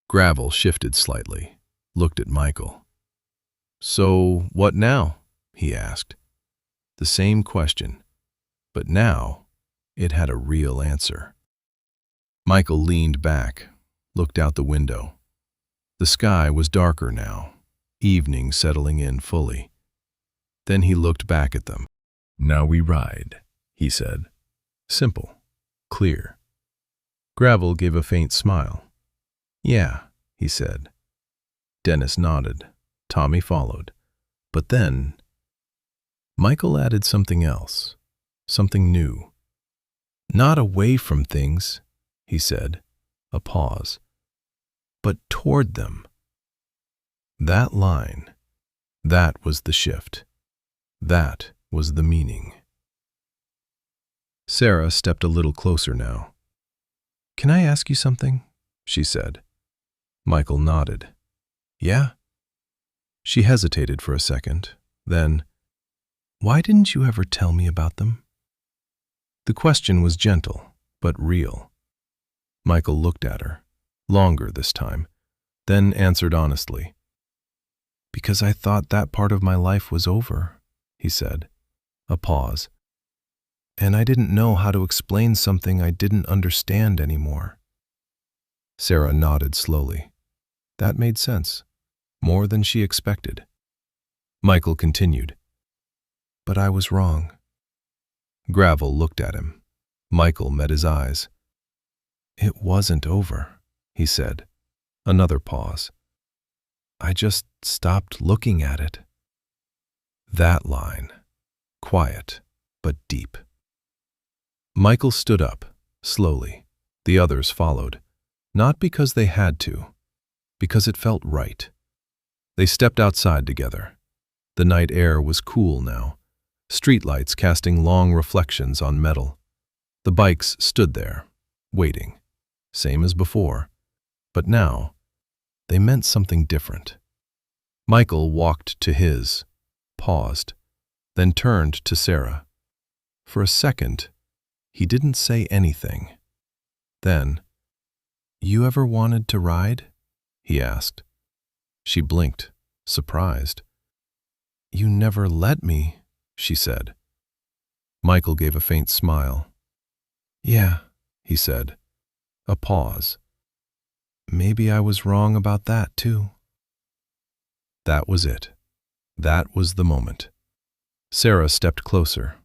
Gravel shifted slightly, looked at Michael. So, what now? He asked. The same question, but now it had a real answer. Michael leaned back, looked out the window. The sky was darker now, evening settling in fully. Then he looked back at them. Now we ride, he said. Simple, clear. Gravel gave a faint smile. Yeah, he said. Dennis nodded. Tommy followed. But then, Michael added something else, something new. Not away from things, he said, a pause, but toward them. That line, that was the shift. That was the meaning. Sarah stepped a little closer now. Can I ask you something? She said. Michael nodded. Yeah? She hesitated for a second, then, why didn't you ever tell me about them? The question was gentle, but real. Michael looked at her, longer this time, then answered honestly. Because I thought that part of my life was over, he said. A pause. And I didn't know how to explain something I didn't understand anymore. Sarah nodded slowly. That made sense, more than she expected. Michael continued. But I was wrong. Gravel looked at him. Michael met his eyes. It wasn't over, he said. Another pause. I just stopped looking at it. That line, quiet but deep. Michael stood up, slowly. The others followed, not because they had to, because it felt right. They stepped outside together. The night air was cool now, streetlights casting long reflections on metal. The bikes stood there, waiting, same as before, but now they meant something different. Michael walked to his, paused, then turned to Sarah. For a second, he didn't say anything. Then, you ever wanted to ride? He asked. She blinked, surprised. You never let me, she said. Michael gave a faint smile. Yeah, he said. A pause. Maybe I was wrong about that, too. That was it. That was the moment. Sarah stepped closer,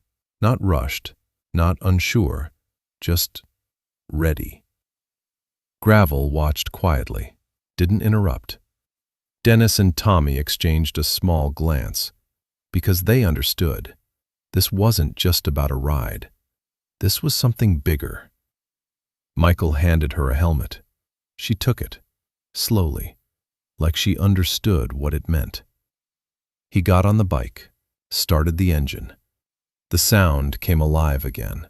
not rushed, not unsure, just ready. Gravel watched quietly, didn't interrupt. Dennis and Tommy exchanged a small glance, because they understood. This wasn't just about a ride. This was something bigger. Michael handed her a helmet. She took it, slowly, like she understood what it meant. He got on the bike, started the engine. The sound came alive again.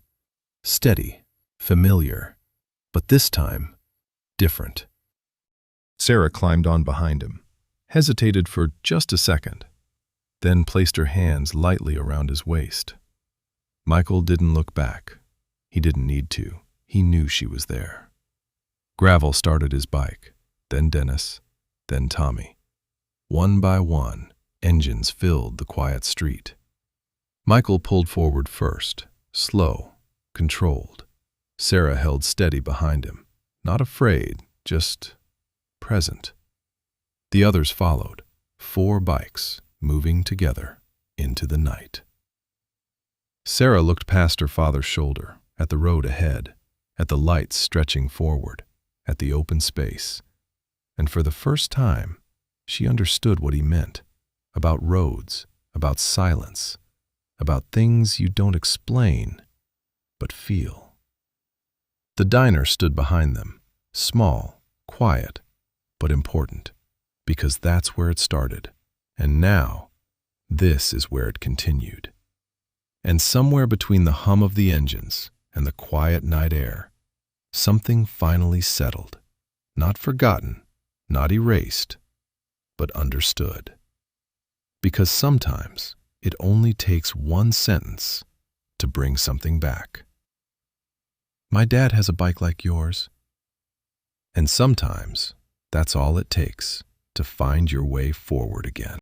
Steady, familiar, but this time, different. Sarah climbed on behind him, hesitated for just a second, then placed her hands lightly around his waist. Michael didn't look back. He didn't need to. He knew she was there. Gravel started his bike, then Dennis, then Tommy. One by one, engines filled the quiet street. Michael pulled forward first, slow, controlled. Sarah held steady behind him, not afraid, just present. The others followed, 4 bikes moving together into the night. Sarah looked past her father's shoulder, at the road ahead, at the lights stretching forward, at the open space, and for the first time, she understood what he meant, about roads, about silence, about things you don't explain, but feel. The diner stood behind them, small, quiet, but important, because that's where it started, and now, this is where it continued. And somewhere between the hum of the engines and the quiet night air, something finally settled. Not forgotten, not erased, but understood. Because sometimes it only takes one sentence to bring something back. My dad has a bike like yours. And sometimes that's all it takes to find your way forward again.